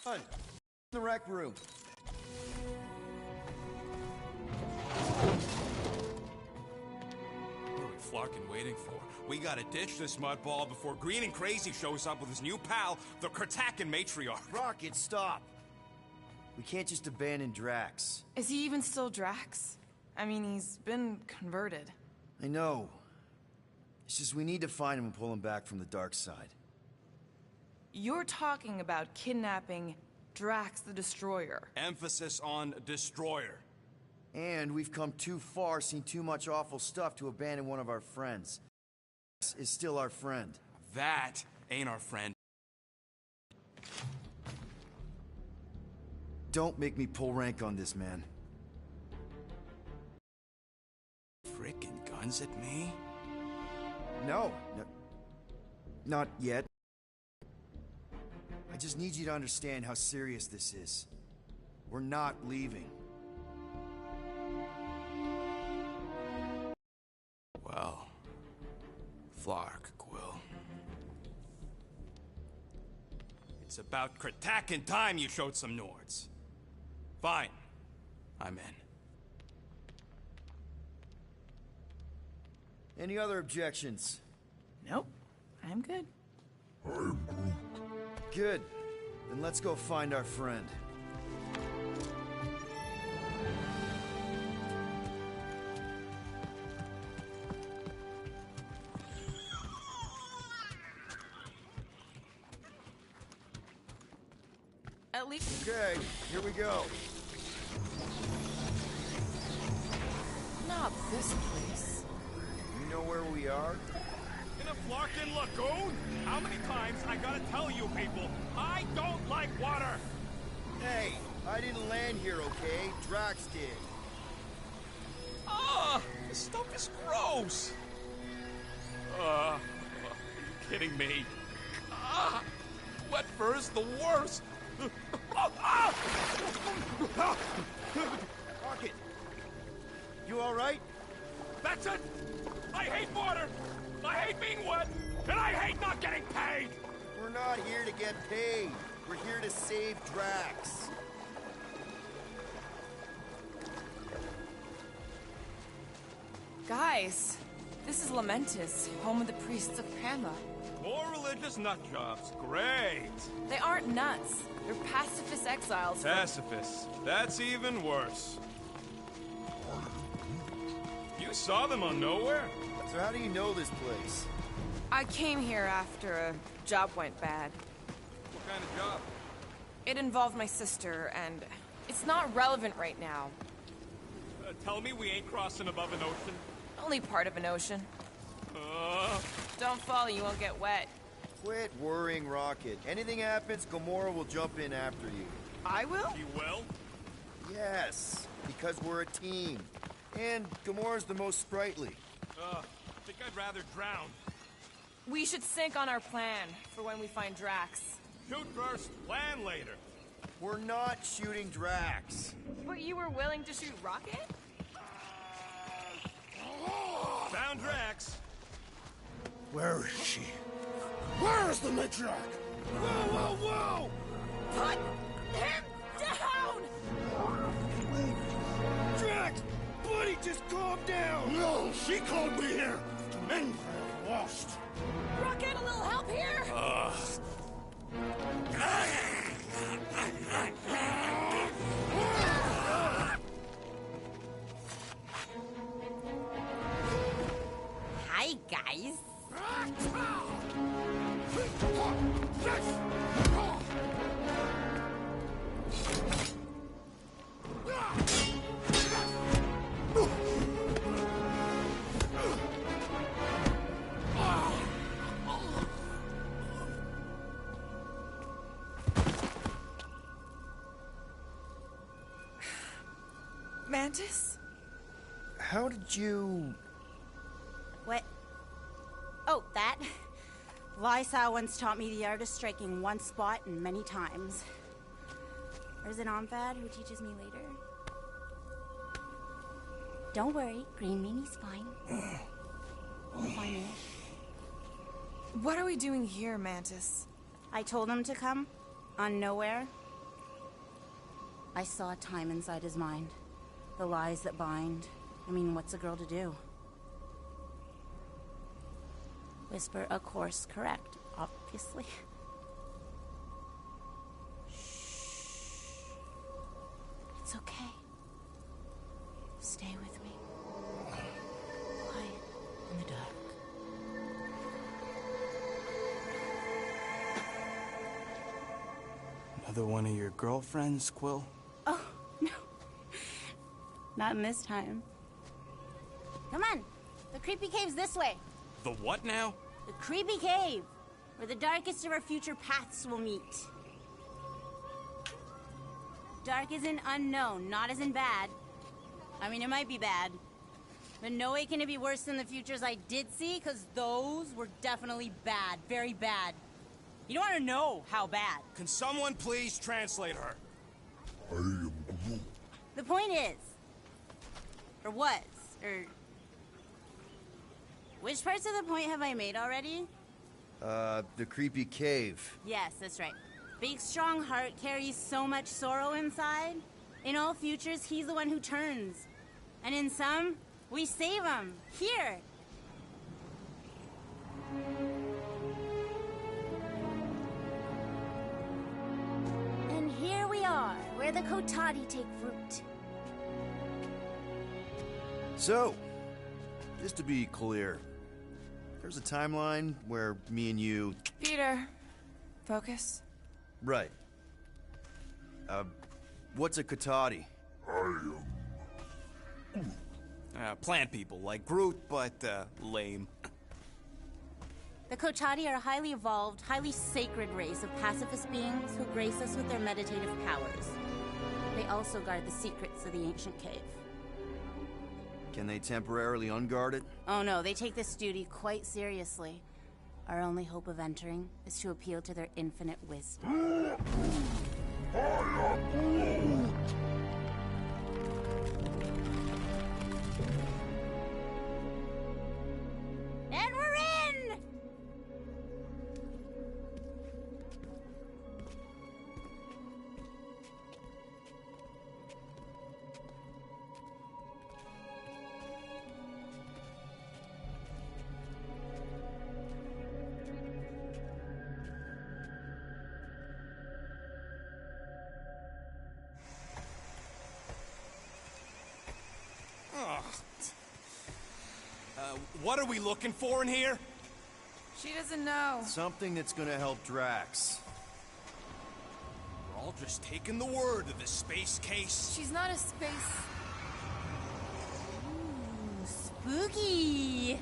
On. The rec room. What are we flarkin' waiting for? We gotta ditch this mudball before Green and Crazy shows up with his new pal, the Kertakin matriarch. Rocket, stop! We can't just abandon Drax. Is he even still Drax? I mean, he's been converted. I know. It's just we need to find him and pull him back from the dark side. You're talking about kidnapping Drax the Destroyer. Emphasis on destroyer. And we've come too far, seen too much awful stuff to abandon one of our friends. Drax is still our friend. That ain't our friend. Don't make me pull rank on this, man. Frickin' guns at me? No, not yet. I just need you to understand how serious this is. We're not leaving. Well, Flark, Quill. It's about Kertakin time you showed some Nords. Fine. I'm in. Any other objections? Nope. I'm good. Good. Then let's go find our friend. At least... Okay, here we go. Not this place. You know where we are? In a Flarkin lagoon? How many times I gotta tell you people, I don't like water! Hey, I didn't land here, okay? Drax did. Ah, this stuff is gross! Are you kidding me? Ah, wet fur is the worst! Rocket! You alright? That's it! I hate water! I hate being wet! And I hate not getting paid! We're not here to get paid. We're here to save Drax. Guys, this is Lamentis, home of the priests of Prama. More religious nutjobs. Great! They aren't nuts. They're pacifist exiles. Pacifists. That's even worse. You saw them on Nowhere? So how do you know this place? I came here after a job went bad. What kind of job? It involved my sister, and it's not relevant right now. Tell me we ain't crossing above an ocean? Only part of an ocean. Don't fall, you won't get wet. Quit worrying, Rocket. Anything happens, Gamora will jump in after you. I will? You will? Yes, because we're a team. And Gamora's the most sprightly. I think I'd rather drown. We should sync on our plan for when we find Drax. Shoot first, plan later. We're not shooting Drax. But you were willing to shoot Rocket? Found Drax. Where is she? Where is the matriarch? Whoa, whoa, whoa! Put him down! Drax! Buddy, just calm down! No, she called me here to mend the lost. Rocket, a little help here? Hi, guys. Mantis? How did you... What? Oh, that? Lysa once taught me the art of striking one spot and many times. There's an Omphad who teaches me later. Don't worry, Green Meanie's fine. We'll find it. What are we doing here, Mantis? I told him to come. On Nowhere. I saw time inside his mind. The lies that bind. I mean, what's a girl to do? Whisper, of course, correct, obviously. Shh. It's okay. Stay with me. Quiet in the dark. Another one of your girlfriends, Quill? Oh, no. Not in this time. Come on. The creepy cave's this way. The what now? The creepy cave, where the darkest of our future paths will meet. Dark as in unknown, not as in bad. I mean, it might be bad, but no way can it be worse than the futures I did see, because those were definitely bad, very bad. You don't want to know how bad. Can someone please translate her? I am Groot. The point is, or was, or... Which parts of the point have I made already? The creepy cave. Yes, that's right. Big, strong heart carries so much sorrow inside. In all futures, he's the one who turns. And in some, we save him. Here. And here we are, where the Kotati take root. So, just to be clear, there's a timeline where me and you... Peter, focus. Right. What's a Kotati? Plant people, like Groot, but, lame. The Kotati are a highly evolved, highly sacred race of pacifist beings who grace us with their meditative powers. They also guard the secrets of the ancient cave. Can they temporarily unguard it? Oh no, they take this duty quite seriously. Our only hope of entering is to appeal to their infinite wisdom. And we're in! What are we looking for in here? She doesn't know. Something that's gonna help Drax. We're all just taking the word of the space case. She's not a space... Spooky!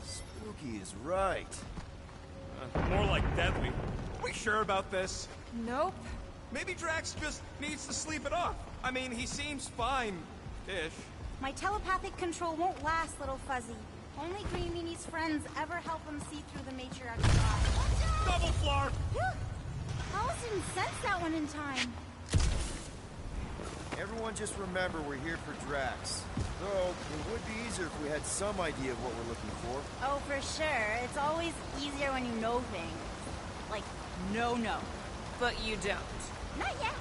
Spooky is right. More like deadly. Are we sure about this? Nope. Maybe Drax just needs to sleep it off. I mean, he seems fine-ish. My telepathic control won't last, little fuzzy. Only Green Meanie's friends ever help him see through the matriarch's eyes. Double flark! Alice didn't sense that one in time. Everyone just remember we're here for Drax. Though, it would be easier if we had some idea of what we're looking for. Oh, for sure. It's always easier when you know things. Like, no. But you don't. Not yet.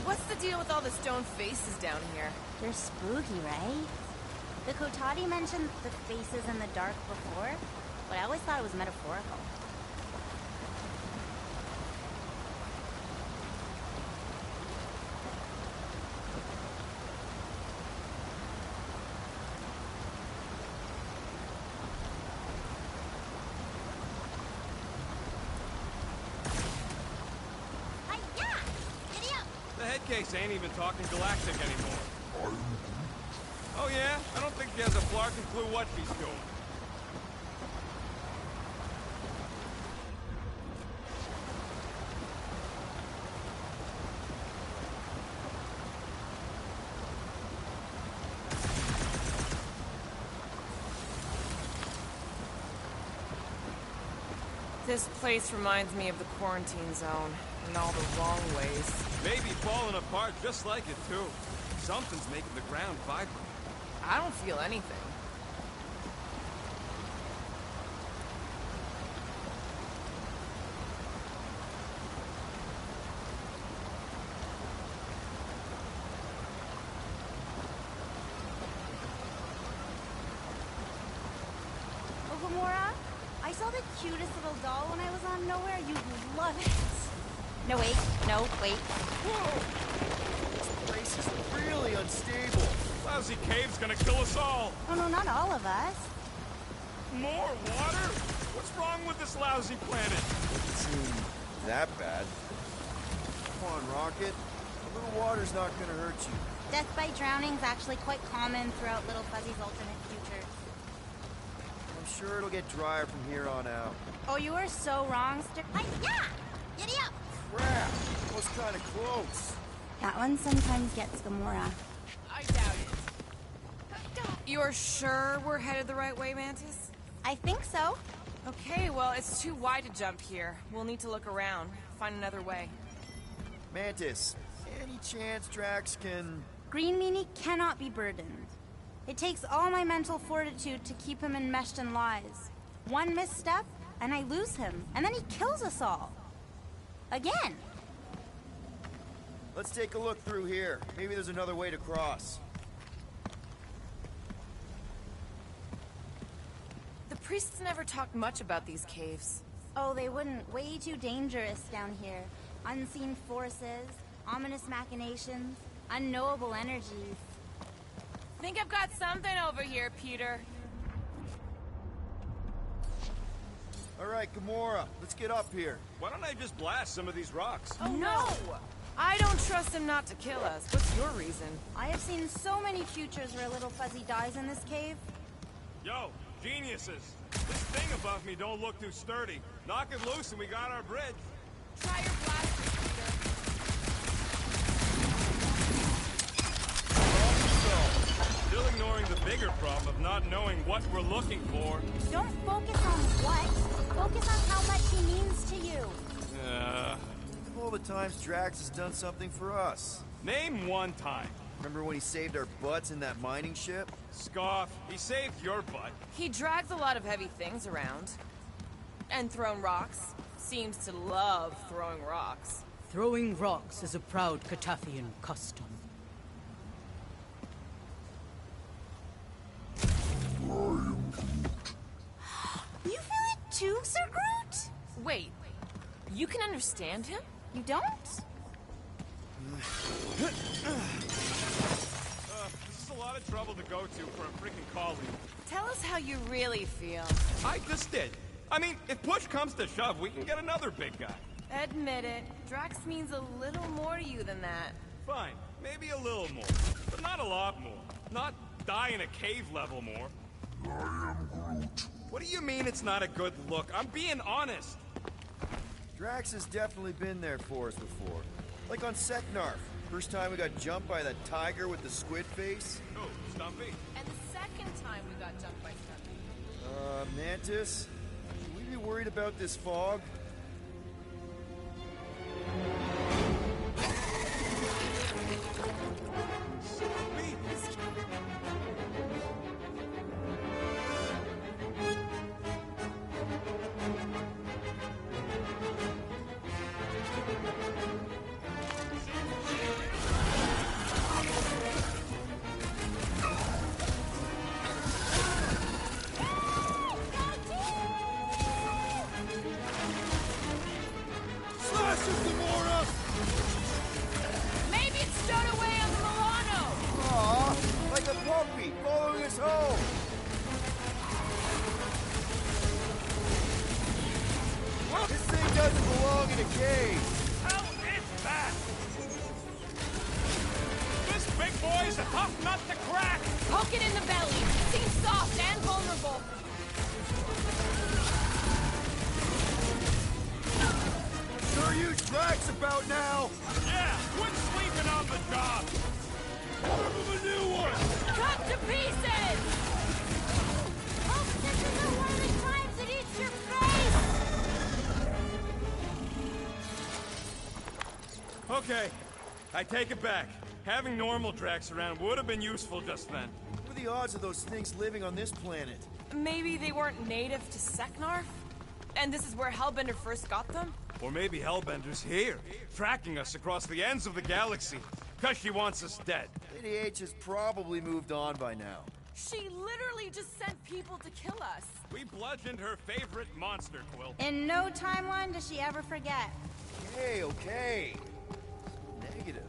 What's the deal with all the stone faces down here? They're spooky, right? The Kotati mentioned the faces in the dark before, but I always thought it was metaphorical. Hi-ya! Giddy up! The head case ain't even talking galactic anymore. Oh yeah? I don't think she has a flarkin' clue what she's doing. This place reminds me of the quarantine zone, in all the wrong ways. Maybe falling apart just like it too. Something's making the ground vibrate. I don't feel anything. Oh, Gamora, I saw the cutest little doll when I was on Nowhere. You'd love it. No, wait. No, wait. This place is really unstable. Lousy cave's gonna kill us all. Oh, no, not all of us. More water? What's wrong with this lousy planet? Doesn't seem that bad. Come on, Rocket. A little water's not gonna hurt you. Death by drowning's actually quite common throughout Little Fuzzy's alternate futures. I'm sure it'll get drier from here on out. Oh, you are so wrong, yeah! Giddy up! Crap! That was kind of close. That one sometimes gets Gamora. I doubt it. You're sure we're headed the right way, Mantis? I think so. Okay, well, it's too wide to jump here. We'll need to look around, find another way. Mantis, any chance Drax can... Green Meanie cannot be burdened. It takes all my mental fortitude to keep him enmeshed in lies. One misstep, and I lose him, and then he kills us all. Again. Let's take a look through here. Maybe there's another way to cross. The priests never talked much about these caves. Oh, they wouldn't. Way too dangerous down here. Unseen forces, ominous machinations, unknowable energies. Think I've got something over here, Peter. All right, Gamora, let's get up here. Why don't I just blast some of these rocks? Oh, no! I don't trust him not to kill us. What's your reason? I have seen so many futures where Little Fuzzy dies in this cave. Yo, geniuses. This thing above me don't look too sturdy. Knock it loose and we got our bridge. Try your blaster, Peter. Still ignoring the bigger problem of not knowing what we're looking for. Don't focus on what. Focus on how much he means to you. All the times Drax has done something for us. Name one time. Remember when he saved our butts in that mining ship? Scoff. He saved your butt. He drags a lot of heavy things around. And thrown rocks. Seems to love throwing rocks. Throwing rocks is a proud Katafian custom. You feel it too, Sir Groot? Wait, you can understand him? You don't? This is a lot of trouble to go to for a freaking colleague. Tell us how you really feel. I just did. I mean, if push comes to shove, we can get another big guy. Admit it, Drax means a little more to you than that. Fine, maybe a little more, but not a lot more. Not die in a cave level more. I am Groot. What do you mean it's not a good look? I'm being honest. Drax has definitely been there for us before. Like on Seknarf. First time we got jumped by that tiger with the squid face. Oh, Stumpy? And the second time we got jumped by Stumpy. Mantis? Should we be worried about this fog? Stumpy? Slash him, Gamora! Maybe it's stowed away on the Milano! Aw, like a puppy following us home! This thing doesn't belong in a cave! How is that? This big boy's a tough nut to crack! Poke it in the belly. Seems soft and vulnerable. Sure use Drax about now! Yeah, quit sleeping on the job! Give him a new one! Cut to pieces! Oh, this isn't one of the times it eats your face! Okay, I take it back. Having normal Drax around would have been useful just then. What are the odds of those things living on this planet? Maybe they weren't native to Seknarf? And this is where Hellbender first got them? Or maybe Hellbender's here, tracking us across the ends of the galaxy, because she wants us dead. Lady H has probably moved on by now. She literally just sent people to kill us. We bludgeoned her favorite monster, Quill. In no timeline does she ever forget. Okay. Negative.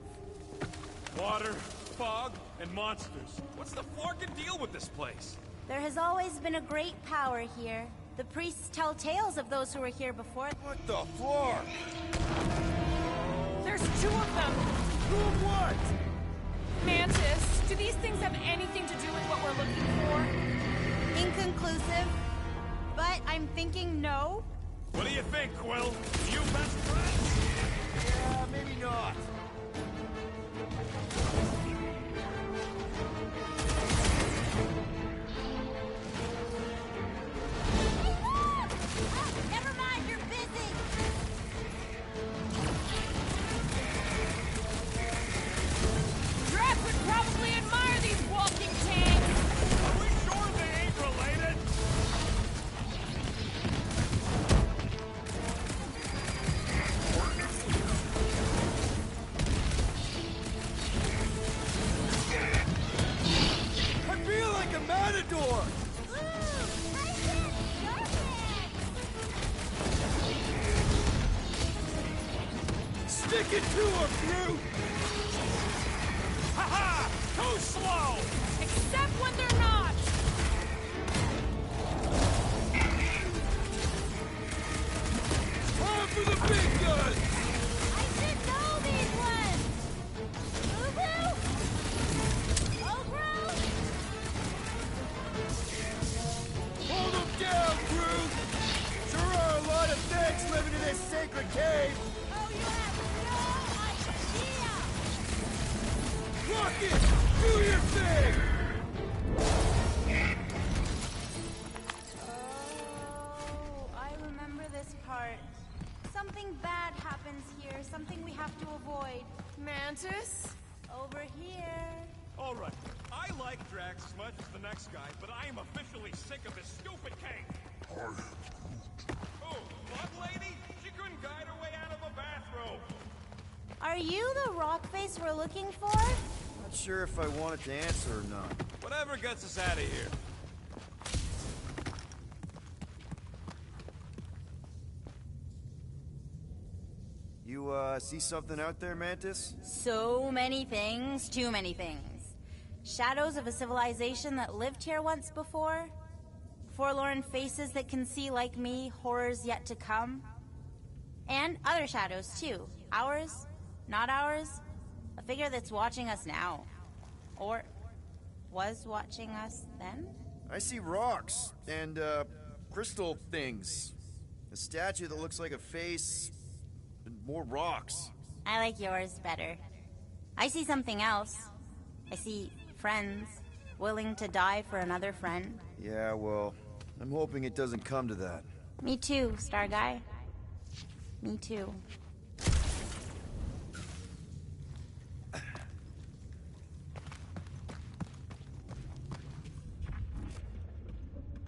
Water, fog, and monsters. What's the forking deal with this place? There has always been a great power here. The priests tell tales of those who were here before. What the floor? There's 2 of them. Who what? Mantis, do these things have anything to do with what we're looking for? Inconclusive. But I'm thinking no. What do you think, Quill? You best friends? Yeah, maybe not. Never mind, you're busy. Drax would probably admire these walking tanks. Are we sure they ain't related? I feel like a matador! Stick it to her, Groot! Ha-ha! Too slow! Except when they're not. Time for the big guns! I should know these ones. Boo-boo. Oh, Groot. Hold them down, Groot! Sure are a lot of things living in this sacred cave! Oh, you have no idea. Rocket! Do your thing! Oh, I remember this part. Something bad happens here. Something we have to avoid. Mantis? Over here. All right, I like Drax as much as the next guy, but I am officially sick of this stupid king. Oh, Blood Lady? She couldn't guide her way out of a bathrobe. Are you the rock face we're looking for? Not sure if I wanted to answer or not. Whatever gets us out of here. You, see something out there, Mantis? So many things, too many things. Shadows of a civilization that lived here once before. Forlorn faces that can see, like me, horrors yet to come. And other shadows, too. Ours, not ours. A figure that's watching us now. Or was watching us then? I see rocks and, crystal things. A statue that looks like a face, and more rocks. I like yours better. I see something else. I see friends willing to die for another friend. Yeah, well, I'm hoping it doesn't come to that. Me too, Star Guy. Me too.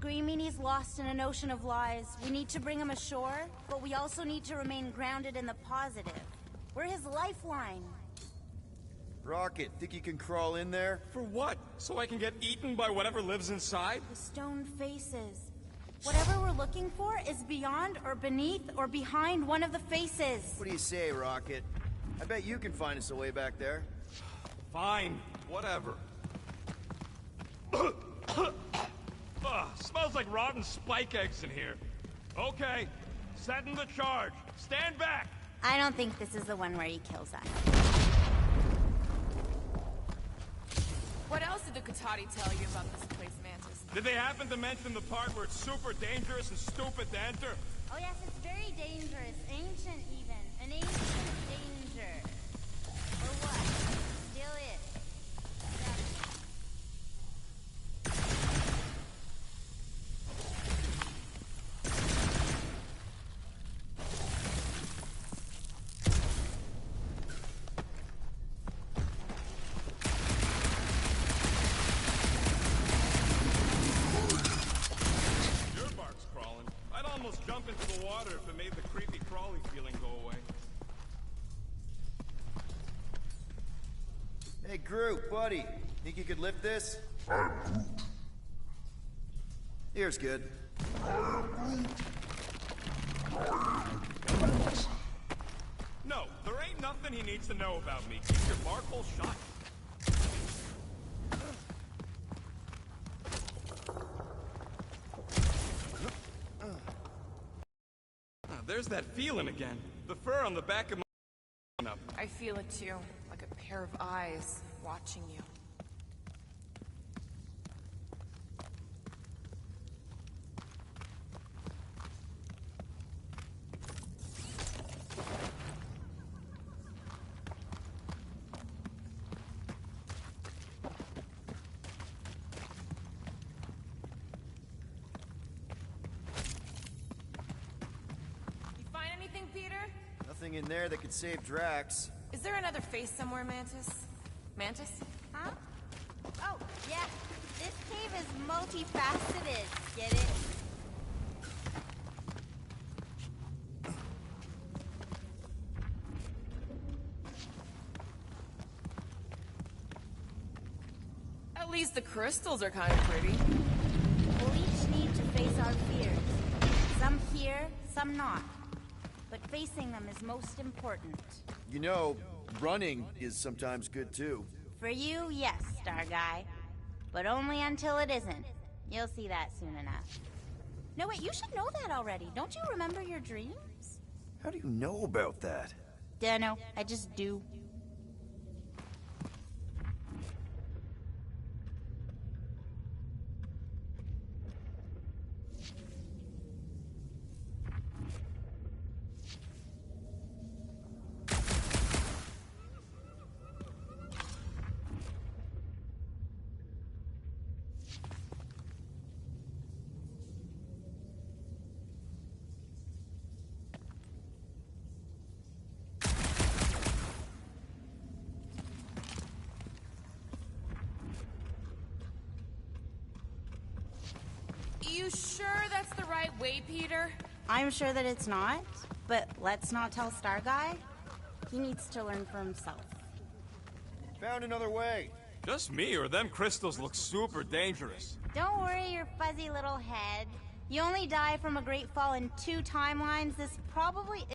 Green Meanie's lost in an ocean of lies. We need to bring him ashore, but we also need to remain grounded in the positive. We're his lifeline. Rocket, think you can crawl in there? For what? So I can get eaten by whatever lives inside? The stone faces. Whatever we're looking for is beyond or beneath or behind one of the faces. What do you say, Rocket? I bet you can find us a way back there. Fine, whatever. Smells like rotten spike eggs in here. Okay, setting the charge. Stand back! I don't think this is the one where he kills us. What else did the Katati tell you about this place, Mantis? Did they happen to mention the part where it's super dangerous and stupid to enter? Oh yes, it's very dangerous. Ancient even. An ancient danger. Or what? Still is. Groot, buddy. Think you could lift this? Here's good. No, there ain't nothing he needs to know about me. Keep your bark hole shut. There's that feeling again. The fur on the back of my up. I feel it too, like a pair of eyes watching you. Peter? Nothing in there that could save Drax. Is there another face somewhere, Mantis? Mantis? Huh? Oh, yeah. This cave is multifaceted. Get it? At least the crystals are kind of pretty. We'll each need to face our fears. Some here, some not. But facing them is most important. You know, running is sometimes good too. For you, yes, Star Guy. But only until it isn't. You'll see that soon enough. No, wait, you should know that already. Don't you remember your dreams? How do you know about that? Dunno, I just do. You sure that's the right way, Peter? I'm sure that it's not, but let's not tell Star Guy. He needs to learn for himself. Found another way. Just me, or them crystals look super dangerous. Don't worry your fuzzy little head. You only die from a great fall in 2 timelines. This probably is.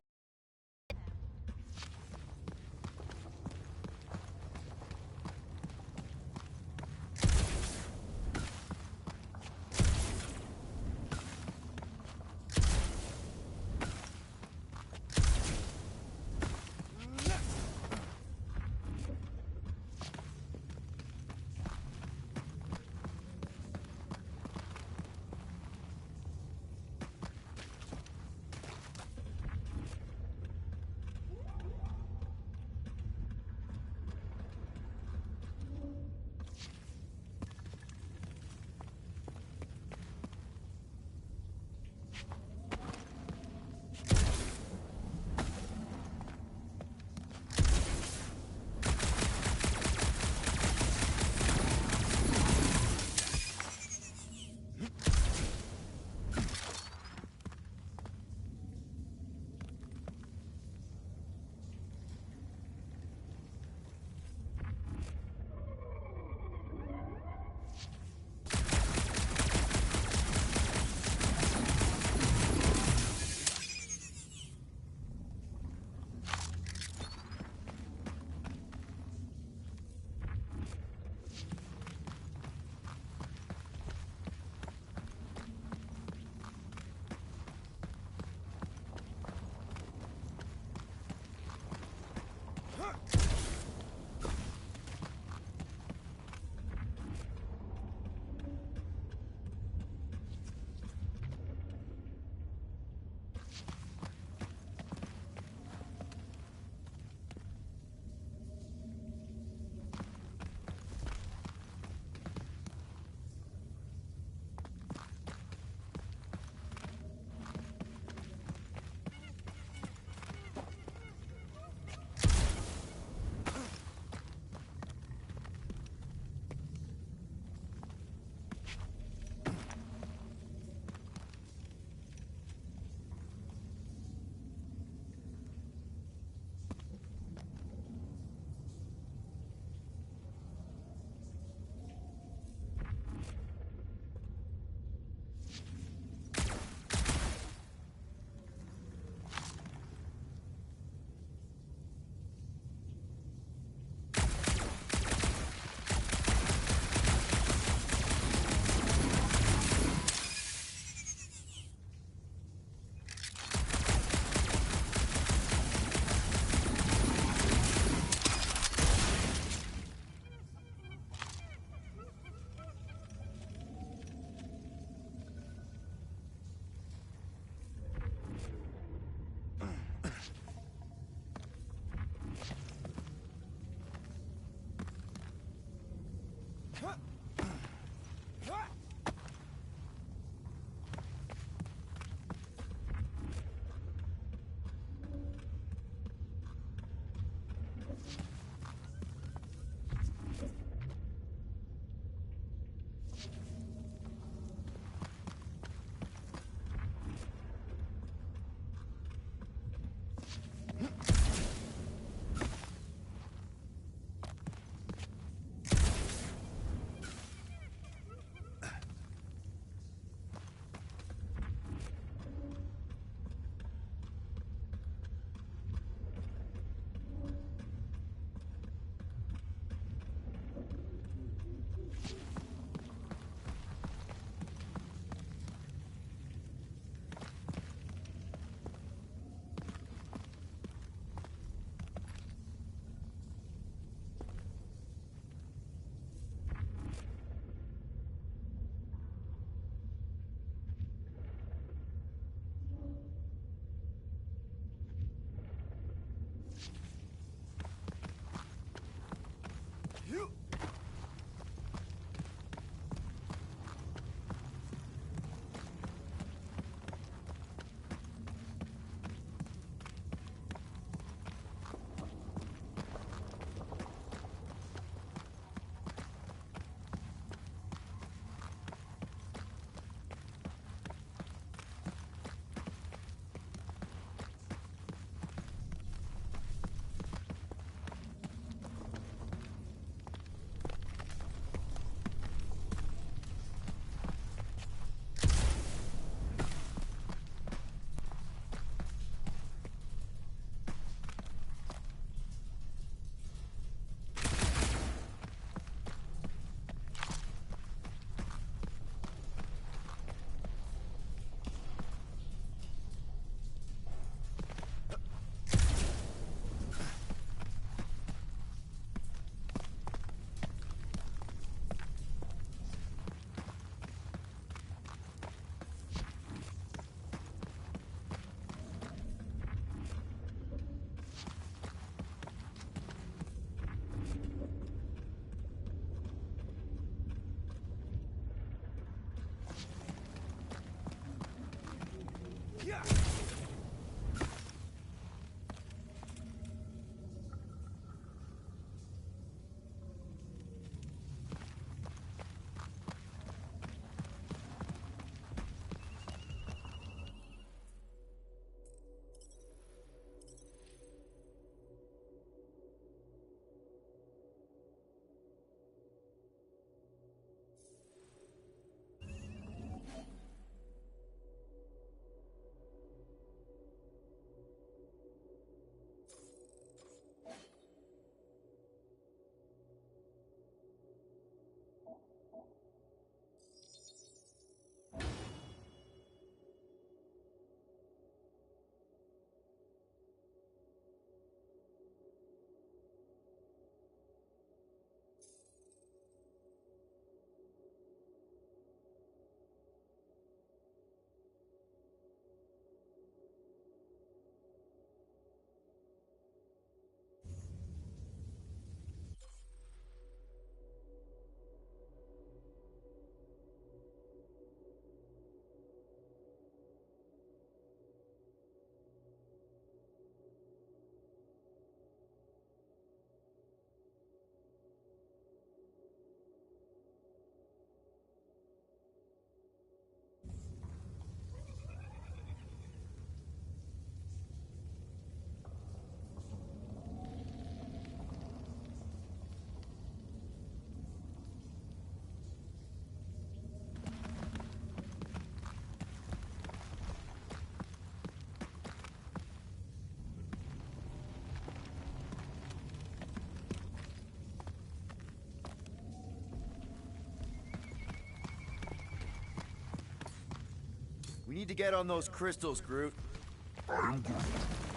need to get on those crystals, Groot.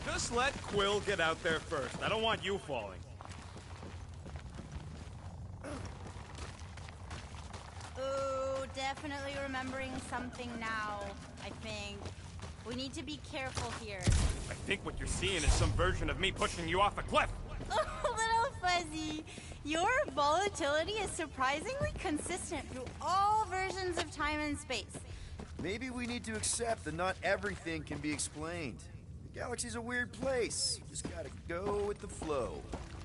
Just let Quill get out there first. I don't want you falling. Ooh, definitely remembering something now, I think. We need to be careful here. I think what you're seeing is some version of me pushing you off a cliff. Oh, little Fuzzy. Your volatility is surprisingly consistent through all versions of time and space. Maybe we need to accept that not everything can be explained. The galaxy's a weird place. Just gotta go with the flow.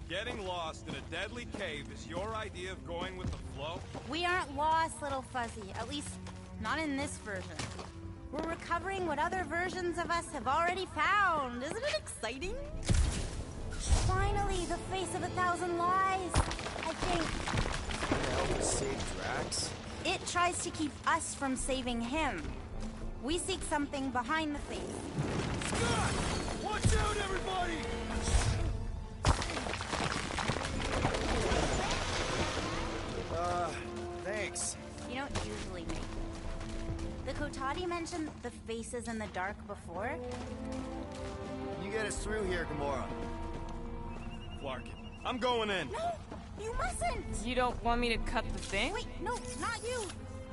Getting lost in a deadly cave is your idea of going with the flow? We aren't lost, little Fuzzy. At least, not in this version. We're recovering what other versions of us have already found. Isn't it exciting? Finally, the face of 1,000 lies. I think Can I help us save Drax? it tries to keep us from saving him. We seek something behind the face. Scott! Watch out, everybody! Thanks. You don't usually make it. The Kotati mentioned the faces in the dark before. You get us through here, Gamora. Flarkin, I'm going in. No, you mustn't! You don't want me to cut the thing? Wait, no, not you!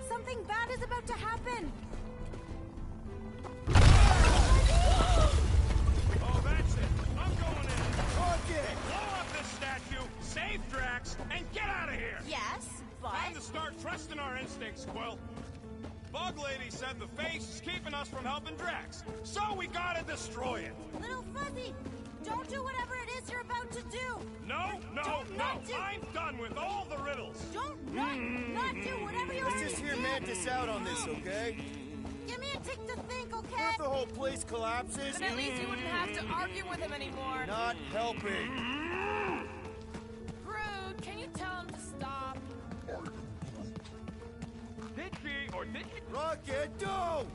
Something bad is about to happen! Oh, that's it. I'm going in. Rocket! Blow up this statue, save Drax, and get out of here! Yes, Time to but... start trusting our instincts, Quill. Bug Lady said the face is keeping us from helping Drax, so we gotta destroy it. Little Fuzzy, don't do whatever it is you're about to do! No, no, Don't no. not do- I'm done with all the riddles. Don't not do whatever you Let's already just hear did. Mantis out on this, okay? Give me a tick to think, What okay? if the whole place collapses? Then at least you wouldn't have to argue with him anymore. Not helping. Groot, can you tell him to stop? Did she or did she? Rocket, don't!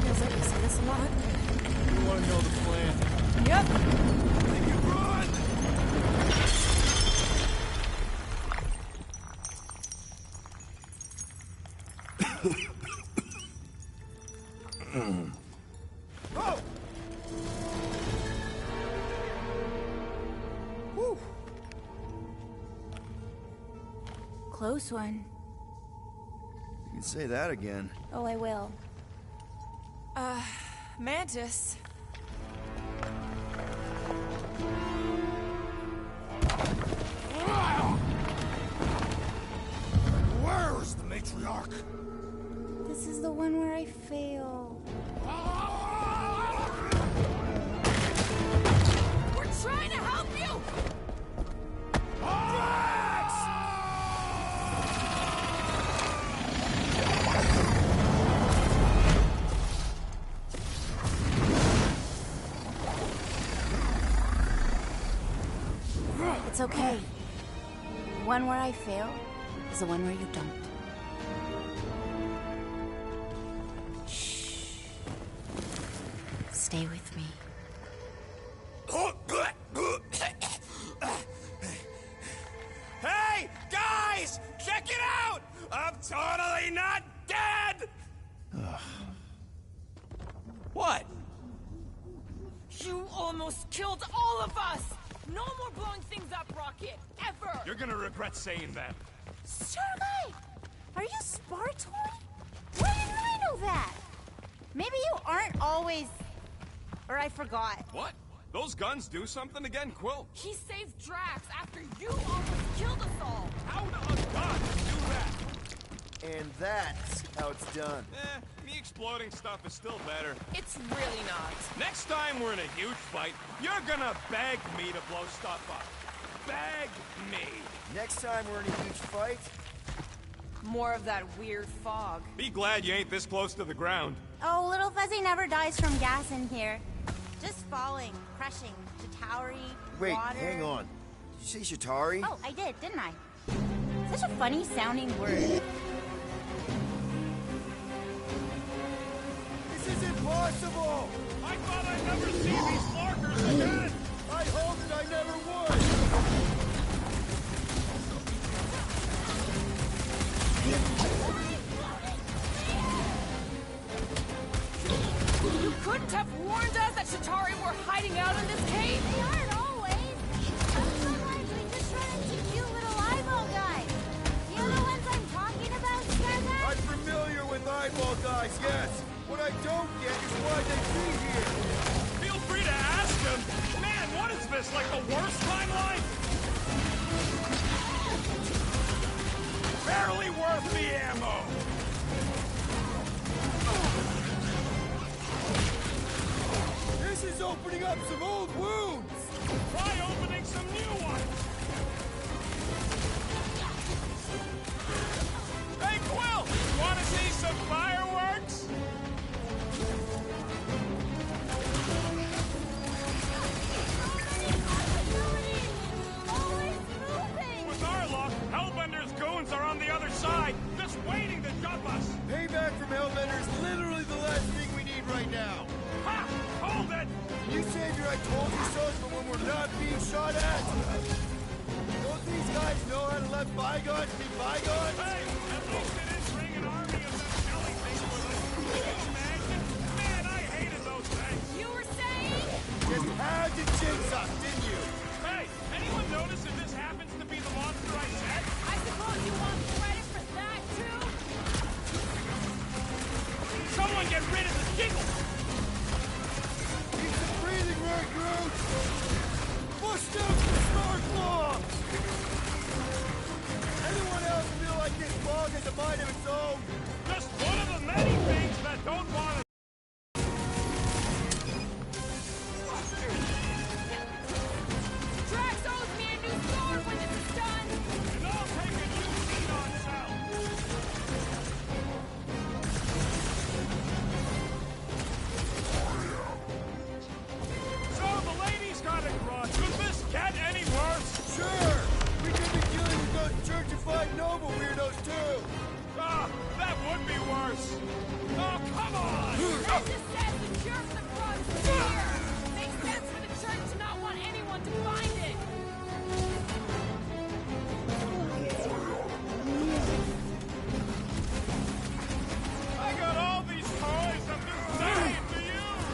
Feels like you say this a lot. You wanna know the plan? Yep. Think you run! Oh! Whew. Close one. You can say that again. Oh, I will. Mantis. Where's the matriarch? This is the one where I fail. We're trying to help you! It's okay. The one where I fail is the one where you don't. Shh. Stay with me. Hey, guys, check it out! I'm totally not dead. What? You almost killed all of us! No more blowing things up, Rocket! Ever! You're gonna regret saying that. Sergei! Are you Spartoid? Why didn't I know that? Maybe you aren't always... Or I forgot. What? Those guns do something again, Quill? He saved Drax after you almost killed us all! How do a gun do that? And that's how it's done. The exploding stuff is still better. It's really not. Next time we're in a huge fight, you're gonna beg me to blow stuff up. Beg me. Next time we're in a huge fight, More of that weird fog. Be glad you ain't this close to the ground. Oh, Little Fuzzy never dies from gas in here. Just falling, crushing, Chitauri, wait, water... hang on. Did you say Chitauri? Oh, I did, didn't I? Such a funny sounding word. This is impossible! I thought I'd never see these markers again! I hoped I never would! couldn't have warned us that Shatari were hiding out in this cave? They aren't always. Sometimes we just run into cute little eyeball guys. You know the ones I'm talking about, Stardust? I'm familiar with eyeball guys, yes. What I don't get is why they be here. Feel free to ask him. Man, what is this, like the worst timeline? Barely worth the ammo. This is opening up some old wounds. Try opening some new ones. Hey, Quill! Want to see some fireworks? Always moving! With our luck, Hellbender's goons are on the other side, just waiting to jump us. Payback from Hellbender is literally the last thing we need right now. Ha! Hold it! You savior, I told you so, but when we're not being shot at. Don't these guys know how to let bygones be bygones? Hey, at least they didn't bring an army of them jelly things with us. Can you imagine? Man, I hated those things. You were saying? Just had to jinx us, didn't you? Hey, anyone notice if this happens to be the monster I said? I suppose you want credit for that, too? Someone get rid of the giggle! Keep the breathing right, Groot! Bust out the smart claw! Anyone else feel like this bog has a mind of its own? Just one of the many things that don't want to... Drax owes me a new sword when this is done! And I'll take a new seat on Cell. So the lady's got a grudge. Could this get any worse? Sure! We could be dealing with those Churchified Nova weirdos, too! Ah, that would be worse. Oh, come on! That just says the jerk the grudge was here! Makes sense for the church to not want anyone to find it! I got all these toys I'm just dying to use.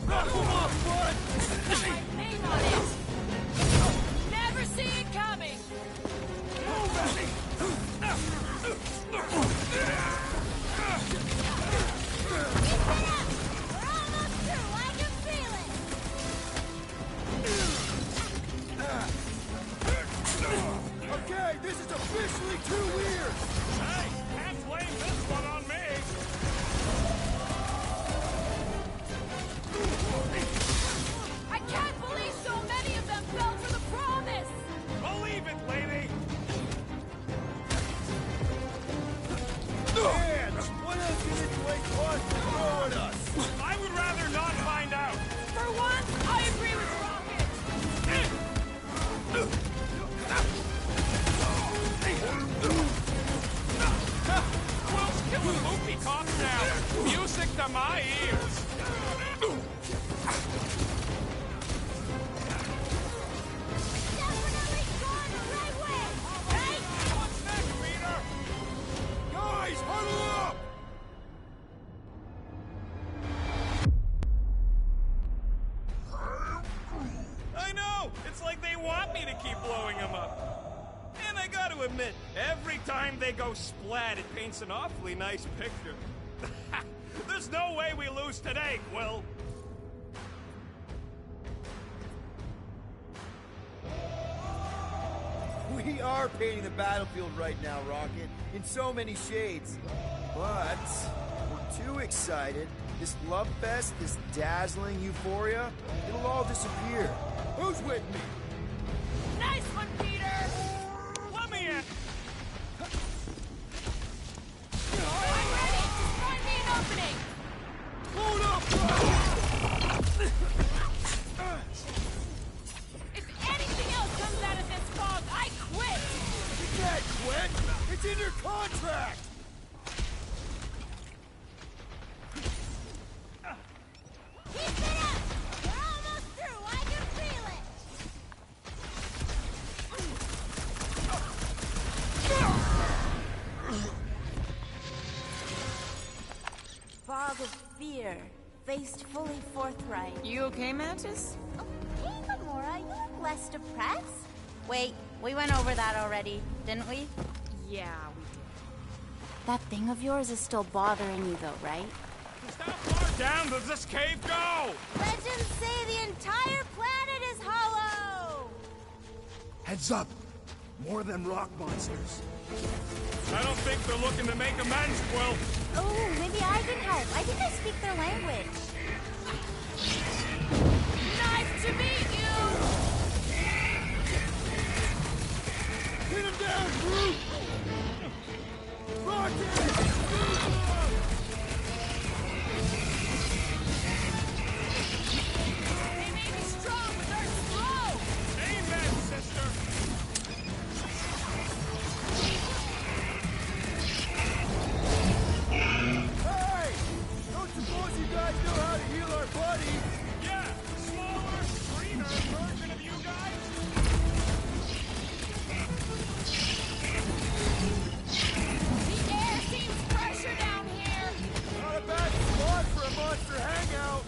Come on, bud! My name on it! Never see it coming! We're almost through, I can feel it! Okay, this is officially too weird! Hey, can't blame this one on me. I can't believe so many of them fell for the promise! Believe it, lady. Man, what else can this place possibly throw at us? I would rather not find out. For once, I agree with Rocket! Quill's killing Luffy cops now. Music to my ears. Definitely going the right way! Right? What's next, Peter? Guys, huddle up! I know! It's like they want me to keep blowing them up. And I gotta admit, every time they go splat, it paints an awfully nice picture. There's no way we lose today, Quill. We are painting the battlefield right now, Rocket, in so many shades. But we're too excited. This love fest, this dazzling euphoria, it'll all disappear. Who's with me? Nice one, Peter! Let me in. I'm ready! Find me an opening! Hold up! If anything else comes out of this fog, I quit! You can't quit! It's in your contract! Keep it up! We're almost through, I can feel it! fog of fear, faced fully forthright. You okay, Mantis? Oh, hey, Gamora, you look less depressed. Wait, we went over that already, didn't we? Yeah, we did. That thing of yours is still bothering you, though, right? Just how far down does this cave go? Legends say the entire planet is hollow! Heads up! More than rock monsters. I don't think they're looking to make amends, Quill. Oh, maybe I can help. I think I speak their language. Nice to meet you! Hit him down, Groot! Rocket! They may be strong, but they're slow! Amen, sister. Hey! Don't suppose you guys know how to heal our buddy? Yeah, smaller, greener version of you guys. The air seems fresher down here! Not a bad spot for a monster hangout.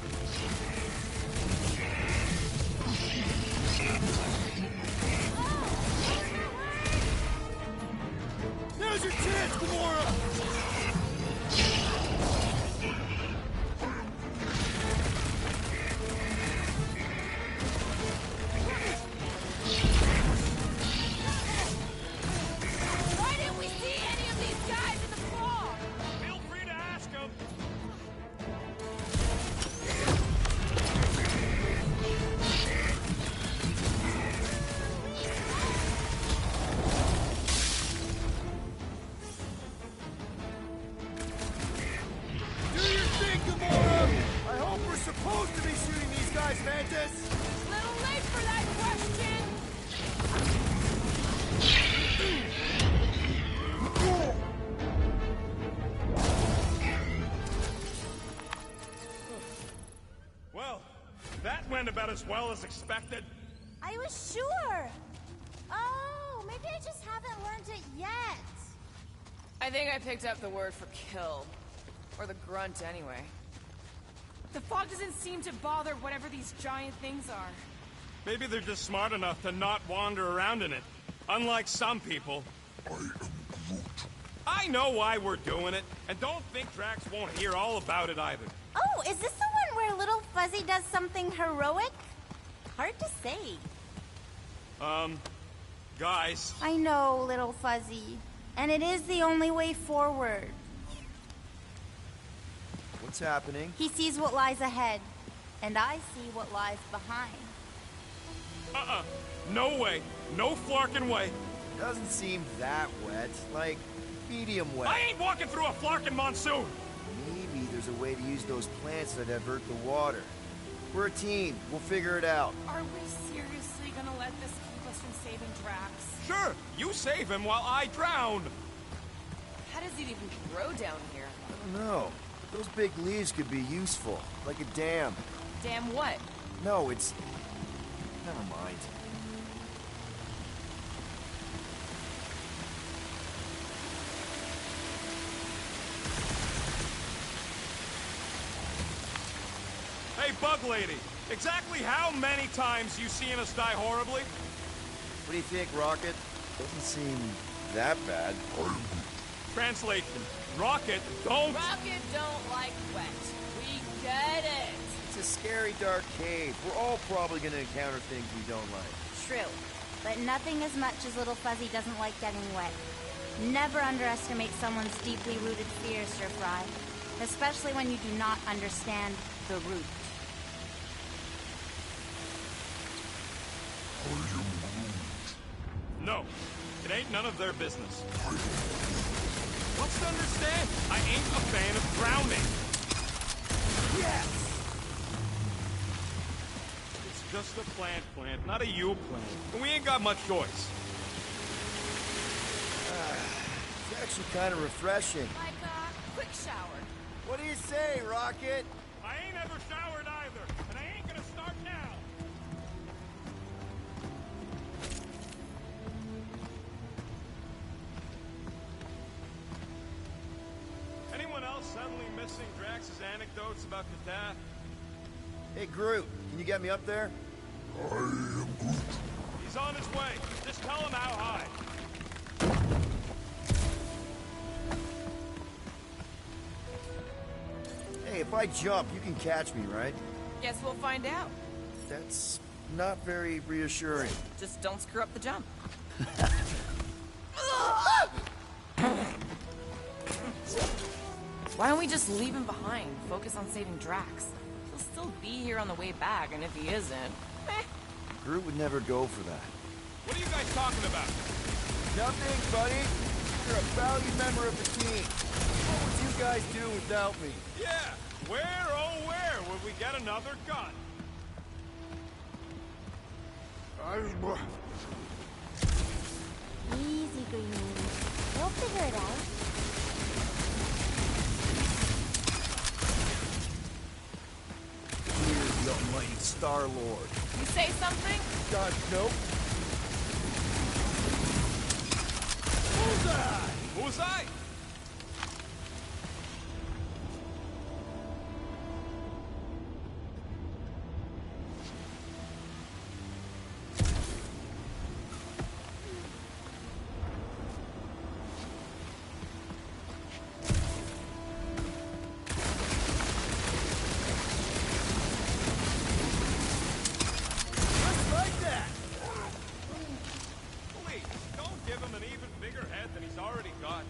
Now's your chance, Gamora! Why didn't we see any of these guys in the fall? Feel free to ask them. Do your thing, Gamora! I hope we're supposed to be shooting these guys, Mantis! Little late for that question! Well, that went about as well as expected. I was sure. Oh, maybe I just haven't learned it yet. I think I picked up the word for kill. Or the grunt, anyway. The fog doesn't seem to bother whatever these giant things are. Maybe they're just smart enough to not wander around in it. Unlike some people. I know why we're doing it, and don't think Drax won't hear all about it either. Oh, is this the one where Little Fuzzy does something heroic? Hard to say. Guys, I know, Little Fuzzy. And it is the only way forward. What's happening? He sees what lies ahead, and I see what lies behind. no way. No flarkin' way. Doesn't seem that wet. Like, medium wet. I ain't walking through a flarkin' monsoon. Maybe there's a way to use those plants to divert the water. We're a team. We'll figure it out. Are we seriously gonna let this keep us from saving Drax? Sure, you save him while I drown. How does it even grow down here? I don't know. Those big leaves could be useful. Like a dam. Damn what? No, it's... Never mind. Hey, Bug Lady, exactly how many times you seen us die horribly? What do you think, Rocket? Doesn't seem that bad. Translation, Rocket, don't... Rocket don't like wet. We get it. It's a scary, dark cave. We're all probably gonna encounter things we don't like. True. But nothing as much as Little Fuzzy doesn't like getting wet. Never underestimate someone's deeply rooted fears, Sir Fry. Especially when you do not understand the root. No, it ain't none of their business. What's to understand? I ain't a fan of drowning. Yes! It's just a plant, not a you plant. And we ain't got much choice. It's actually kind of refreshing. Like a quick shower. What do you say, Rocket? I ain't ever showered either, and I ain't gonna start now. Anyone else suddenly missing Drax's anecdotes about Katath? Hey, Groot, can you get me up there? He's on his way. Just tell him how high. Hey, if I jump, you can catch me, right? Guess we'll find out. That's not very reassuring. Just don't screw up the jump. Why don't we just leave him behind? Focus on saving Drax. He'll still be here on the way back, and if he isn't, Groot would never go for that. What are you guys talking about? Nothing, buddy. You're a valued member of the team. What would you guys do without me? Yeah, where, oh where, would we get another gun? Easy, Green. We'll figure it out. Here's the almighty Star-Lord. you say something? God, nope. Bullseye! Just like that. Please, don't give him an even bigger head than he's already got.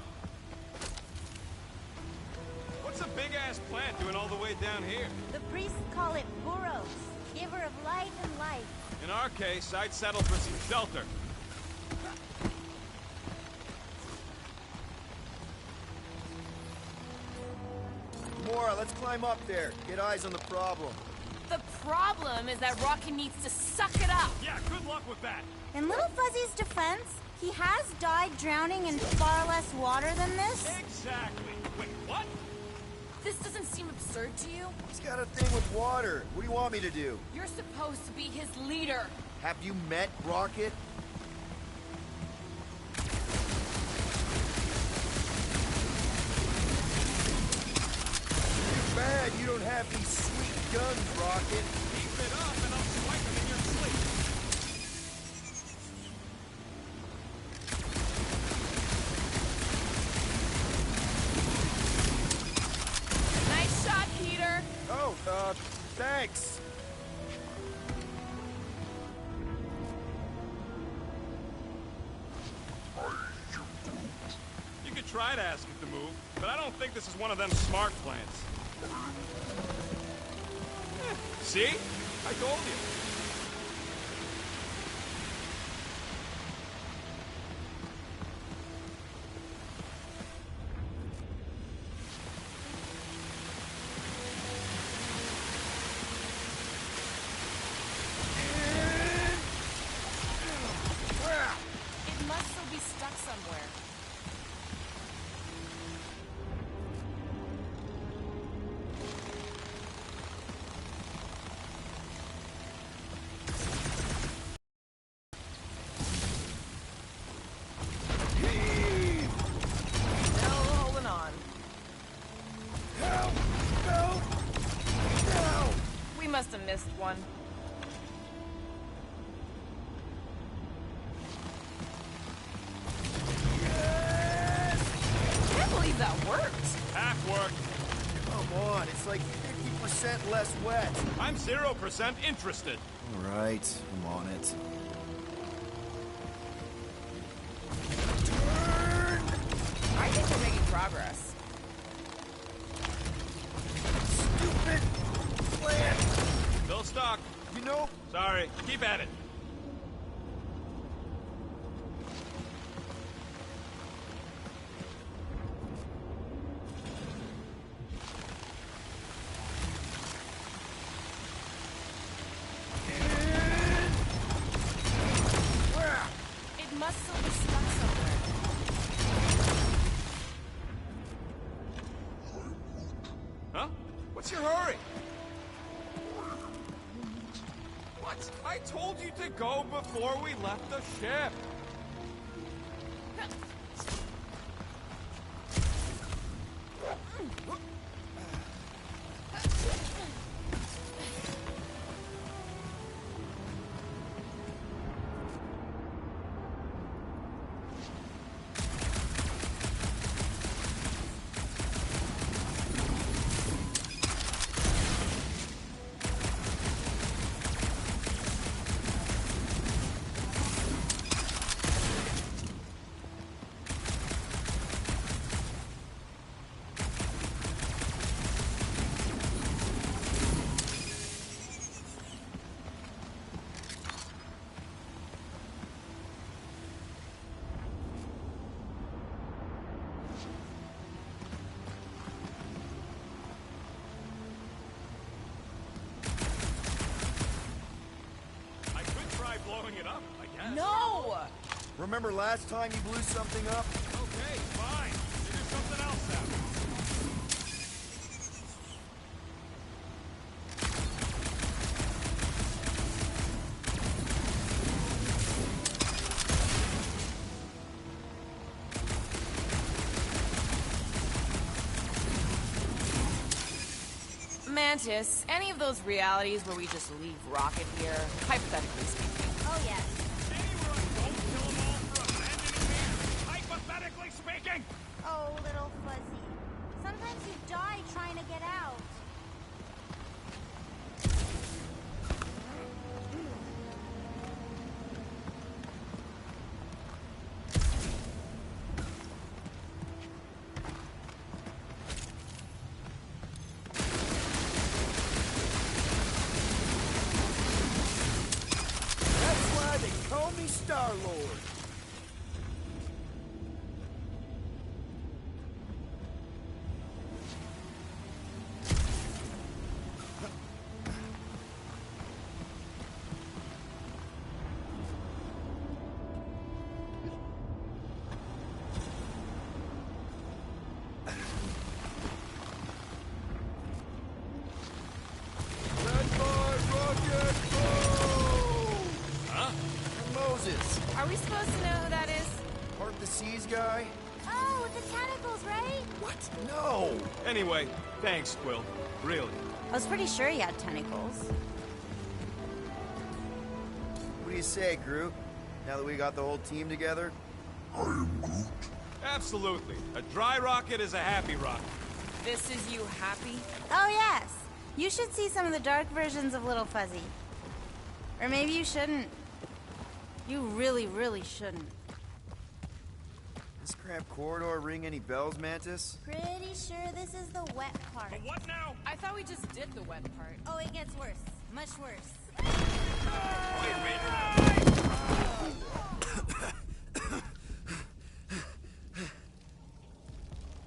What's a big-ass plant doing all the way down here? The priests call it Boros, giver of life and life. In our case, I'd settle for some shelter. Mora, let's climb up there. Get eyes on the problem. The problem is that Rocky needs to suck it up. Yeah, good luck with that. In Little Fuzzy's defense, he has died drowning in far less water than this. Exactly. Wait, what? This doesn't seem absurd to you? He's got a thing with water. What do you want me to do? You're supposed to be his leader. Have you met Rocket? Too bad you don't have these sweet guns, Rocket. Keep it up and I'll swipe him in your sleep. Nice shot, Peter. Oh, thanks. You could try to ask it to move, but I don't think this is one of them smart plants. See? I told you. It must still be stuck somewhere. Still holding on. Help! Help! Help! We must have missed one. I can't believe that worked. Half work. Come on, it's like 50% less wet. I'm 0% interested. All right, I'm on it. Turn! I think we're making progress. Stupid plant! Still stuck. You know, Sorry. Keep at it. It must still be stuck somewhere. Huh? What's your hurry? What? I told you to go before we left the ship. Remember last time you blew something up? Okay, fine. Figure something else out. Mantis, any of those realities where we just leave Rocket here, hypothetically speaking. Oh, yes. Anywhere I don't kill them all for abandoning me, hypothetically speaking! Oh, little fuzzy. Sometimes you die trying to get out. That's why they call me Star-Lord. Red bar, rocket, go! Huh? Moses, Are we supposed to know who that is? part the seas guy? Oh, with the tentacles, right? What? No! Anyway, thanks, Quill. Really. I was pretty sure he had tentacles. What do you say, Groot? Now that we got the whole team together? Absolutely. A dry rocket is a happy rocket. This is you happy? Oh, yes. You should see some of the dark versions of Little Fuzzy. Or maybe you shouldn't. You really, really shouldn't. This cramped corridor ring any bells, Mantis? Pretty sure this is the wet part. What now? I thought we just did the wet part. Oh, it gets worse. Much worse. Wait a minute.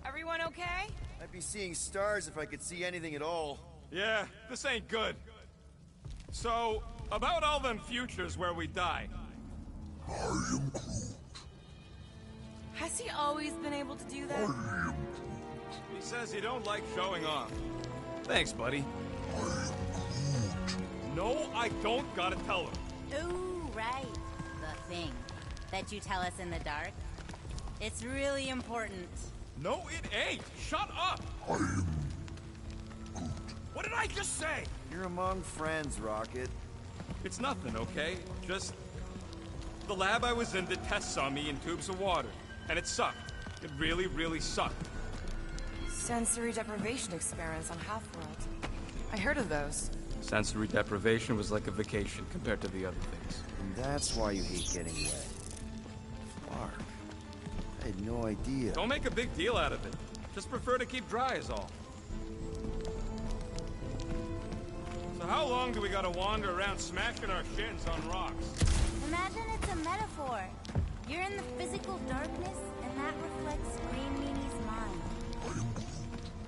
Everyone okay? I'd be seeing stars if I could see anything at all. Yeah, this ain't good. So, about all them futures where we die. Has he always been able to do that? He says he don't like showing off. Thanks, buddy. No, I don't gotta tell him. Ooh, right. The thing that you tell us in the dark. It's really important. No, it ain't. Shut up. What did I just say? You're among friends, Rocket. It's nothing, okay? Just the lab I was in did tests on me in tubes of water, and it sucked. It really, really sucked. Sensory deprivation experiments on Half-World. I heard of those. Sensory deprivation was like a vacation compared to the other things. And that's why you hate getting wet. Clark. I had no idea. Don't make a big deal out of it. Just prefer to keep dry is all. So how long do we gotta wander around smashing our shins on rocks? Imagine it's a metaphor. You're in the physical darkness, and that reflects Green Meanie's mind.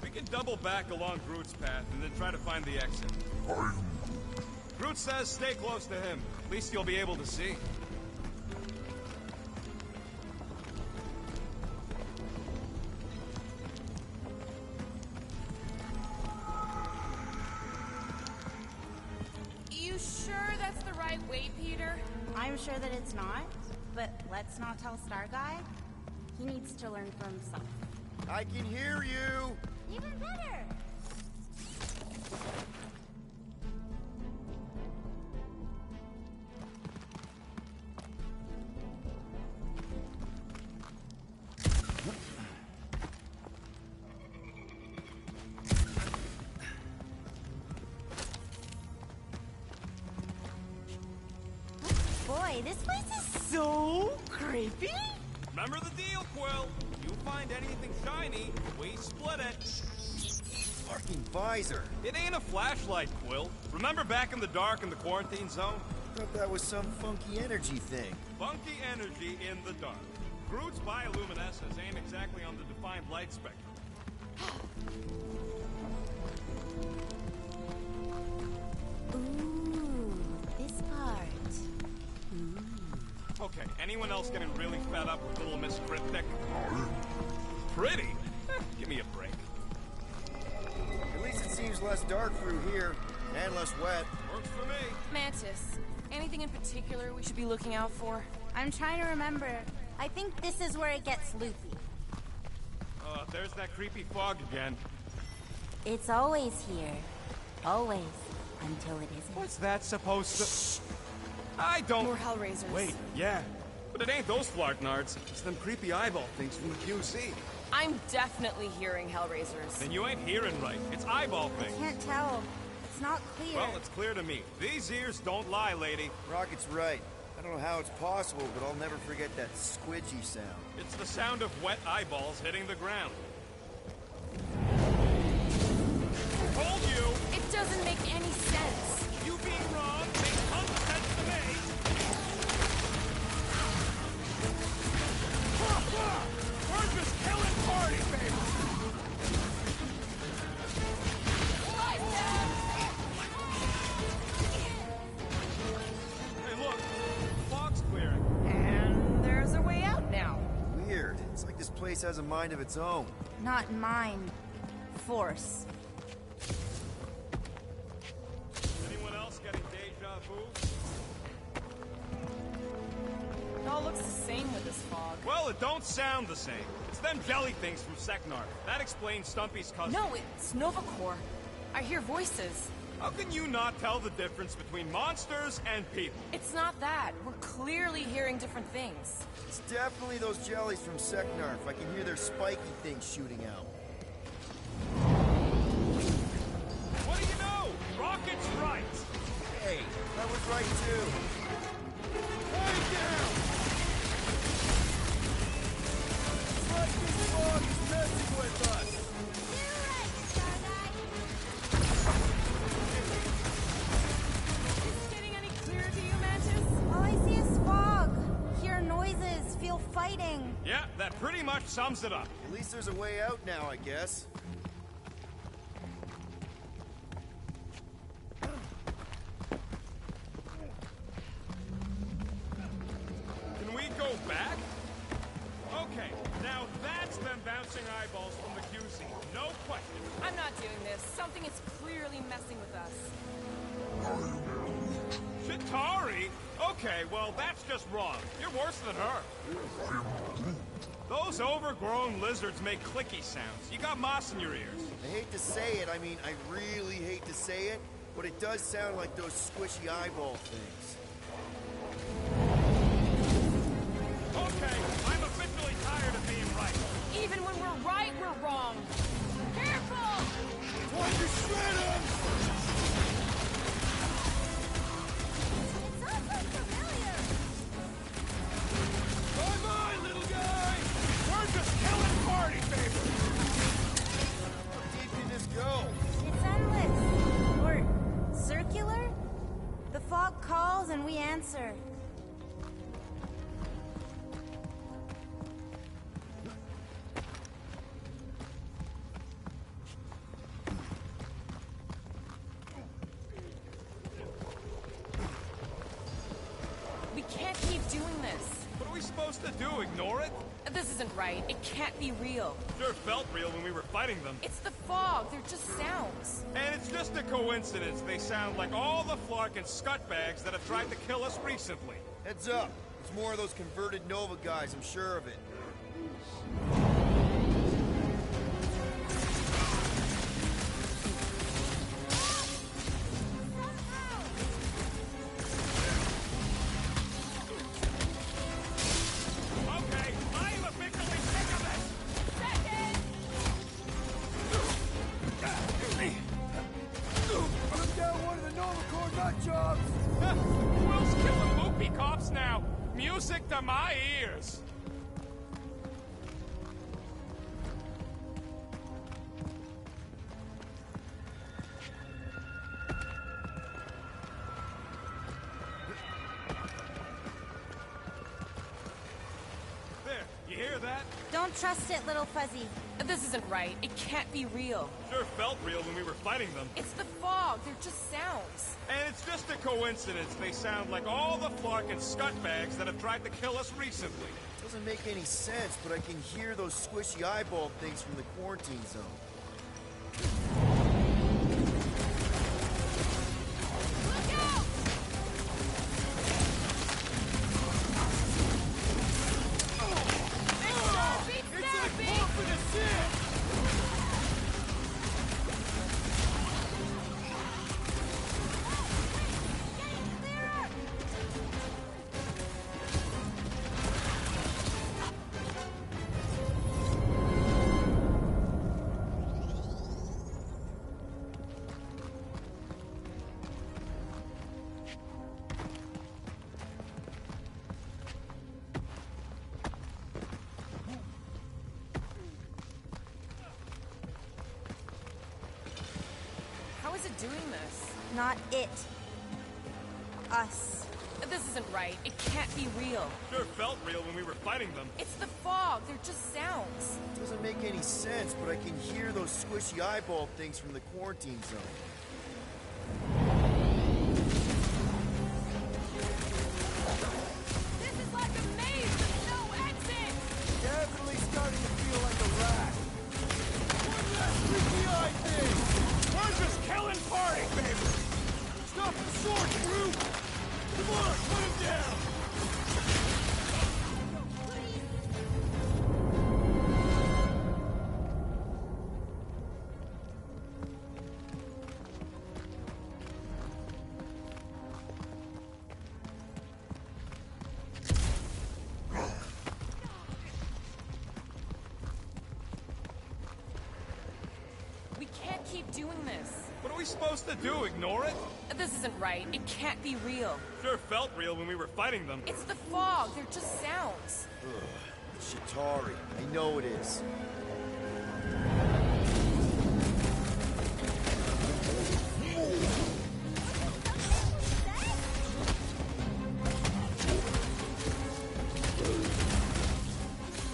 We can double back along Groot's path and then try to find the exit. Groot says stay close to him. At least you'll be able to see. You sure that's the right way, Peter? I'm sure that it's not, but let's not tell Star Guy. He needs to learn for himself. I can hear you! Even better! Boy, this place is so creepy! Remember the deal, Quill. You find anything shiny, we split it. Fucking visor! It ain't a flashlight, Quill. Remember back in the dark in the quarantine zone? I thought that was some funky energy thing. Funky energy in the dark. Groot's bioluminescence ain't exactly on the defined light spectrum. Ooh, this part. Okay, anyone else getting really fed up with Little Miss Cryptic? Pretty? Give me a break. At least it seems less dark through here, and less wet. Works for me. Mantis, anything in particular we should be looking out for? I'm trying to remember. I think this is where it gets loopy. There's that creepy fog again. It's always here. Always. Until it isn't. What's that supposed to... I don't... More Hellraisers. Wait, yeah. But it ain't those Flarknards. It's them creepy eyeball things from the QC. I'm definitely hearing Hellraisers. Then you ain't hearing right. It's eyeball things. Can't tell. It's not clear. Well, it's clear to me. These ears don't lie, lady. Rocket's right. I don't know how it's possible, but I'll never forget that squidgy sound. It's the sound of wet eyeballs hitting the ground. Told you! It doesn't make any sense. You being wrong makes tons of sense to me! We're just killing party favors! Hey, look! Fog's clearing. And there's a way out now. Weird. It's like this place has a mind of its own. Not mine. Force. Anyone else getting deja vu? It all looks the same with this fog. Well, it don't sound the same. It's them jelly things from Seknar. That explains Stumpy's cousin. No, it's Novacore. I hear voices. How can you not tell the difference between monsters and people? It's not that. We're clearly hearing different things. It's definitely those jellies from Seknarf. I can hear their spiky things shooting out. What do you know? Rocket's right. Hey, that was right too. Hey, down! It's like this fog is messing with us. Is it getting any clearer to you, Mantis? All I see is fog. Hear noises. Feel fighting. Yeah, that pretty much sums it up. At least there's a way out now, I guess. Can we go back? Okay, now that's them bouncing eyeballs from the QC. No question. I'm not doing this. Something is clearly messing with us. Chitauri? Okay, well, that's just wrong. You're worse than her. Those overgrown lizards make clicky sounds. You got moss in your ears. I hate to say it, I mean, I really hate to say it, but it does sound like those squishy eyeball things. Okay, I'm officially tired of being right. Even when we're right, we're wrong. Careful! Time to shred him! It sounds so familiar. Bye-bye, little guy! We're just killing party favors! How deep can this go? It's endless. Or circular? The fog calls and we answer. We can't keep doing this. What are we supposed to do, ignore it? This isn't right. It can't be real. Sure felt real when we were fighting them. It's the fog. They're just sounds. And it's just a coincidence they sound like all the Flark and scutbags that have tried to kill us recently. Heads up. It's more of those converted Nova guys, I'm sure of it. Okay, I am officially sick of this! Took down one of the Nova Corps nut jobs! Who else killing loopy cops now? Music to my ears! There, you hear that? Don't Don't trust it, little fuzzy. This isn't right. It can't be real. Sure felt real when we were fighting them. It's the fog. They're just sounds. And it's just a coincidence they sound like all the fucking scutbags that have tried to kill us recently. Doesn't make any sense, but I can hear those squishy eyeball things from the quarantine zone. Look out! How is it doing this? Not it. Us. This isn't right. It can't be real. Sure felt real when we were fighting them. It's the fog. They're just sounds. Doesn't make any sense, but I can hear those squishy eyeball things from the quarantine zone. This is like a maze with no exit! Definitely starting to feel like a rat. One last freaky-eyed thing! We're just killing party, baby! Stop the sword, Drew! Come on, put him down! We can't keep doing this. What are we supposed to do, ignore it? This isn't right. It can't be real. Sure felt real when we were fighting them. It's the fog. They're just sounds. It's Shatari. I know it is.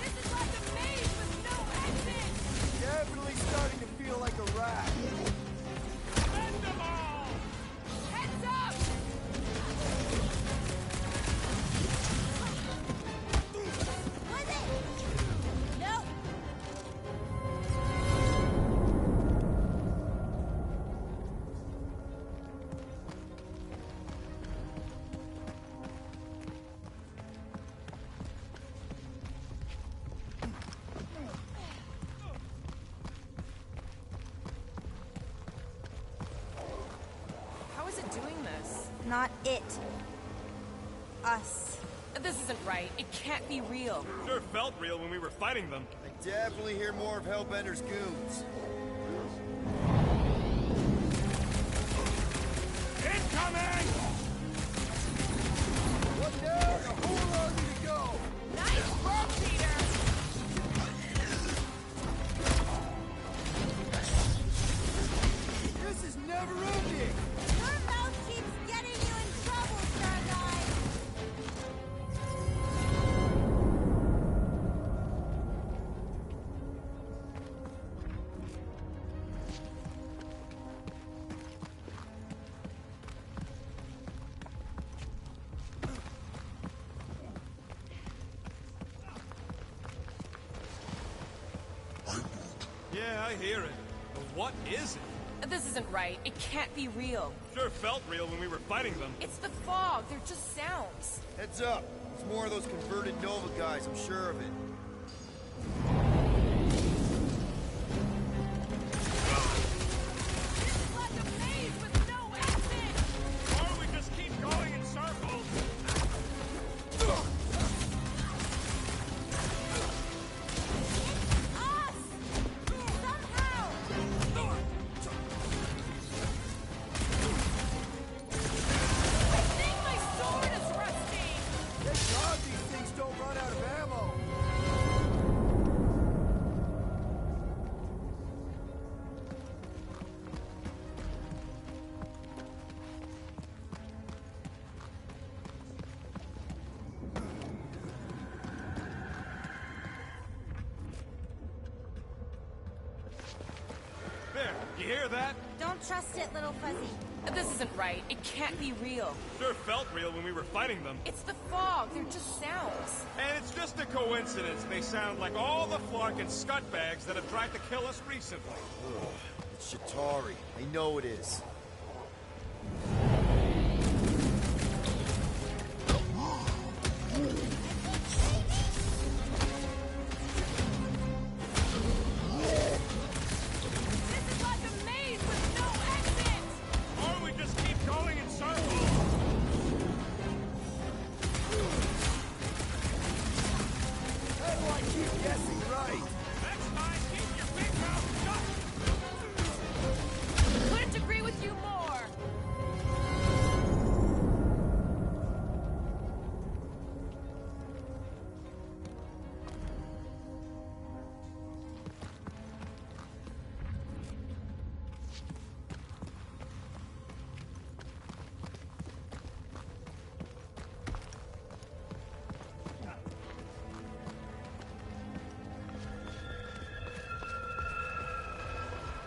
This is like a maze with no exit! Definitely starting to feel like a rat. End them all! Heads up! Was it? Nope. How is it doing this? Not it. Us. This isn't right. It can't be real. Sure felt real when we were fighting them. I definitely hear more of Hellbender's goons. Incoming! What now? A whole army to go! Nice work, Peter! This is never ending! Your mouth keeps getting you in trouble, Star Guy. Yeah, I hear it. But what is it? This isn't right. It can't be real. Sure felt real when we were fighting them. It's the fog. They're just sounds. Heads up! It's more of those converted Nova guys, I'm sure of it. This is like a maze with no exit! Or we just keep going in circles. Us! Somehow! I think my sword is rusty! Thank God these things don't run out of ammo! you hear that? Don't trust it, little fuzzy. This isn't right. It can't be real. Sure felt real when we were fighting them. It's the fog. They're just sounds. And it's just a coincidence they sound like all the Flarkin scutbags that have tried to kill us recently. Ugh, it's Shatari. I know it is.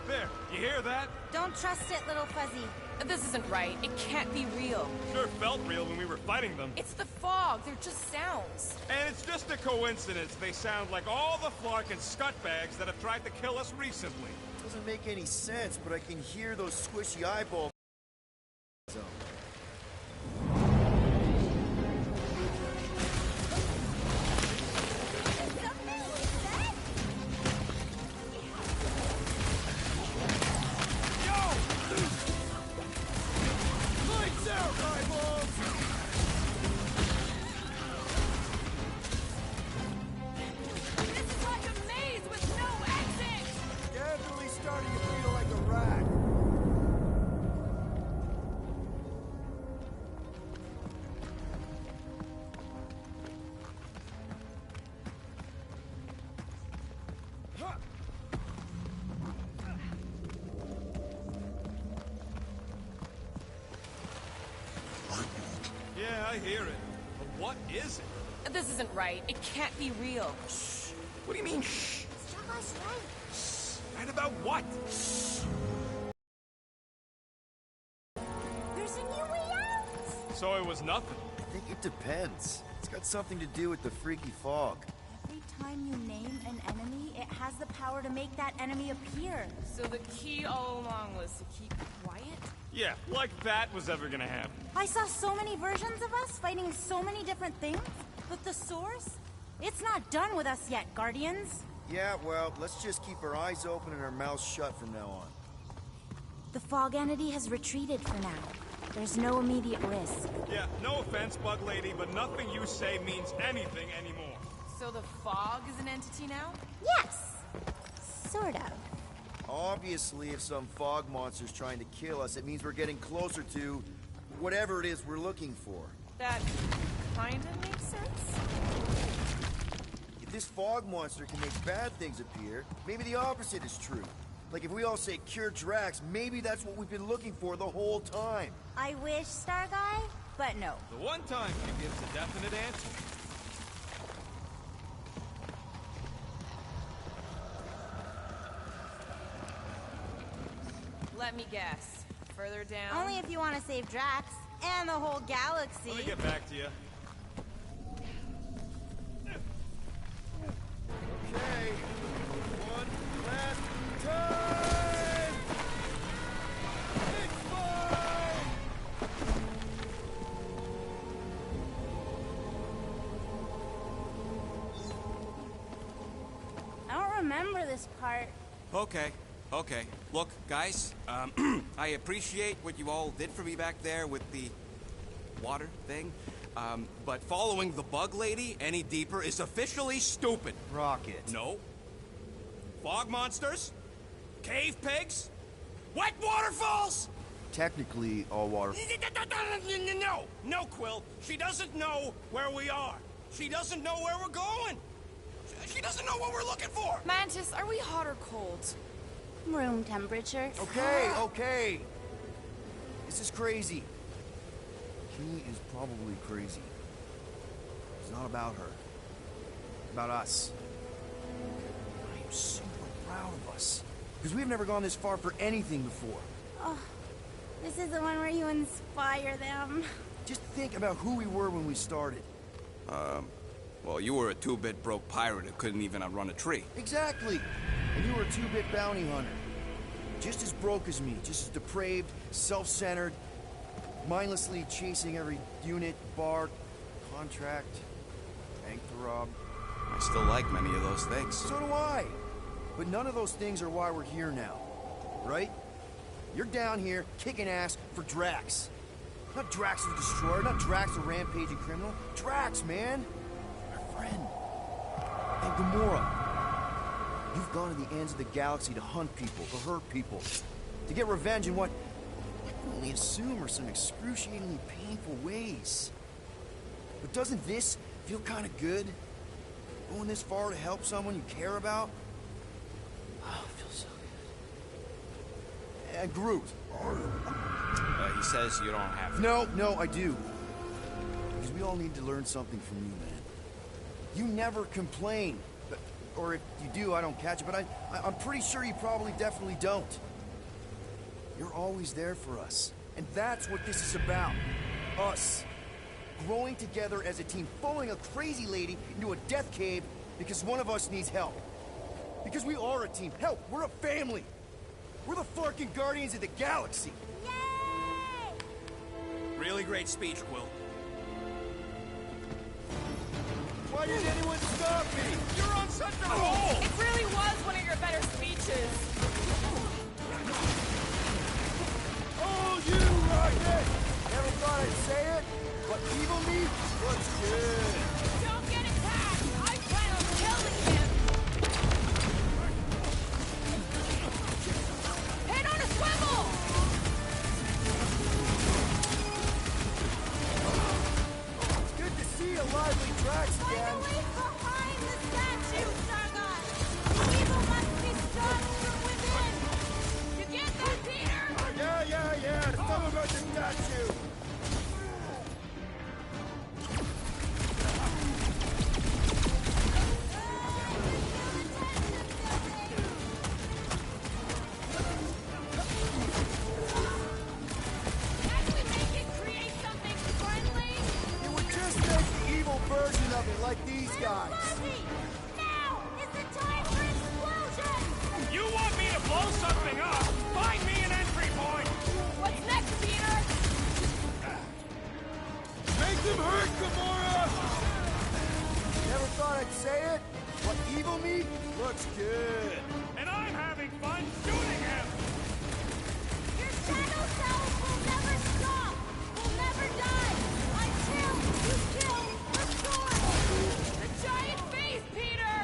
There, you hear that? Don't trust it, little fuzzy. This isn't right. It can't be real. Sure felt real when we were fighting them. It's the fog. They're just sounds. And it's just a coincidence they sound like all the Flarkin scutbags that have tried to kill us recently. Doesn't make any sense, but I can hear those squishy eyeballs. Yeah, I hear it. But what is it? This isn't right. It can't be real. Shh. What do you mean, shh? Starline's right. Shh. Right about what? Shh. There's a new way out. So it was nothing. I think it depends. It's got something to do with the freaky fog. Every time you name an enemy, it has the power to make that enemy appear. So the key all along was to keep quiet? Yeah, like that was ever gonna happen. I saw so many versions of us fighting so many different things, but the source? It's not done with us yet, Guardians. Yeah, well, let's just keep our eyes open and our mouths shut from now on. The fog entity has retreated for now. There's no immediate risk. Yeah, no offense, Bug Lady, but nothing you say means anything anymore. So the fog is an entity now? Yes! Sort of. Obviously, if some fog monster's trying to kill us, it means we're getting closer to whatever it is we're looking for. That kinda makes sense. If this fog monster can make bad things appear, maybe the opposite is true. Like if we all say cure Drax, maybe that's what we've been looking for the whole time. I wish, Star Guy, but no. The one time she gives a definite answer. Let me guess. Further down? Only if you want to save Drax and the whole galaxy. Let me get back to you. Okay, one last time! It's mine! I don't remember this part. Okay. Look, guys, I appreciate what you all did for me back there with the water thing, but following the Bug Lady any deeper is officially stupid. Rocket. No. Fog monsters? Cave pigs? Wet waterfalls? Technically, all water. No, Quill. She doesn't know where we are. She doesn't know where we're going. She doesn't know what we're looking for. Mantis, are we hot or cold? Room temperature. Okay. This is crazy. She is probably crazy. It's not about her. It's about us. I am super proud of us. Because we've never gone this far for anything before. Oh, this is the one where you inspire them. Just think about who we were when we started. Well, you were a two-bit broke pirate who couldn't even outrun a tree. Exactly! And you were a two-bit bounty hunter. Just as broke as me, just as depraved, self-centered, mindlessly chasing every unit, bar, contract, bank to rob. I still like many of those things. So do I! But none of those things are why we're here now. Right? You're down here kicking ass for Drax. Not Drax the Destroyer, not Drax the rampaging criminal. Drax, man! Our friend. And Gamora. You've gone to the ends of the galaxy to hunt people, to hurt people. To get revenge in what I can only assume are some excruciatingly painful ways. But doesn't this feel kind of good? Going this far to help someone you care about? Oh, it feels so good. And Groot. He says you don't have to. No, I do. Because we all need to learn something from you, man. You never complain. Or if you do, I don't catch it, but I'm pretty sure you probably definitely don't. You're always there for us. And that's what this is about. Us. Growing together as a team, following a crazy lady into a death cave because one of us needs help. Because we are a team. Help, we're a family. We're the fucking Guardians of the Galaxy. Yay! Really great speech, Quill. Why didn't anyone stop me? You're on such a roll! It really was one of your better speeches. Oh, you Rocket! Never thought I'd say it, but evil me looks good. Don't get attacked! I plan on killing him! Head on a swivel! Good to see a lively Drax again. Finally behind the statue, Sargon! Evil must be stopped from within! You get that, Peter? Yeah. Tell me about the statue. Can't we make it create something friendly? It would just make the evil version of it, like these guys. Fuzzy! Now is the time for explosion! You want me to blow something up? Find me an entry point! What's next, Peter? Make them hurt, Gamora! Never thought I'd say it, but evil me looks good. And I'm having fun shooting him! Your shadow self will never stop! Will never die! Until you kill the sword! The giant face, Peter!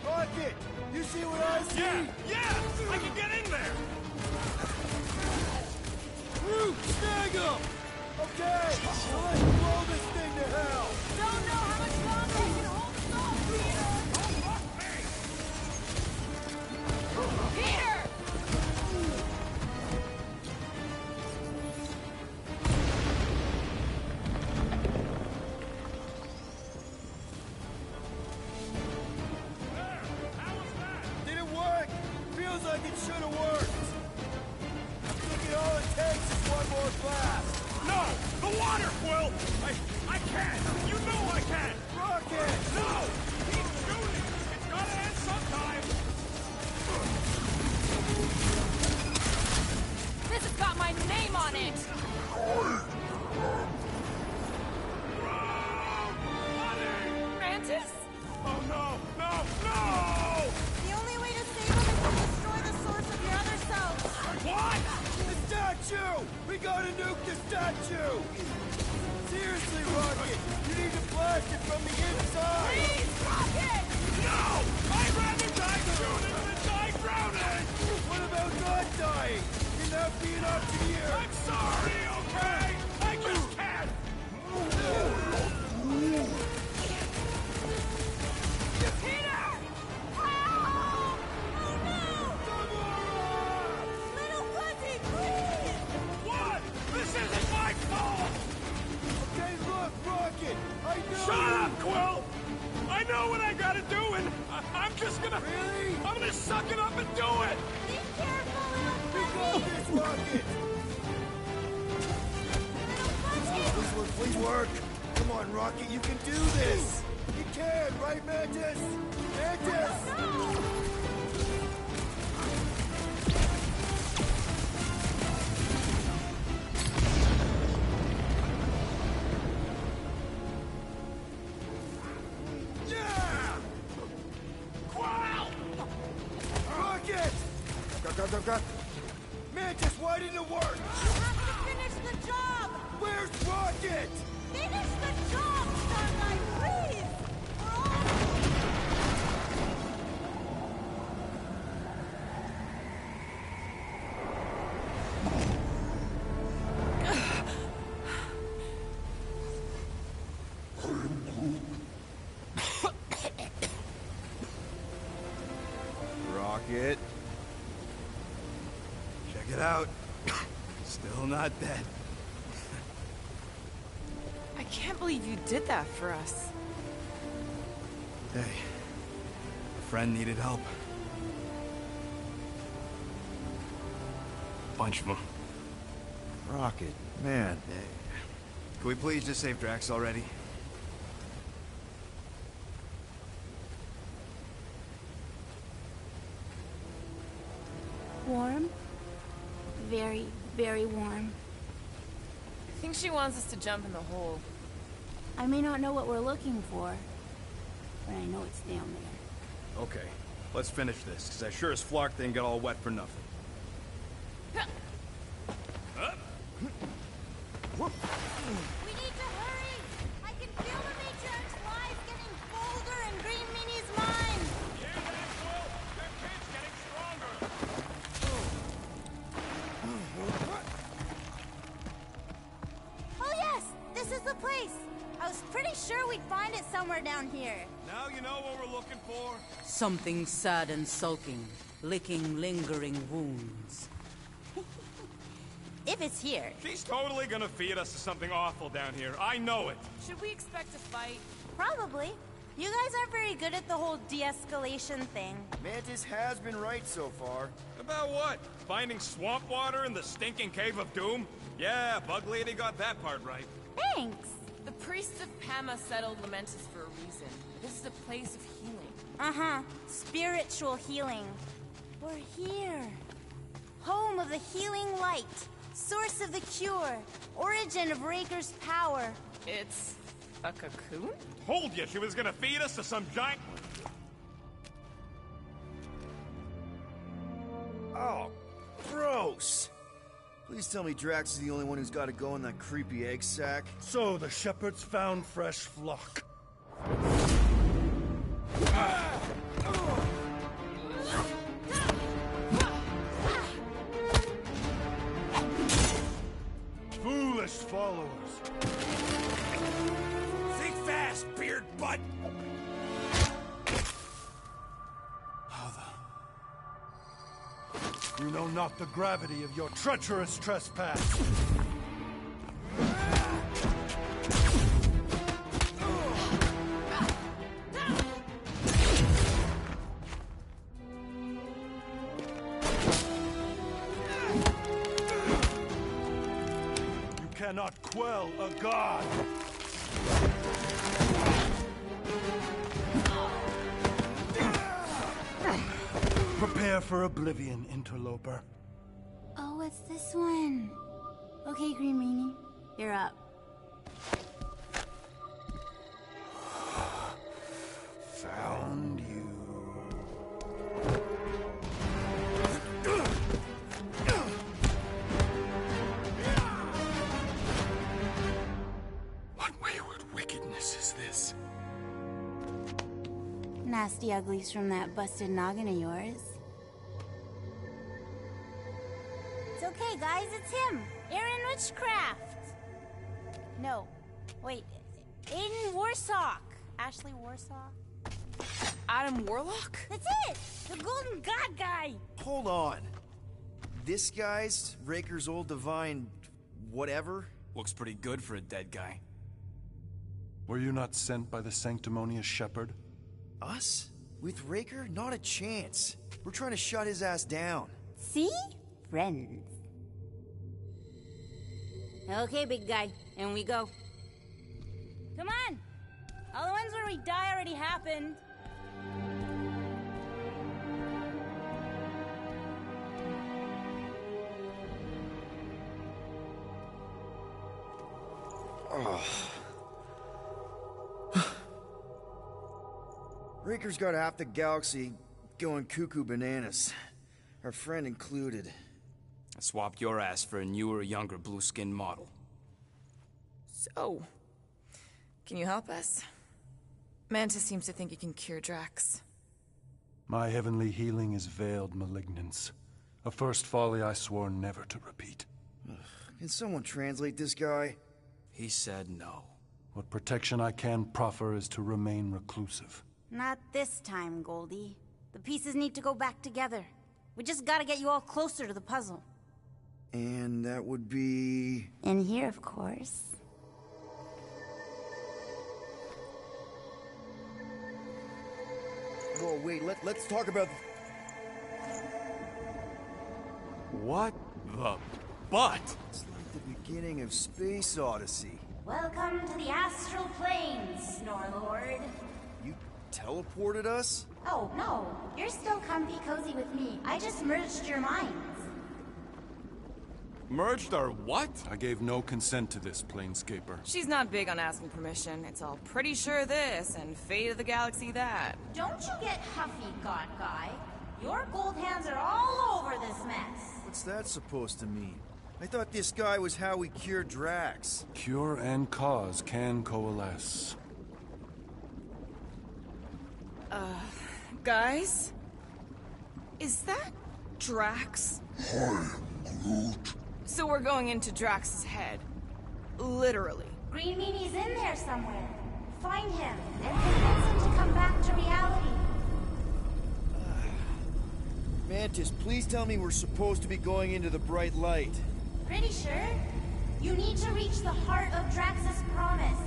Rocket, you see what I see? Yeah! I can get in there! Groot, snag him! Okay, so let's blow this thing to hell! Don't know how much longer you can hold us off, Peter! Peter! Did it work? Feels like it should have worked. Think all it takes is one more blast. No! The water, Quill! I can't! You know I can't! Rocket! No! Keep shooting! It's gotta end sometime! This has got my name on it! Mantis? Oh no! No! No! The only way to save him is to destroy the source of your other self! What? The statue! We gotta nuke the statue! Seriously, Rocket! You need to blast it from the inside! Please, Rocket! No! I'd rather die shooting than die drowning! What about not dying? Can that be an option here? I'm sorry, okay? I just can't! Peter! Little Fuzzy, please! What? This isn't my fault! Okay, look, Rocket! I know! Shut up, Quill! I know what just gonna... Really? I'm gonna suck it up and do it! Be careful, little We got this, Rocket! Please work! Come on, Rocket, you can do this! You can, right, Mantis? Mantis! Yeah! Wow! Rocket! Go. Mantis, why didn't it work? You have to finish the job! Where's Rocket? Finish the job, Starlight, please! We're all... Rocket. Check it out. Still not dead. I can't believe you did that for us. Hey, a friend needed help. Bunch of them. Rocket, man. Hey. Can we please just save Drax already? Warm? Very, very warm. I think she wants us to jump in the hole. I may not know what we're looking for, but I know it's down there. Okay, let's finish this, because I sure as Flark didn't get all wet for nothing. We need to hurry! I can feel the Matriarch's life getting bolder in Green Meanie's mind! Hear that, Quill? Their kid's getting stronger! Oh yes! This is the place! I was pretty sure we'd find it somewhere down here. Now you know what we're looking for? Something sad and sulking, licking lingering wounds. If it's here. She's totally gonna feed us to something awful down here. I know it. Should we expect a fight? Probably. You guys aren't very good at the whole de-escalation thing. Mantis has been right so far. About what? Finding swamp water in the stinking cave of doom? Yeah, Bug Lady got that part right. Thanks! The priests of Pama settled Lamentus for a reason. This is a place of healing. Uh-huh. Spiritual healing. We're here. Home of the healing light. Source of the cure. Origin of Raker's power. It's a cocoon? Told you she was gonna feed us to some giant... Oh, gross! Please tell me Drax is the only one who's got to go in that creepy egg sack. So the shepherds found fresh flock. Foolish followers. Think fast, beard butt! You know not the gravity of your treacherous trespass. You cannot quell a god. Prepare for oblivion, interloper. Oh, it's this one. Okay, Green Meanie, you're up. Found you. What wayward wickedness is this? Nasty uglies from that busted noggin of yours. It's okay, guys. It's him. Aaron Witchcraft. No. Wait. Aiden Warsock. Ashley Warsaw. Adam Warlock? That's it! The Golden God guy! Hold on. This guy's Raker's old divine... whatever? Looks pretty good for a dead guy. Were you not sent by the sanctimonious shepherd? Us? With Raker, not a chance. We're trying to shut his ass down. See? Friends. Okay, big guy. In we go. Come on! All the ones where we die already happened. Raker's got half the galaxy going cuckoo bananas. Our friend included. I swapped your ass for a newer, younger blue-skinned model. So, can you help us? Mantis seems to think he can cure Drax. My heavenly healing is veiled malignance. A first folly I swore never to repeat. Can someone translate this guy? He said no. What protection I can proffer is to remain reclusive. Not this time, Goldie. The pieces need to go back together. We just gotta get you all closer to the puzzle. And that would be... In here, of course. Whoa, wait, let's talk about... What the butt? It's like the beginning of Space Odyssey. Welcome to the astral planes, Snorlord. You teleported us? Oh, no. You're still comfy cozy with me. I just merged your minds. Merged our what? I gave no consent to this, Planescaper. She's not big on asking permission. It's all pretty sure this and fate of the galaxy that. Don't you get huffy, God Guy. Your gold hands are all over this mess. What's that supposed to mean? I thought this guy was how we cured Drax. Cure and cause can coalesce. Guys? Is that Drax? Hi, Groot. So we're going into Drax's head. Literally. Green Meanie's in there somewhere. Find him and convince him to come back to reality. Mantis, please tell me we're supposed to be going into the bright light. Pretty sure. You need to reach the heart of Drax's promise.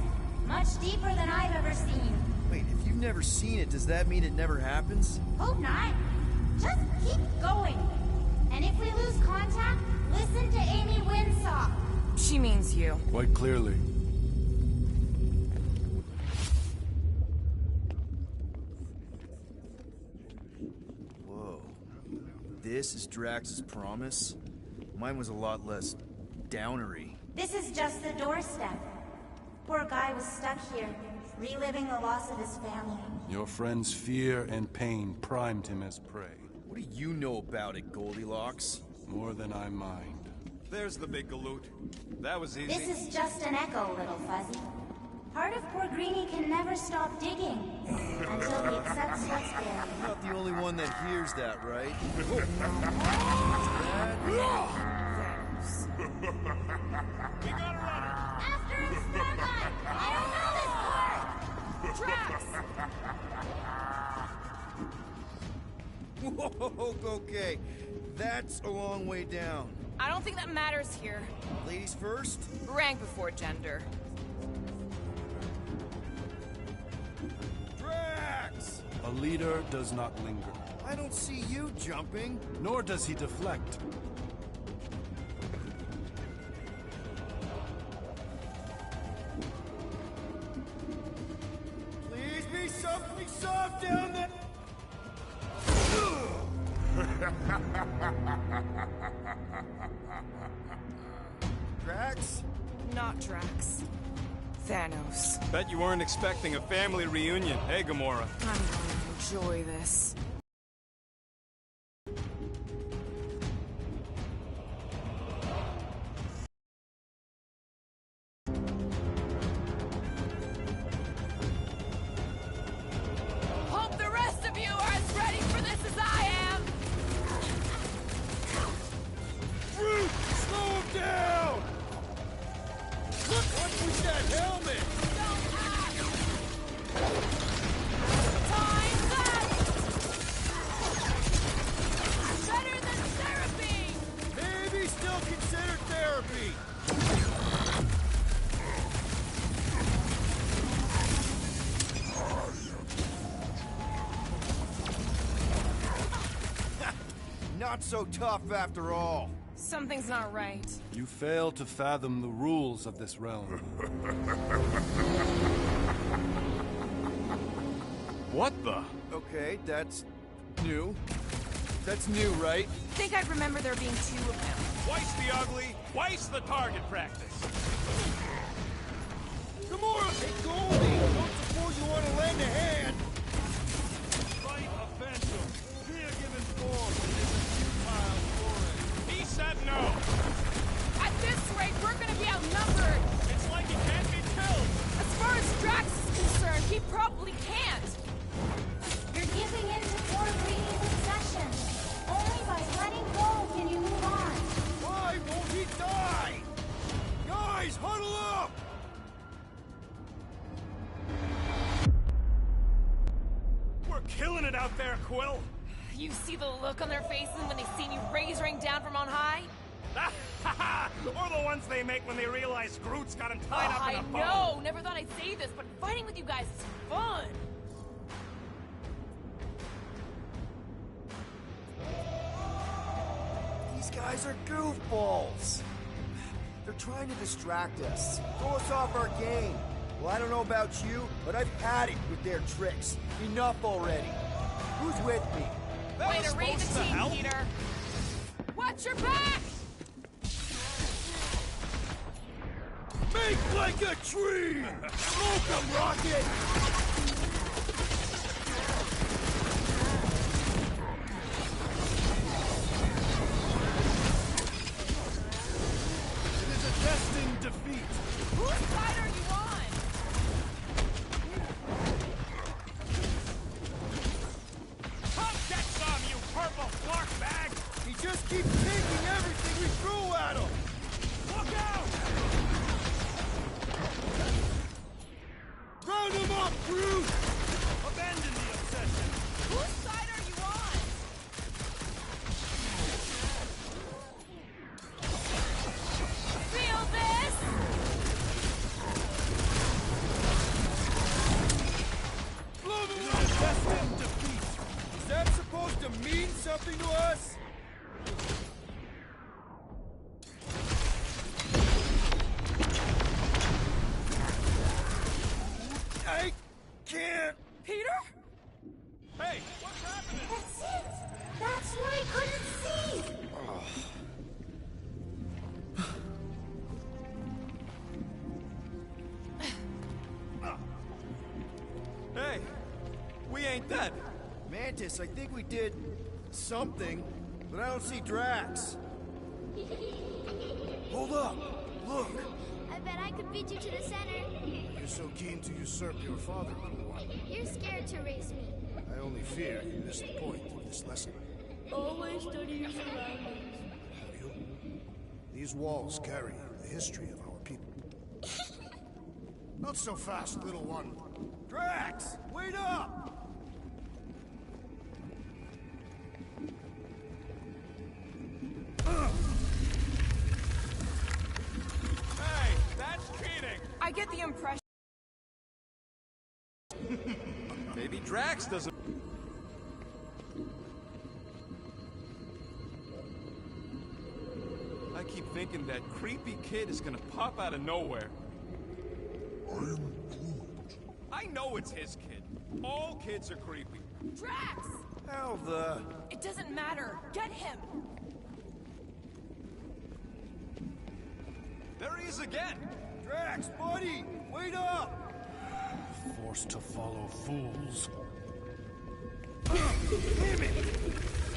Much deeper than I've ever seen. Wait, if you've never seen it, does that mean it never happens? Hope not. Just keep going. And if we lose contact, listen to Amy Winslow. She means you. Quite clearly. Whoa. This is Drax's promise? Mine was a lot less downery. This is just the doorstep. Poor guy was stuck here, reliving the loss of his family. Your friend's fear and pain primed him as prey. What do you know about it, Goldilocks? More than I mind. There's the big galoot. That was easy. This is just an echo, little fuzzy. Part of poor Greenie can never stop digging until he accepts what's there. You're not the only one that hears that, right? We got a runner. After him, Starlight! I don't know this part! Drax! Whoa, okay. That's a long way down. I don't think that matters here. Ladies first? Rank before gender. Drax! A leader does not linger, I don't see you jumping. nor does he deflect. Please be something soft down there. Drax? Not Drax. Thanos. Bet you weren't expecting a family reunion, hey, Gamora? I'm gonna enjoy this. Hope the rest of you are as ready for this as I am! Groot, slow him down! Look, what's with that helmet? Time's up! not so tough after all. Something's not right. You fail to fathom the rules of this realm. What the? Okay, that's new. That's new, right? I think I remember there being 2 of them. Twice the ugly, twice the target practice. Gamora! Hey, Goldie! Don't suppose you want to lend a hand? Fight offensive. Fear given form. It is a futile foray. He said no. At this rate, we're gonna be outnumbered. It's like he can't be killed. As far as Drax is concerned, he probably can't. You're giving in to poor breeding succession. Only by letting go can you move on. Why won't he die? Guys, huddle up! We're killing it out there, Quill. You see the look on their faces when they see me rain down from on high? Or the ones they make when they realize Groot's got him tied up in a bow. I know! Never thought I'd say this, but fighting with you guys is fun! These guys are goofballs. They're trying to distract us, throw us off our game. Well, I don't know about you, but I've had it with their tricks. Enough already. Who's with me? Way to raise supposed a to team, help? Peter! Watch your back! Make like a tree! Smoke 'em, Rocket! It is a destined defeat. Whose side are you on? Come get some, you purple flark bag! He just keeps taking everything we throw at him! Look out! Round him up, Groot! Abandon the obsession. Whose side are you on? Feel this? Love him It up! is a destined defeat. Is that supposed to mean something to us? I can't! Peter? Hey, what's happening? That's it. That's what I couldn't see. Hey, we ain't dead. Mantis, I think we did something, but I don't see Drax. Hold up! Look! I bet I could beat you to the center. You're so keen to usurp your father, little one. You're scared to race me. I only fear you missed the point of this lesson. Always study your surroundings. Have you? These walls carry the history of our people. Not so fast, little one. Drax! Wait up! Hey, that's cheating. I get the impression. Maybe Drax doesn't. I keep thinking that creepy kid is gonna pop out of nowhere. I know it's his kid. All kids are creepy. Drax! How the... It doesn't matter. Get him! There he is again. Drax, buddy! Wait up! Forced to follow fools. Damn it!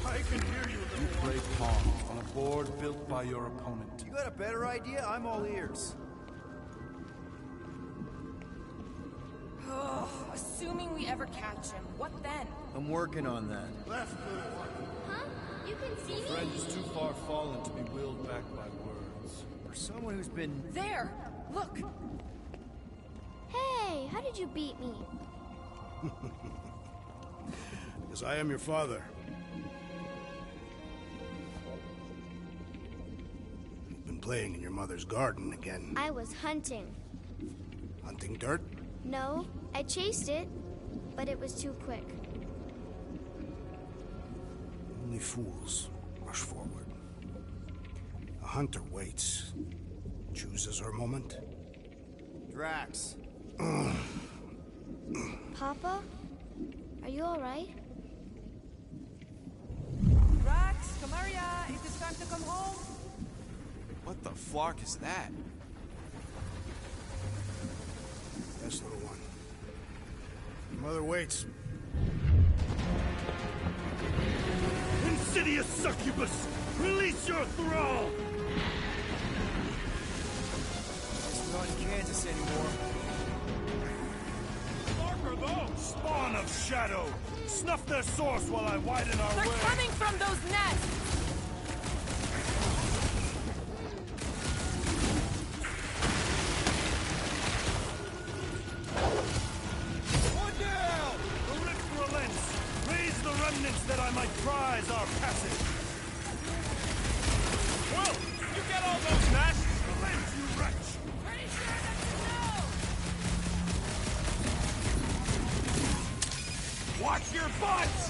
I can hear you, You little play pawn on a board built by your opponent. You got a better idea? I'm all ears. Assuming we ever catch him, what then? I'm working on that. left, little one. Huh? You can see me? Friend is too far fallen to be willed back by words. For someone who's been... There! Look! Hey, how did you beat me? Because I am your father. You've been playing in your mother's garden again. I was hunting. Hunting dirt? No, I chased it, but it was too quick. Only fools rush forward. A hunter waits, chooses her moment. Drax. Papa? Are you alright? Drax, Kamaria, it is time to come home. What the flark is that? Yes, little one. Your mother waits. Insidious succubus! Release your thrall! It's not in Kansas anymore. Marker those! Spawn of shadow! Snuff their source while I widen our way! They're coming from those nests! One down! The rift relents! Raise the remnants that I might prize our passage! Well, you get all those nests? Relent, you wretch! Pretty sure that's a no! Watch your butts!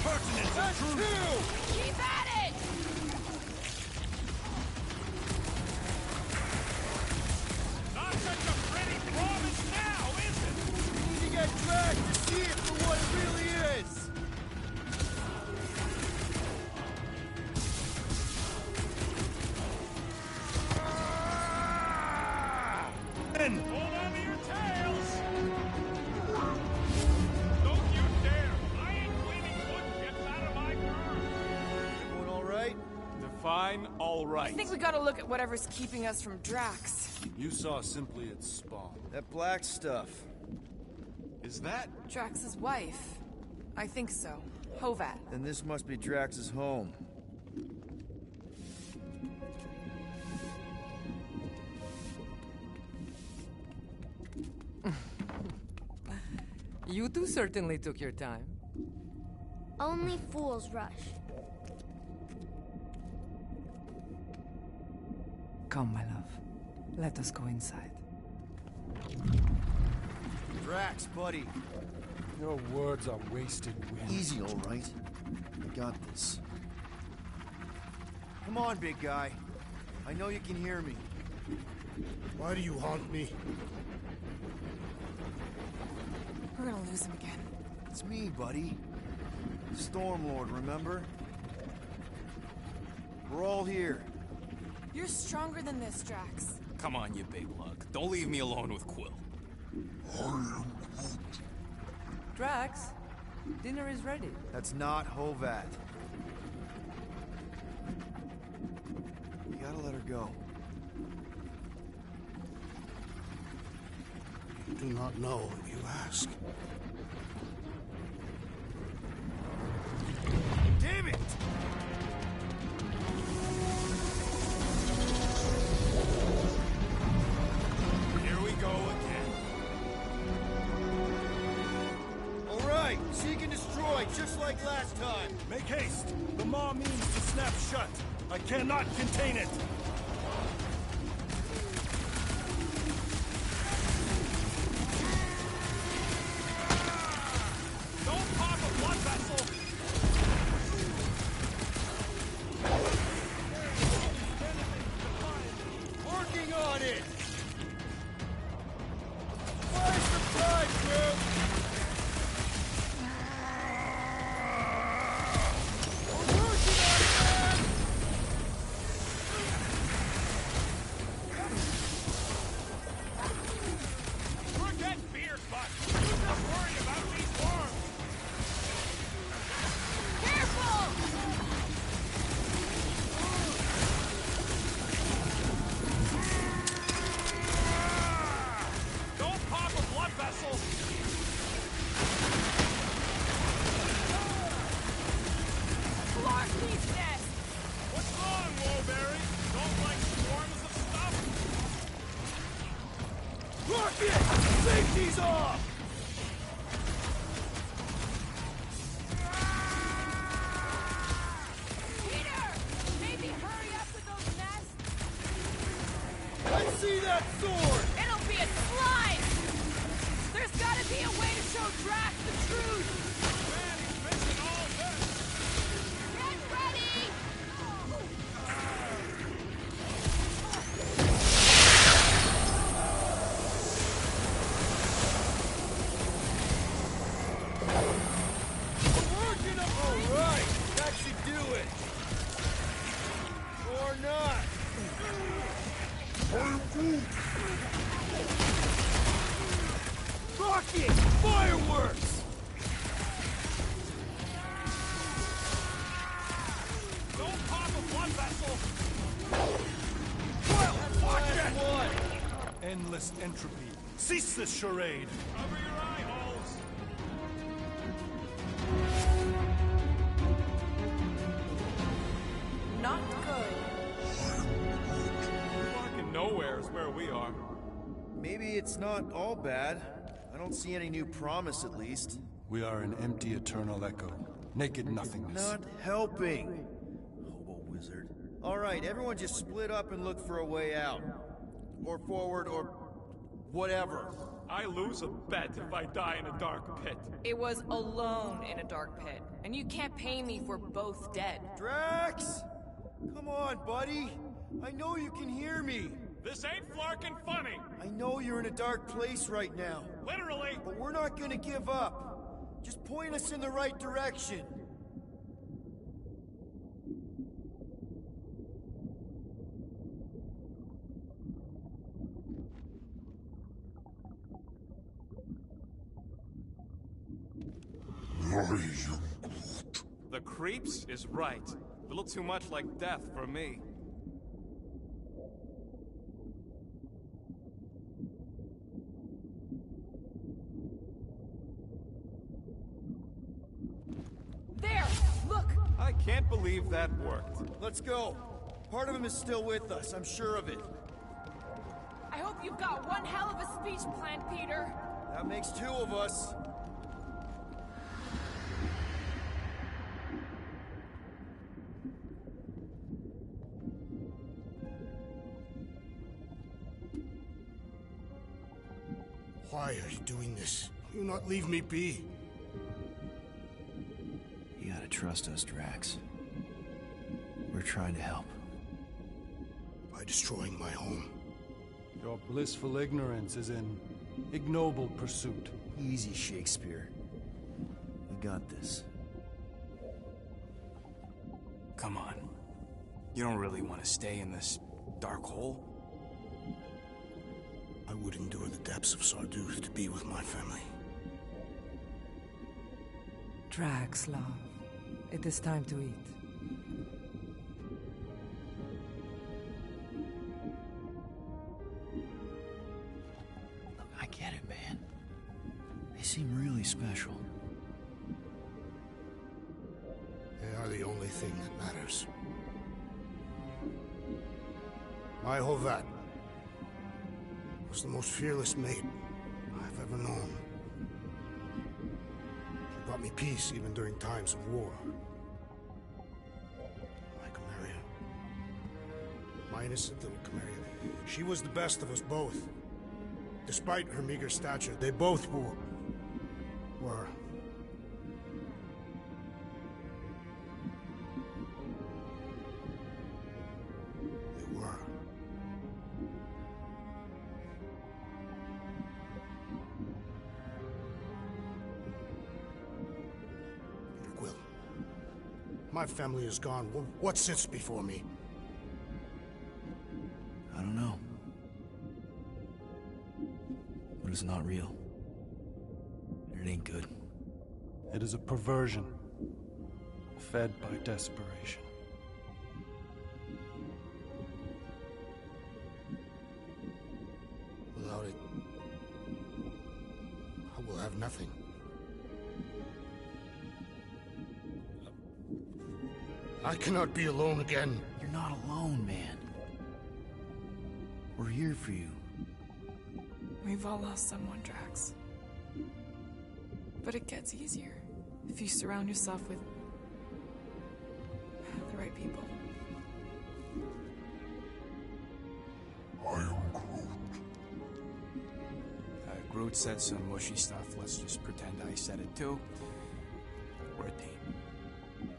Pertinent and true! Keep at it! Not such a pretty promise now, is it? We need to get Drax to see it for what it really is! Men! Hold on to your tails! Don't you dare! I ain't cleaning wood chips out of my car! Everyone alright? Define all I right. think we gotta look at whatever's keeping us from Drax. You saw simply its spawn. That black stuff. Is that? Drax's wife. I think so. Hovat. Then this must be Drax's home. You two certainly took your time. Only fools rush. Come, my love. Let us go inside. Drax, buddy. Your words are wasted wind. Easy, alright? I got this. Come on, big guy. I know you can hear me. Why do you haunt me? We're gonna lose him again. It's me, buddy. Stormlord, remember? We're all here. You're stronger than this, Drax. Come on, you big lug. Don't leave me alone with Quill. Drax, dinner is ready. That's not Hovat. You gotta let her go. You do not know if you ask. Damn it! Here we go again. Alright, seek and destroy, just like last time. Make haste! The maw means to snap shut. I cannot contain it. Don't pop a blood vessel! Working on it! Where's the pride, bro? We're working on it, man! We're getting beer, but who's not worried about these worms? Careful! Don't pop a blood vessel! Clark these nests! What's wrong, Woolberry? Don't like swarms of stuff? Rocket! Safety's off! Peter! Maybe hurry up with those nests? I see that sword! It'll be a slime! There's gotta be a way to show Drax the truth! Man, he's missing all this! Get ready! Working up! Alright! That should do it! Or not! Rocket! Fireworks! Don't pop a blood vessel! Well, Watch that one! endless entropy. Cease this charade. Cover your eye holes! Not good. Fucking nowhere is where we are. Maybe it's not all bad. I don't see any new promise, at least. We are an empty eternal echo. Naked nothingness. Not helping. Hobo wizard. Alright, everyone just split up and look for a way out. Or forward, or whatever. I lose a bet if I die in a dark pit. It was alone in a dark pit, and you can't pay me if we're both dead. Drax! Come on, buddy! I know you can hear me! This ain't flarkin' funny! I know you're in a dark place right now. Literally! But we're not gonna give up. Just point us in the right direction. The creeps is right. A little too much like death for me. There! Look! I can't believe that worked. Let's go. Part of him is still with us, I'm sure of it. I hope you've got one hell of a speech planned, Peter. That makes two of us. Why are you doing this? You not leave me be. You gotta trust us, Drax. We're trying to help. By destroying my home. Your blissful ignorance is an ignoble pursuit. Easy, Shakespeare. We got this. Come on. You don't really want to stay in this dark hole? I would endure the depths of Sarduth to be with my family. Drax, love. It is time to eat. I get it, man. They seem really special. They are the only thing that matters. My Hovat was the most fearless mate I've ever known. She brought me peace even during times of war. My Camarria. My innocent little Camarria. She was the best of us both. Despite her meager stature, they both were. They were. Peter Quill. My family is gone. What sits before me? I don't know. But it's not real. And it ain't good. It is a perversion, fed by desperation. Without it, I will have nothing. I cannot be alone again. You're not alone, man. We're here for you. We've all lost someone, Drax. But it gets easier if you surround yourself with the right people. I am Groot. Groot said some mushy stuff. Let's just pretend I said it too. We're a team.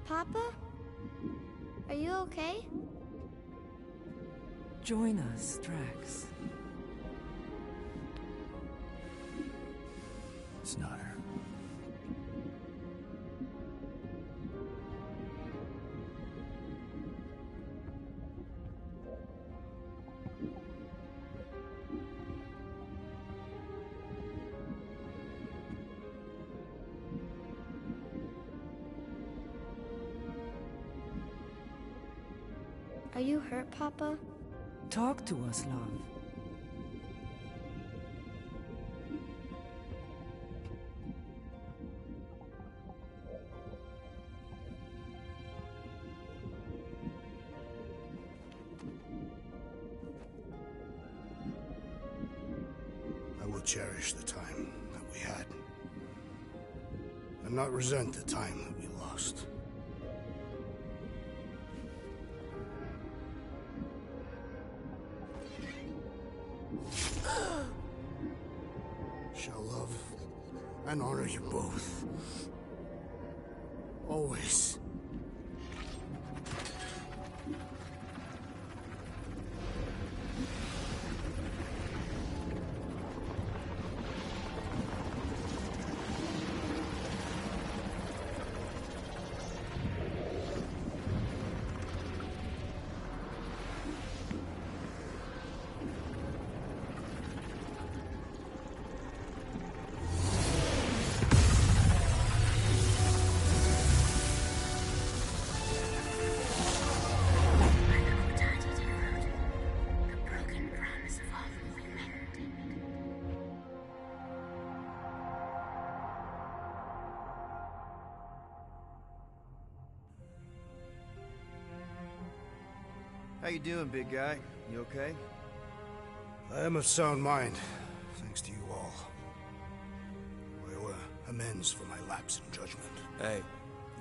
Papa? Are you okay? Join us, Drax. It's not her. Are you hurt, Papa? Talk to us, love. I will cherish the time that we had, and not resent the time that we lost. Shall love and honor you both. Always. How you doing, big guy? You okay? I am of sound mind, thanks to you all. I owe amends for my lapse in judgment. Hey,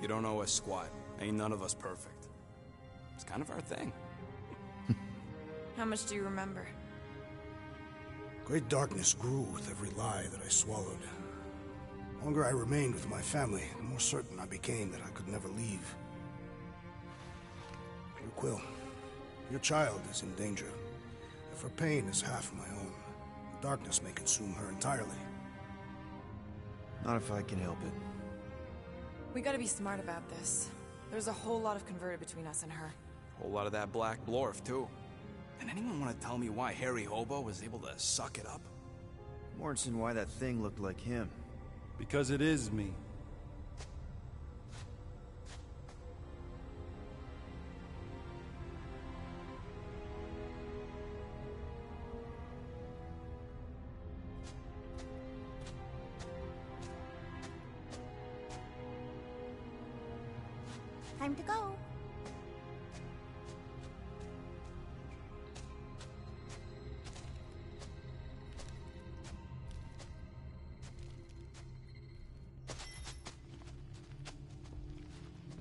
you don't owe us squat. Ain't none of us perfect. It's kind of our thing. How much do you remember? Great darkness grew with every lie that I swallowed. The longer I remained with my family, the more certain I became that I could never leave. Dear Quill, your child is in danger. If her pain is half my own, the darkness may consume her entirely. Not if I can help it. We gotta be smart about this. There's a whole lot of converted between us and her. Whole lot of that black blorf, too. And anyone want to tell me why Harry Hobo was able to suck it up? Morrison, why that thing looked like him. Because it is me. Time to go.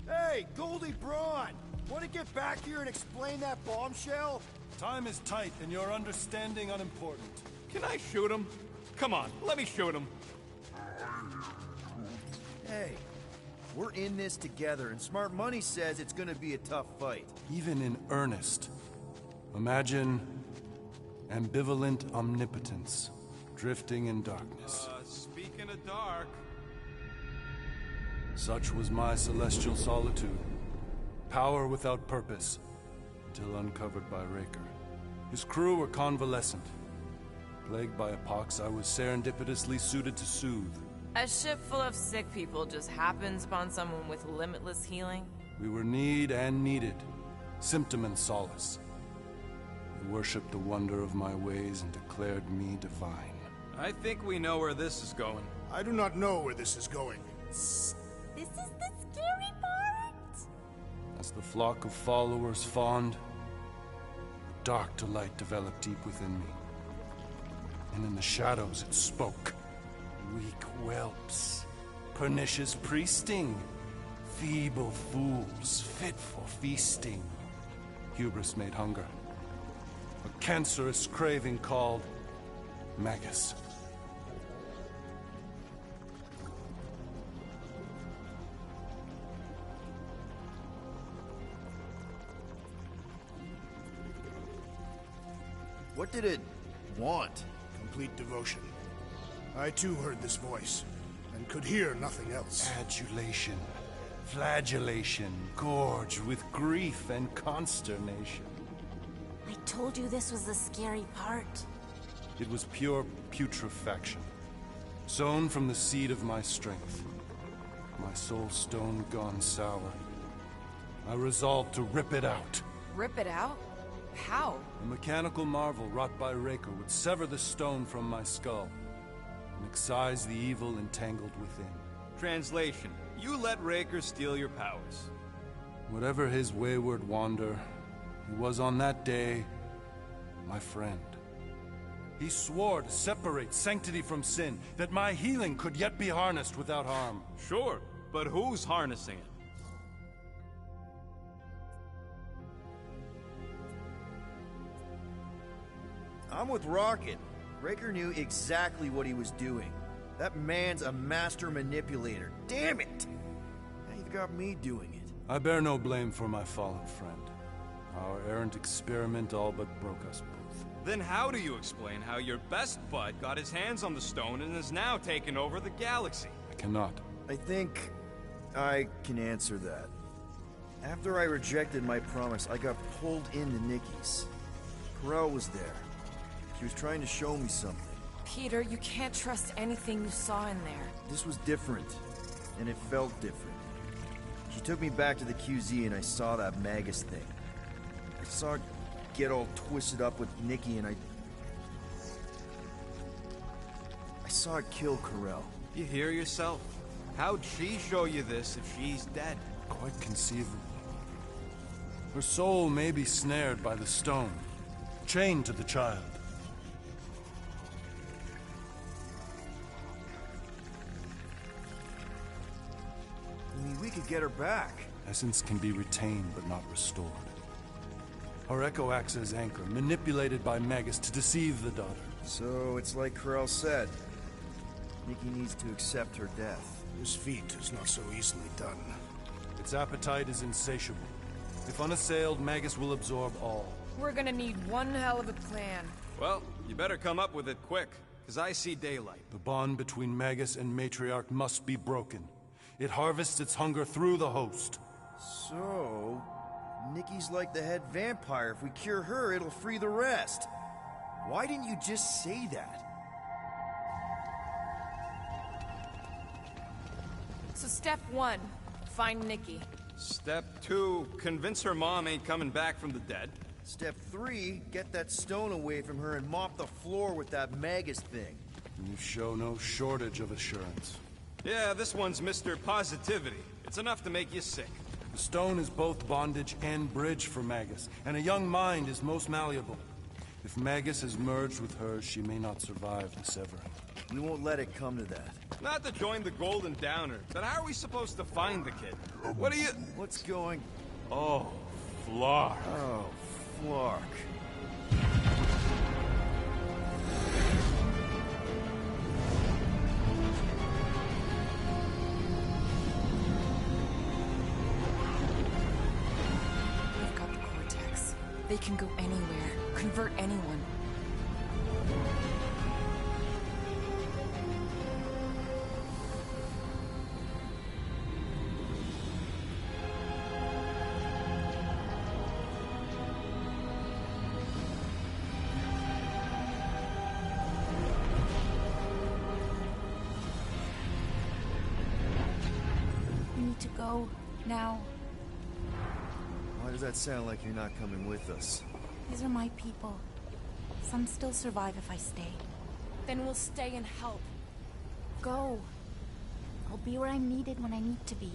Hey, Goldie Braun! Want to get back here and explain that bombshell? Time is tight and your understanding unimportant. Can I shoot him? Come on, let me shoot him. Hey, we're in this together, and Smart Money says it's gonna be a tough fight. Even in earnest. Imagine ambivalent omnipotence, drifting in darkness. Speaking of dark... Such was my celestial solitude. Power without purpose, until uncovered by Raker. His crew were convalescent. Plagued by a pox I was serendipitously suited to soothe. A ship full of sick people just happens upon someone with limitless healing? We were need and needed, symptom and solace. They worshipped the wonder of my ways and declared me divine. I think we know where this is going. I do not know where this is going. This is the scary part. As the flock of followers fawned, a dark delight developed deep within me. And in the shadows it spoke. Weak whelps, pernicious priesting, feeble fools fit for feasting. Hubris made hunger. A cancerous craving called, Magus. What did it want? Complete devotion. I too heard this voice, and could hear nothing else. Adulation, flagellation, gorged with grief and consternation. I told you this was the scary part. It was pure putrefaction, sown from the seed of my strength. My soul stone gone sour. I resolved to rip it out. Rip it out? How? A mechanical marvel wrought by Raker would sever the stone from my skull and excise the evil entangled within. Translation: you let Raker steal your powers. Whatever his wayward wander, he was on that day my friend. He swore to separate sanctity from sin, that my healing could yet be harnessed without harm. Sure, but who's harnessing it? I'm with Rocket. Raker knew exactly what he was doing. That man's a master manipulator. Damn it! Now you've got me doing it. I bear no blame for my fallen friend. Our errant experiment all but broke us both. Then how do you explain how your best bud got his hands on the stone and has now taken over the galaxy? I cannot. I think I can answer that. After I rejected my promise, I got pulled into Nikki's. Corel was there. She was trying to show me something. Peter, you can't trust anything you saw in there. This was different, and it felt different. She took me back to the QZ and I saw that Magus thing. I saw it get all twisted up with Nikki and I saw it kill Corel. You hear yourself? How'd she show you this if she's dead? Quite conceivable. Her soul may be snared by the stone, chained to the child. I mean, we could get her back. Essence can be retained but not restored. Her echo acts as anchor, manipulated by Magus to deceive the daughter. So it's like Corel said. Nikki needs to accept her death. This feat is not so easily done. Its appetite is insatiable. If unassailed, Magus will absorb all. We're gonna need one hell of a plan. Well, you better come up with it quick, because I see daylight. The bond between Magus and Matriarch must be broken. It harvests its hunger through the host. So, Nikki's like the head vampire. If we cure her, it'll free the rest. Why didn't you just say that? So step 1, find Nikki. Step 2, convince her mom ain't coming back from the dead. Step 3, get that stone away from her and mop the floor with that Magus thing. You show no shortage of assurance. Yeah, this one's Mr. Positivity. It's enough to make you sick. The stone is both bondage and bridge for Magus, and a young mind is most malleable. If Magus is merged with hers, she may not survive the severing. We won't let it come to that. Not to join the Golden Downer, but how are we supposed to find the kid? What are you... What's going... Oh, Flark. Oh, Flark. We've got the Cortex. They can go anywhere, convert anyone. To go now. Why does that sound like you're not coming with us? These are my people. Some still survive if I stay. Then we'll stay and help. Go. I'll be where I'm needed when I need to be.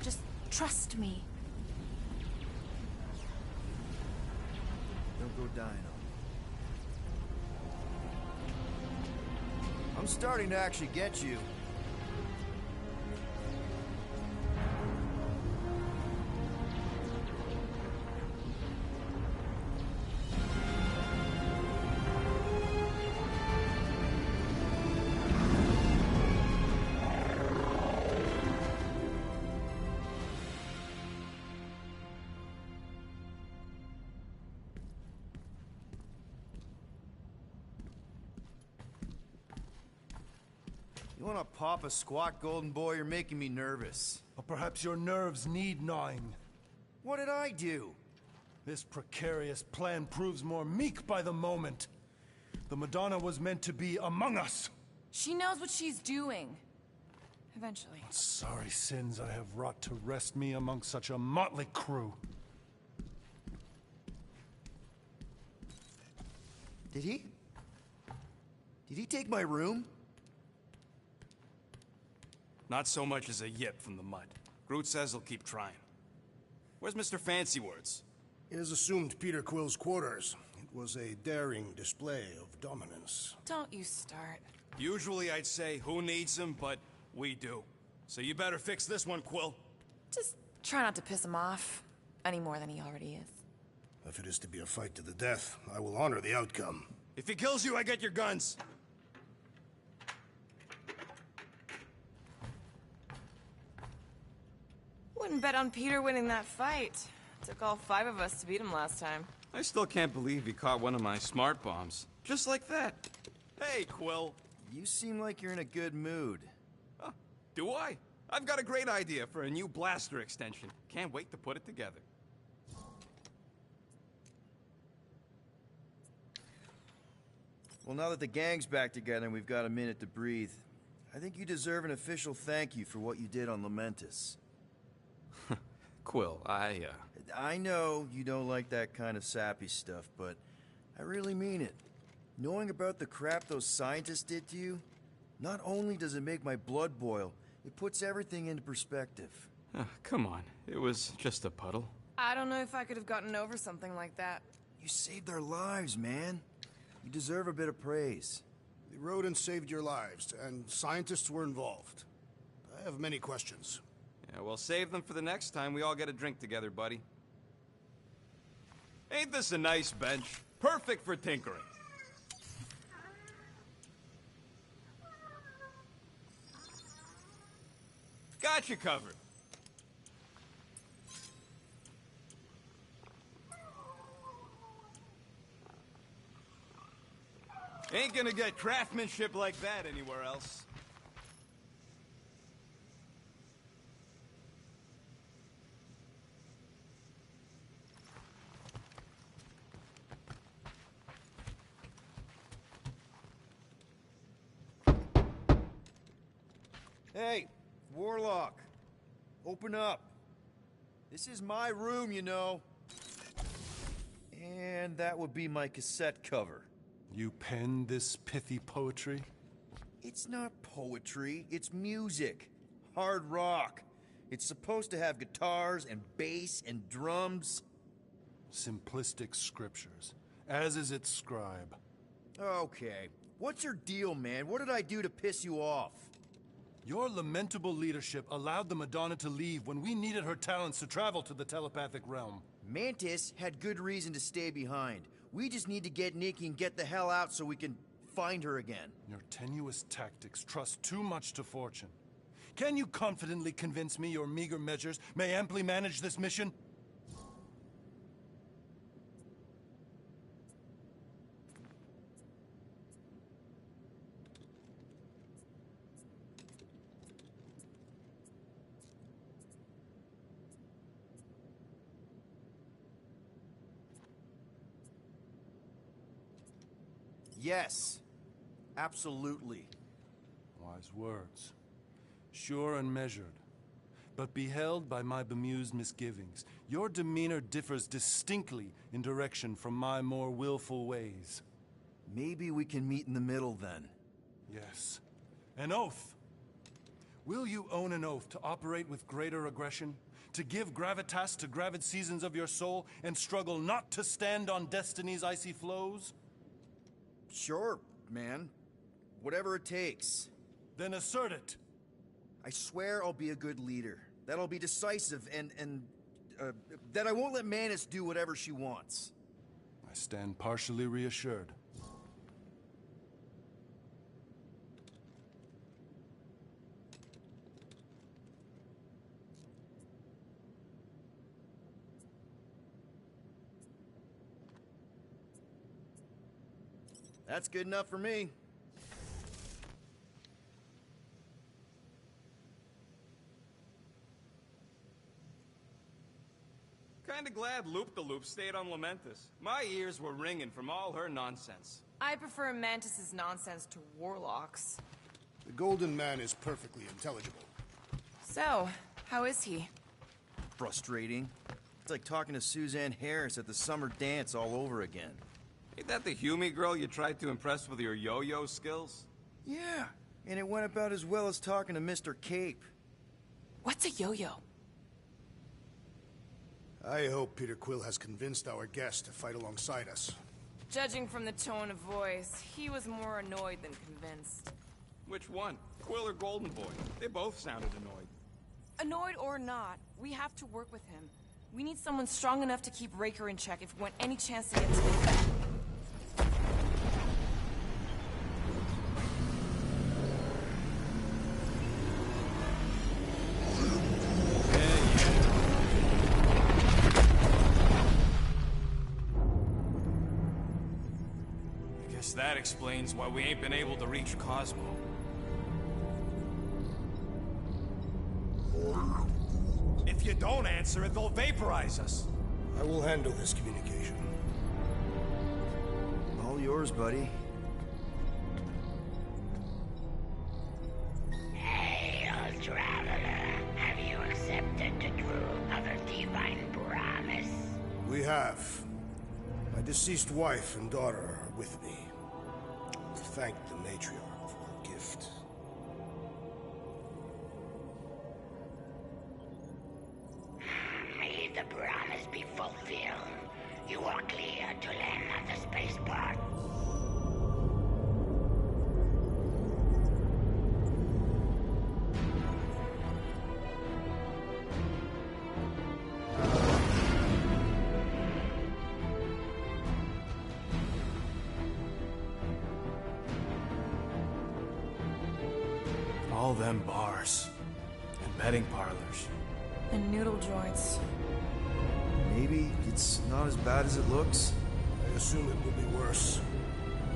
Just trust me. Don't go dying on me. I'm starting to actually get you. You wanna pop a squat, golden boy? You're making me nervous. Or perhaps your nerves need gnawing. What did I do? This precarious plan proves more meek by the moment. The Madonna was meant to be among us. She knows what she's doing. Eventually. What sorry sins I have wrought to wrest me among such a motley crew. Did he? Did he take my room? Not so much as a yip from the mud. Groot says he'll keep trying. Where's Mr. Fancy Words? It is assumed Peter Quill's quarters. It was a daring display of dominance. Don't you start. Usually I'd say, who needs him, but we do. So you better fix this one, Quill. Just try not to piss him off any more than he already is. If it is to be a fight to the death, I will honor the outcome. If he kills you, I get your guns. Wouldn't bet on Peter winning that fight. Took all 5 of us to beat him last time. I still can't believe he caught one of my smart bombs. Just like that. Hey, Quill. You seem like you're in a good mood. Huh, do I? I've got a great idea for a new blaster extension. Can't wait to put it together. Well, now that the gang's back together and we've got a minute to breathe, I think you deserve an official thank you for what you did on Lamentus. Quill, I know you don't like that kind of sappy stuff, but I really mean it. Knowing about the crap those scientists did to you, not only does it make my blood boil, it puts everything into perspective. Come on, it was just a puddle. I don't know if I could have gotten over something like that. You saved their lives, man. You deserve a bit of praise. The rodents saved your lives, and scientists were involved. I have many questions. Yeah, well, save them for the next time we all get a drink together, buddy. Ain't this a nice bench? Perfect for tinkering. Got you covered. Ain't gonna get craftsmanship like that anywhere else. Hey, Warlock. Open up. This is my room, you know. And that would be my cassette cover. You penned this pithy poetry? It's not poetry, it's music. Hard rock. It's supposed to have guitars and bass and drums. Simplistic scriptures, as is its scribe. Okay. What's your deal, man? What did I do to piss you off? Your lamentable leadership allowed the Madonna to leave when we needed her talents to travel to the telepathic realm. Mantis had good reason to stay behind. We just need to get Nikki and get the hell out so we can find her again. Your tenuous tactics trust too much to fortune. Can you confidently convince me your meager measures may amply manage this mission? Yes. Absolutely. Wise words. Sure and measured. But beheld by my bemused misgivings, your demeanor differs distinctly in direction from my more willful ways. Maybe we can meet in the middle then. Yes. An oath. Will you own an oath to operate with greater aggression? To give gravitas to gravid seasons of your soul and struggle not to stand on destiny's icy flows? Sure, man. Whatever it takes. Then assert it. I swear I'll be a good leader. That I'll be decisive and that I won't let Mantis do whatever she wants. I stand partially reassured. That's good enough for me. glad Loop-the-Loop stayed on Lamentus. My ears were ringing from all her nonsense. I prefer Mantis's nonsense to Warlock's. The Golden Man is perfectly intelligible. So, how is he? Frustrating. It's like talking to Suzanne Harris at the summer dance all over again. Ain't that the Hume girl you tried to impress with your yo-yo skills? Yeah, and it went about as well as talking to Mr. Cape. What's a yo-yo? I hope Peter Quill has convinced our guest to fight alongside us. Judging from the tone of voice, he was more annoyed than convinced. Which one? Quill or Golden Boy? They both sounded annoyed. Annoyed or not, we have to work with him. We need someone strong enough to keep Raker in check if we want any chance to get to him. I guess that explains why we ain't been able to reach Cosmo. If you don't answer it, they'll vaporize us. I will handle this communication. All yours, buddy. Hail, traveler. Have you accepted the truth of a divine promise? We have. My deceased wife and daughter are with me. To thank the matriarch for her gift. May the promise be fulfilled. You are clear to land at the spaceport. All them bars. And betting parlors. And noodle joints. Maybe it's not as bad as it looks. I assume it will be worse.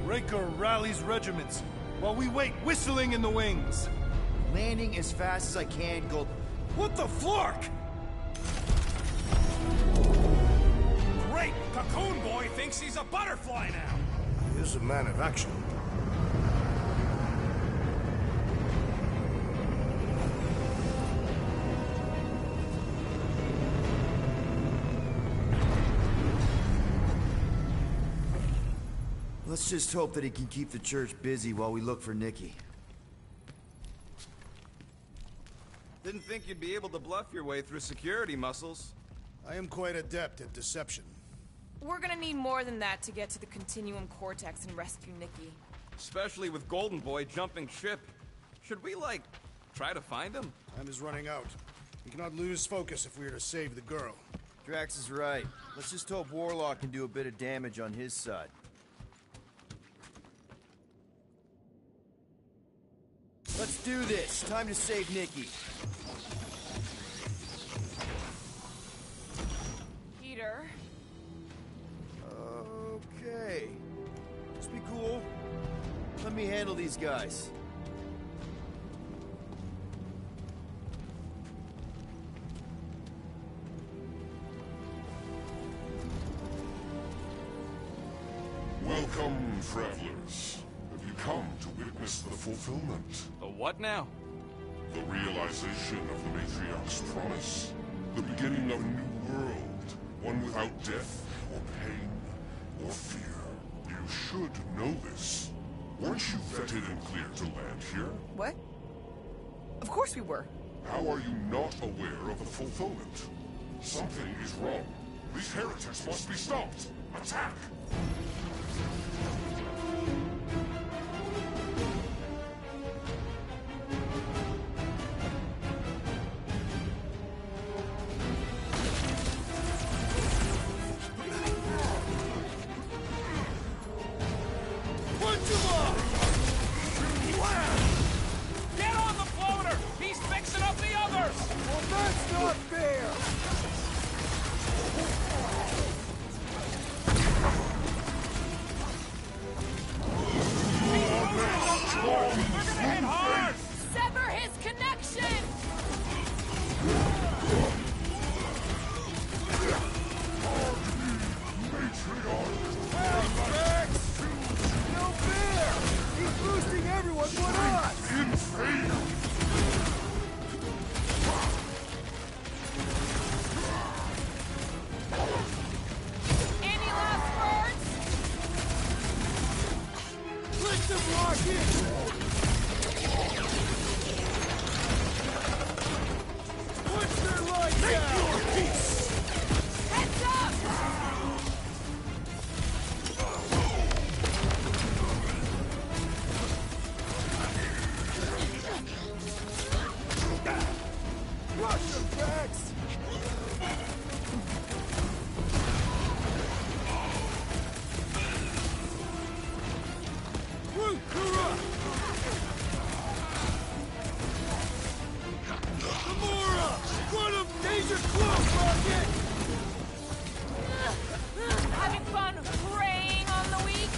Raker rallies regiments, while we wait whistling in the wings. Landing as fast as I can, Gold. What the flark? Great! Cocoon Boy thinks he's a butterfly now! He is a man of action. Let's just hope that he can keep the church busy while we look for Nikki. Didn't think you'd be able to bluff your way through security muscles. I am quite adept at deception. We're gonna need more than that to get to the Continuum Cortex and rescue Nikki. Especially with Golden Boy jumping ship. Should we, like, try to find him? Time is running out. We cannot lose focus if we are to save the girl. Drax is right. Let's just hope Warlock can do a bit of damage on his side. Let's do this. Time to save Nikki. Peter? Okay. Just be cool. Let me handle these guys. Welcome, travelers. Have you come to witness the fulfillment? The what now? The realization of the Matriarch's promise. The beginning of a new world. One without death, or pain, or fear. You should know this. Weren't you vetted and cleared to land here? What? Of course we were. How are you not aware of the fulfillment? Something is wrong. These heretics must be stopped. Attack! Get on the floater! He's fixing up the others! Well, that's not fair! What odds? Any last words? Let them lock in! What's their light down? Make your peace! Heads up! Rush them, Rex! Gamora! Run him! Danger close, Rocket! Having fun preying on the weak?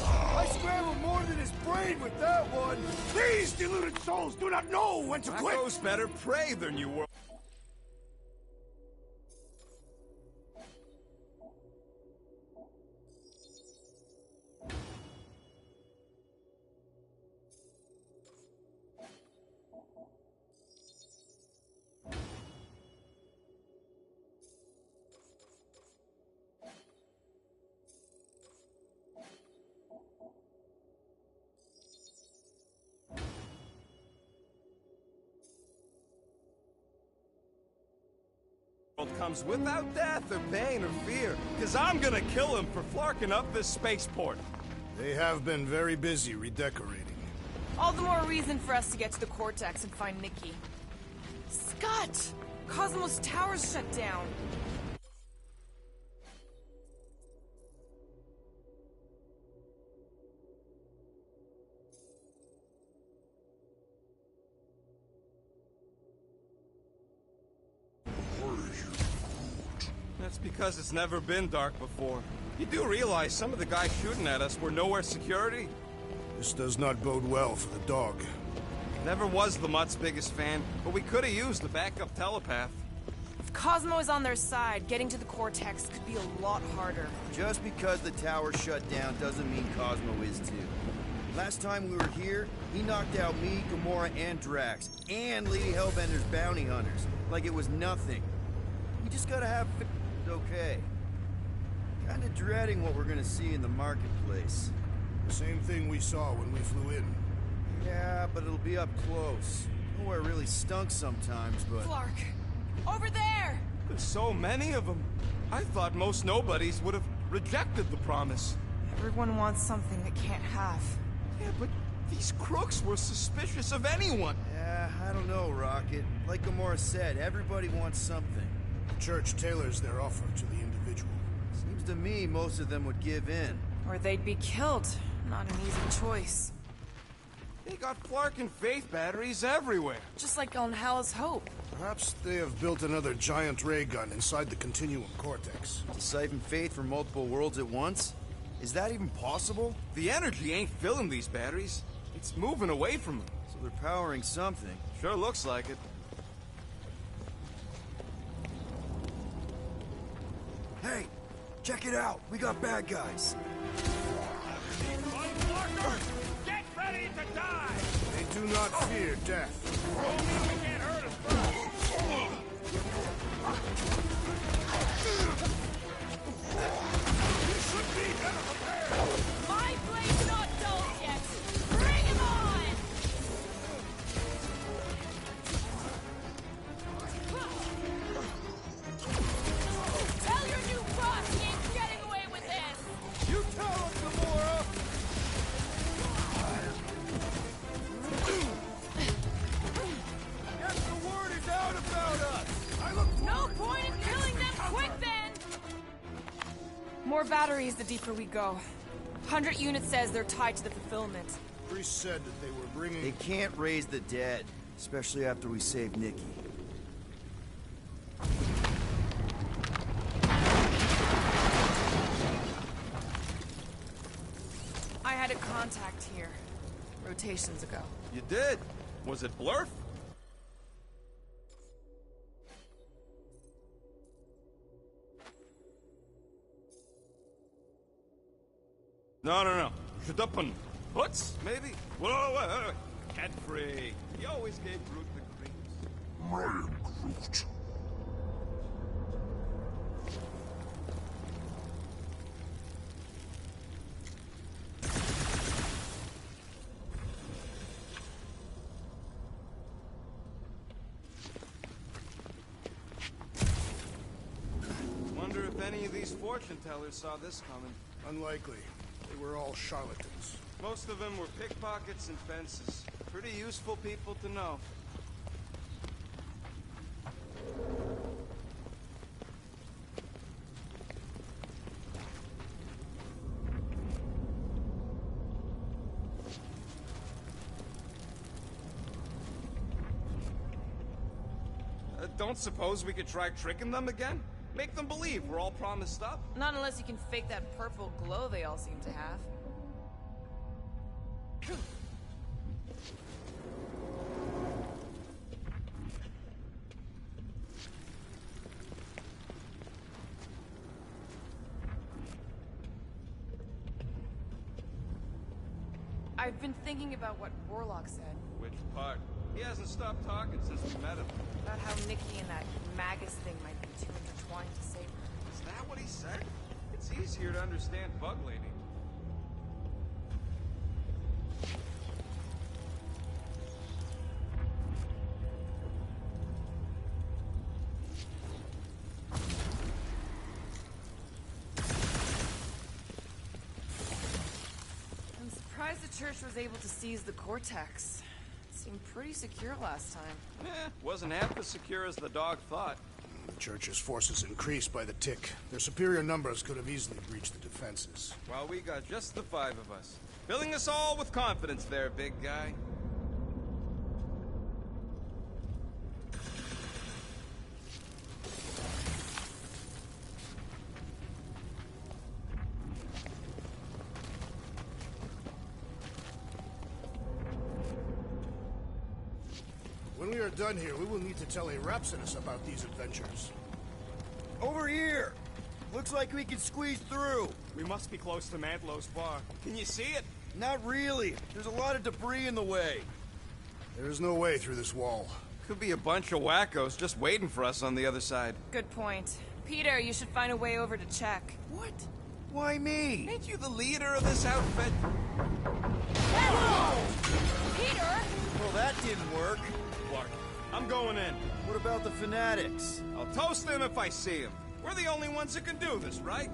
I scrambled more than his brain with that one! These deluded souls do not know when to quit! Racco's better prey than you were. Comes without death or pain or fear, because I'm gonna kill him for flarking up this spaceport. They have been very busy redecorating. All the more reason for us to get to the Cortex and find Nikki. Scott! Cosmos Tower's shut down. That's because it's never been dark before. You do realize some of the guys shooting at us were nowhere security? This does not bode well for the dog. Never was the Mutt's biggest fan, but we could have used a backup telepath. If Cosmo is on their side, getting to the Cortex could be a lot harder. Just because the tower shut down doesn't mean Cosmo is too. Last time we were here, he knocked out me, Gamora, and Drax, and Lady Hellbender's bounty hunters, like it was nothing. We just gotta have faith it's okay. Kinda dreading what we're gonna see in the marketplace. The same thing we saw when we flew in. Yeah, but it'll be up close. Nowhere really stunk sometimes, but... Flark! Over there! There's so many of them. I thought most nobodies would have rejected the promise. Everyone wants something they can't have. Yeah, but these crooks were suspicious of anyone. Yeah, I don't know, Rocket. Like Gamora said, everybody wants something. The Church tailors their offer to the individual. Seems to me most of them would give in. Or they'd be killed. Not an easy choice. They got Flark and Faith batteries everywhere. Just like on Hala's Hope. Perhaps they have built another giant ray gun inside the Continuum Cortex. To siphon Faith from multiple worlds at once? Is that even possible? The energy ain't filling these batteries. It's moving away from them. So they're powering something. Sure looks like it. Hey, check it out. We got bad guys. Get ready to die! They do not fear death. You can't hurt us first. You should be better prepared! My blade's not dull yet! Bring him on! Tell your new boss he ain't getting away with this! You tell him, Gamora! Guess the word is out about us! I look No point in killing them quick then! More batteries the deeper we go. 100 units says they're tied to the fulfillment. Priest said that they were bringing... They can't raise the dead, especially after we saved Nikki. I had a contact here. Rotations ago. You did? Was it Blurf? No. Shut up and Hoots, maybe? Whoa. Cat free. He always gave Groot the creeps. Ryan Groot. Wonder if any of these fortune tellers saw this coming. Unlikely. They were all charlatans. Most of them were pickpockets and fences. Pretty useful people to know. Don't suppose we could try tricking them again? Make them believe we're all promised up? Not unless you can fake that purple glow they all seem to have. I've been thinking about what Warlock said. Which part? He hasn't stopped talking since we met him. About how Nikki and that Magus thing might be too intertwined to save her. Is that what he said? It's easier to understand Bug Lady. I'm surprised the church was able to seize the Cortex. Seemed pretty secure last time. Wasn't half as secure as the dog thought. The church's forces increased by the tick. Their superior numbers could have easily breached the defenses. Well, we got just the 5 of us. Filling us all with confidence there, big guy. When we are done here, we will need to tell a Rhapsodus about these adventures. Over here! Looks like we can squeeze through. We must be close to Madlow's bar. Can you see it? Not really. There's a lot of debris in the way. There is no way through this wall. Could be a bunch of wackos just waiting for us on the other side. Good point. Peter, you should find a way over to check. What? Why me? Ain't you the leader of this outfit? Peter! Well, that didn't work. Clark, I'm going in. What about the fanatics? I'll toast them if I see them. We're the only ones that can do this, right?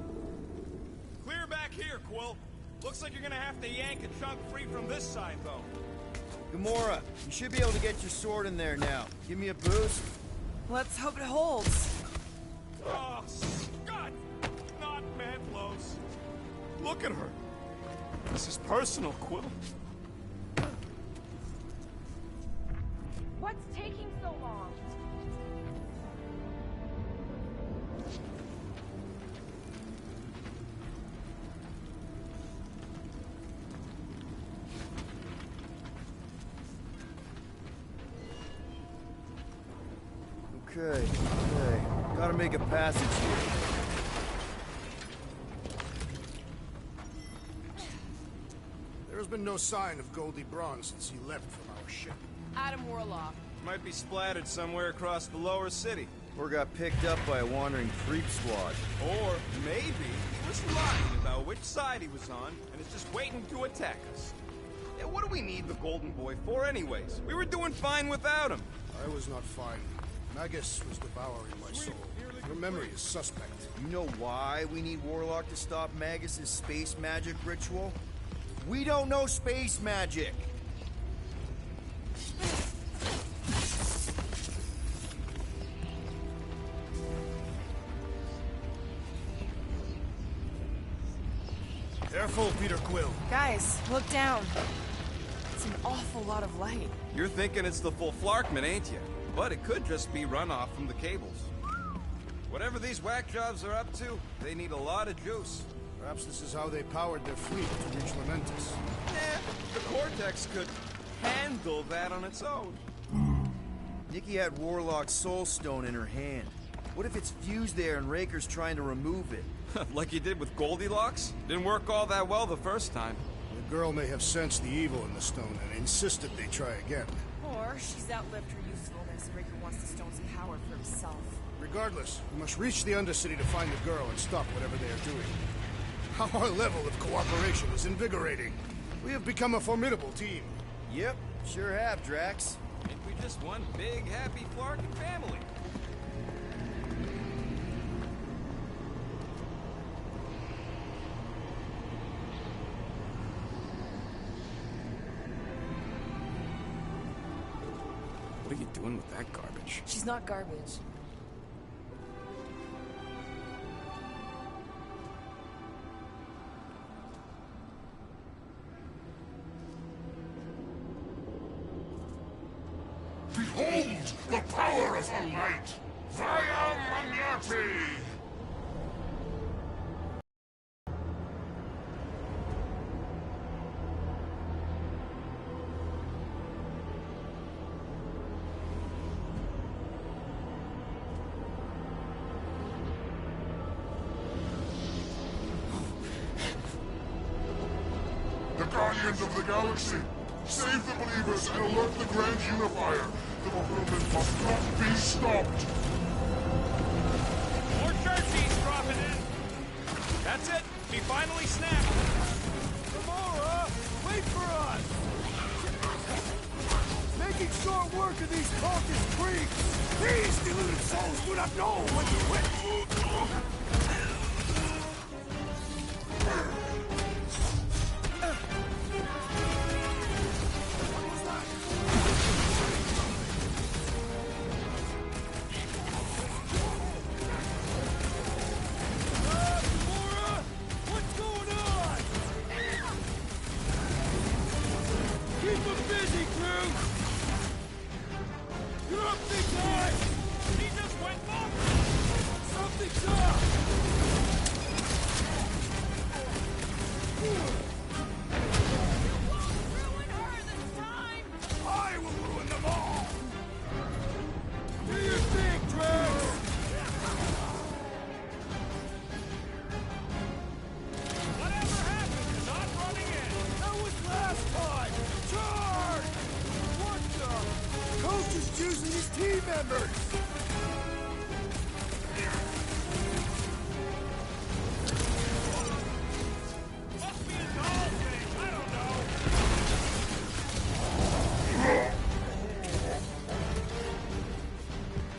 Clear back here, Quill. Looks like you're gonna have to yank a chunk free from this side, though. Gamora, you should be able to get your sword in there now. Give me a boost. Let's hope it holds. Oh, Scott! Not Madlow's. Look at her. This is personal, Quill. What's taking so long? Okay. Gotta make a passage here. There has been no sign of Goldie Braun since he left from our ship. Adam Warlock. Might be splattered somewhere across the lower city. Or got picked up by a wandering creep squad. Or maybe he was lying about which side he was on and is just waiting to attack us. Yeah, what do we need the Golden Boy for anyways? We were doing fine without him. I was not fine. Magus was devouring my soul. Your memory is suspect. You know why we need Warlock to stop Magus's space magic ritual? We don't know space magic! Careful, Peter Quill. Guys, look down. It's an awful lot of light. You're thinking it's the full Flarkman, ain't you? But it could just be runoff from the cables. Whatever these whack jobs are up to, they need a lot of juice. Perhaps this is how they powered their fleet to reach Lamentus. The Cortex could handle that on its own. Nikki had Warlock's Soul Stone in her hand. What if it's fused there and Raker's trying to remove it? Like you did with Goldilocks? Didn't work all that well the first time. girl may have sensed the evil in the stone and insisted they try again. Or she's outlived her usefulness and Raker wants the stone's power for himself. Regardless, we must reach the Undercity to find the girl and stop whatever they are doing. Our level of cooperation is invigorating. We have become a formidable team. Yep, sure have, Drax. Ain't we just one big, happy Flarkin family? What are you doing with that garbage? She's not garbage. Behold the power of the light! Vaya Magnati! The Guardians of the Galaxy! Save the believers and alert the Grand Unifier! The fulfillment must not be stopped! More churchies dropping in! That's it! We finally snapped! Gamora! Wait for us! Making short work of these cultist creeps! These deluded souls would have known when to quit! Choosing his team members! Must be a doll thing, I don't know.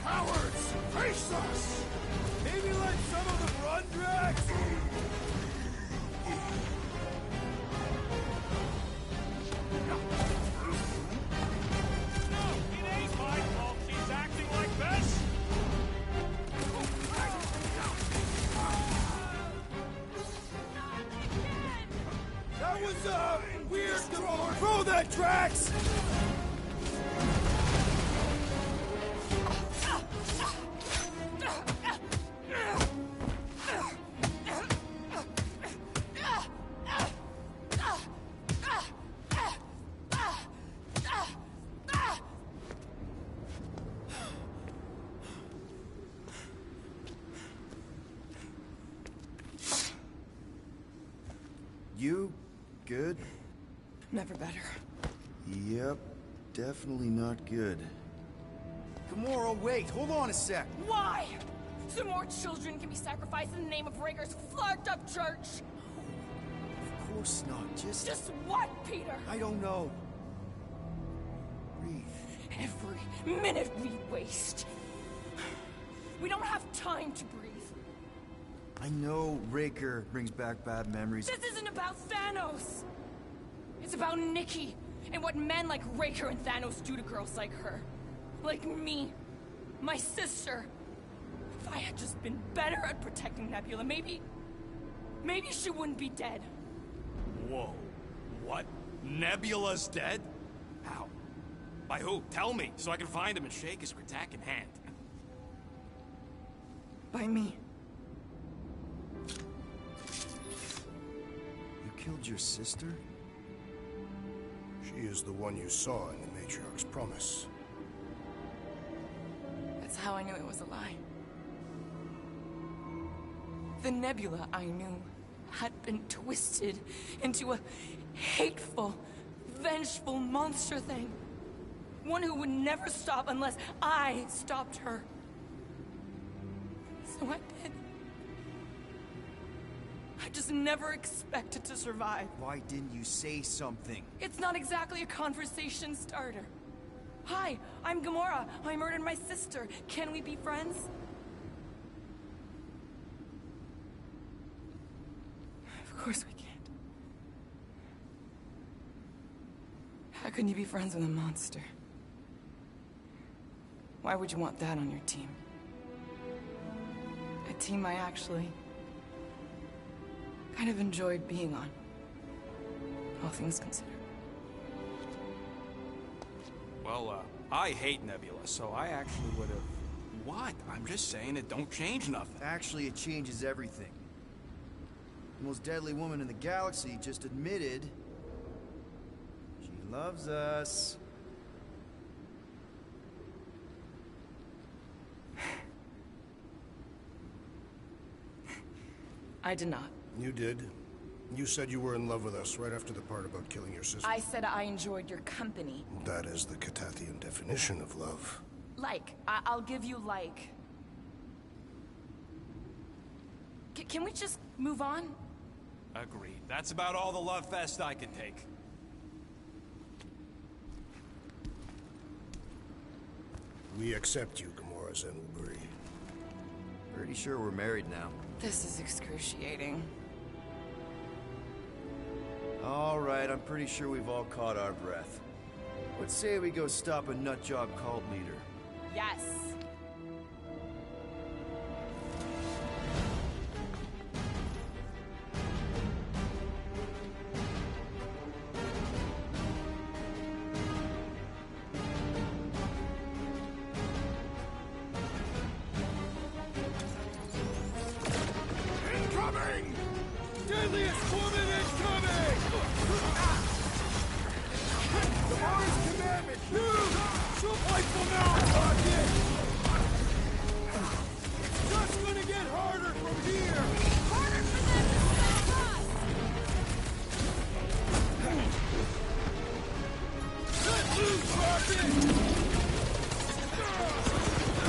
Cowards! Face us! Maybe let some of them run, Drax? That was, weird. Throw that, Drax! You good? Never better. Yep, definitely not good. Gamora, wait, hold on a sec. Why? So more children can be sacrificed in the name of Raker's flarked up church? Of course not, Just what, Peter? I don't know. Breathe. Every minute we waste. We don't have time to breathe. I know Raker brings back bad memories. This isn't about Thanos! It's about Nikki, and what men like Raker and Thanos do to girls like her. Like me. My sister. If I had just been better at protecting Nebula, maybe she wouldn't be dead. Whoa. What? Nebula's dead? How? By who? Tell me, so I can find him and shake his Kratak in hand. By me. You killed your sister? She is the one you saw in the Matriarch's promise. That's how I knew it was a lie. The Nebula I knew had been twisted into a hateful, vengeful monster thing. One who would never stop unless I stopped her. So I did. I just never expected to survive. Why didn't you say something? It's not exactly a conversation starter. Hi, I'm Gamora. I murdered my sister. Can we be friends? Of course we can't. How can you be friends with a monster? Why would you want that on your team? A team I actually kind of enjoyed being on, all things considered. Well, I hate Nebula, so I actually would have... What? I'm just saying it don't change nothing. Actually, it changes everything. The most deadly woman in the galaxy just admitted she loves us. I did not. You did. You said you were in love with us right after the part about killing your sister. I said I enjoyed your company. That is the Catathian definition of love. Like. I'll give you like. Can we just move on? Agreed. That's about all the love fest I can take. We accept you, Gamora Zenoburi. Pretty sure we're married now. This is excruciating. All right, I'm pretty sure we've all caught our breath. Let's say we go stop a nutjob cult leader. Yes. Incoming! Deadliest woman incoming! The Mars commandment! Shoot rifle now, target! It's just gonna get harder from here! Harder for them to stop us! Let loose, Rocket!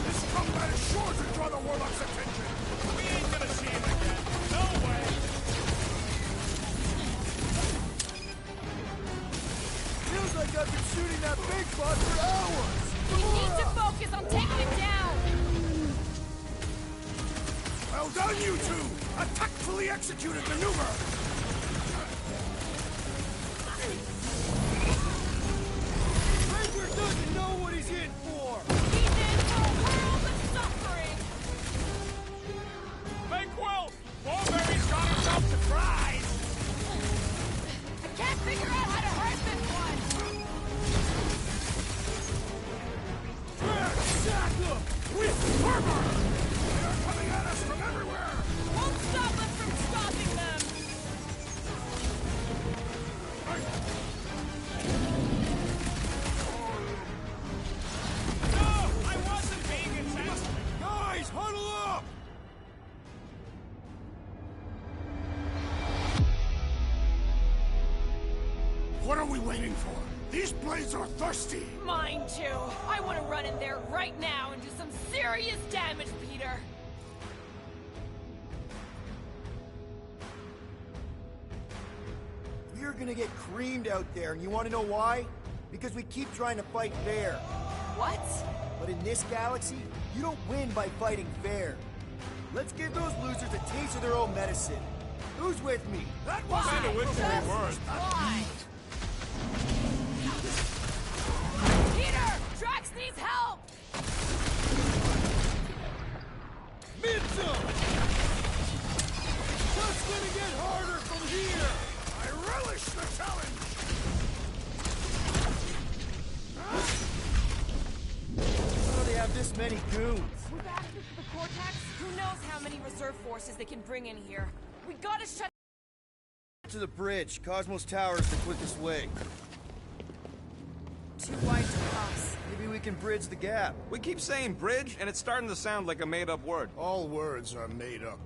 This combat is sure to draw the Warlock's attention! We ain't gonna see him again! No way! Feels like I've been shooting that big bot for hours! We need to focus on taking it down! Well done, you two! A tactfully executed maneuver! Ranger doesn't know what he's in for! He's in for a world of suffering! Hey, Quill! Wolverine's got himself surprised! I can't figure out how to hurt this one! Sack them! With armor! They are coming at us from everywhere! Won't stop us from stopping them! No! I wasn't being insensitive! Guys, huddle up! What are we waiting for? These blades are thirsty! Mine too! I want to run in there right now and do some serious damage, Peter! We're gonna get creamed out there, and you wanna know why? Because we keep trying to fight fair. What? But in this galaxy, you don't win by fighting fair. Let's give those losers a taste of their own medicine. Who's with me? That wasn't a win for me worse. Why? Peter! Drax needs help! Midsum! Just gonna get harder from here! I relish the challenge! How do they have this many goons? We've added this to the Cortex. Who knows how many reserve forces they can bring in here? We gotta shut To the bridge. Cosmos Tower is the quickest way. too wide to cross. Maybe we can bridge the gap. We keep saying bridge, and it's starting to sound like a made-up word. All words are made up.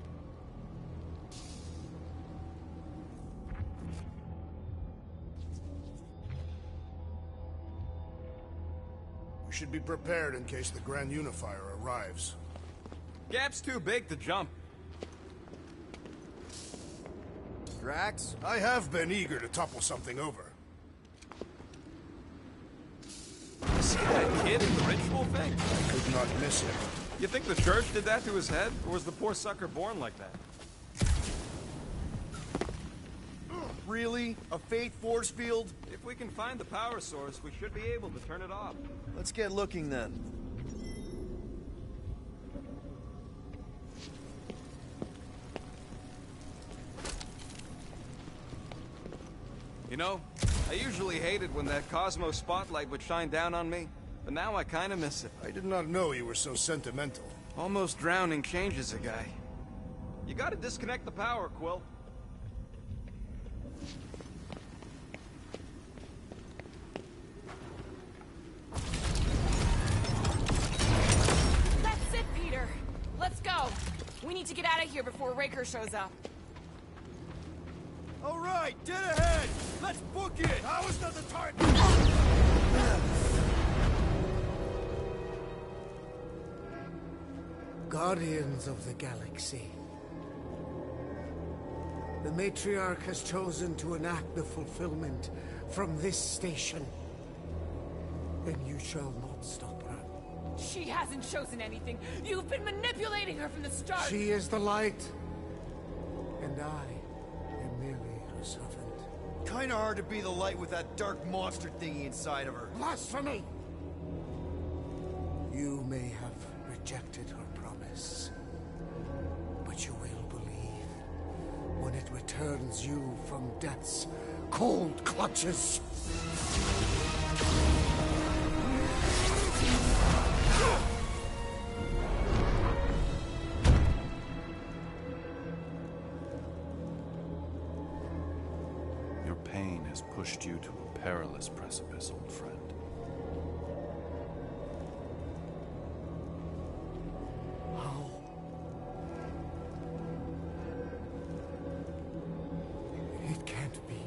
You should be prepared in case the Grand Unifier arrives. Gap's too big to jump. Drax? I have been eager to topple something over. See that kid in the ritual thing? I could not miss him. You think the church did that to his head? Or was the poor sucker born like that? Really? A fate force field? If we can find the power source, we should be able to turn it off. Let's get looking then. You know, I usually hated when that Cosmo spotlight would shine down on me, but now I kinda miss it. I did not know you were so sentimental. Almost drowning changes a guy. You gotta disconnect the power, Quill. That's it, Peter. Let's go. We need to get out of here before Raker shows up. All right, dead ahead! Let's book it! How is not the time? Guardians of the Galaxy. The Matriarch has chosen to enact the fulfillment from this station. And you shall not stop her. She hasn't chosen anything. You've been manipulating her from the start. She is the light. And I am merely her servant. Kinda hard to be the light with that dark monster thingy inside of her. Blasphemy! You may have rejected her promise, but you will believe when it returns you from death's cold clutches. Your pain has pushed you to a perilous precipice, old friend. How? It can't be.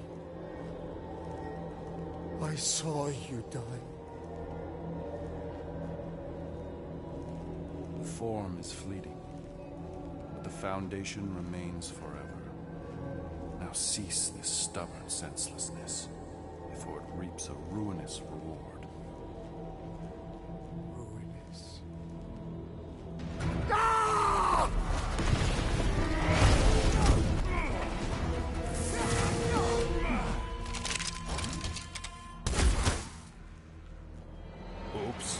I saw you die. The form is fleeting, but the foundation remains forever. Now cease this stubborn senselessness, before it reaps a ruinous reward. Ruinous. Oops.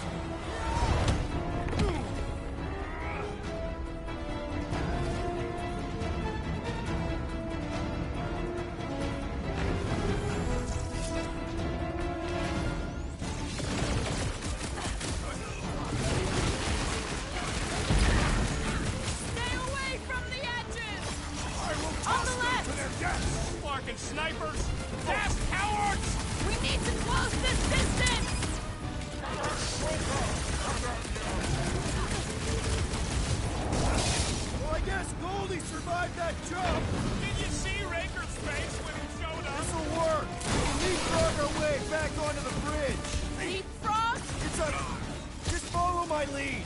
Stay away from the edges! On the left! Fucking snipers! Fast cowards! We need to close this distance! Well, I guess Goldie survived that jump! Did you see Raker's face when he showed up? This'll work! We'll leapfrog our way back onto the bridge! Leapfrog? It's a... Just follow my lead!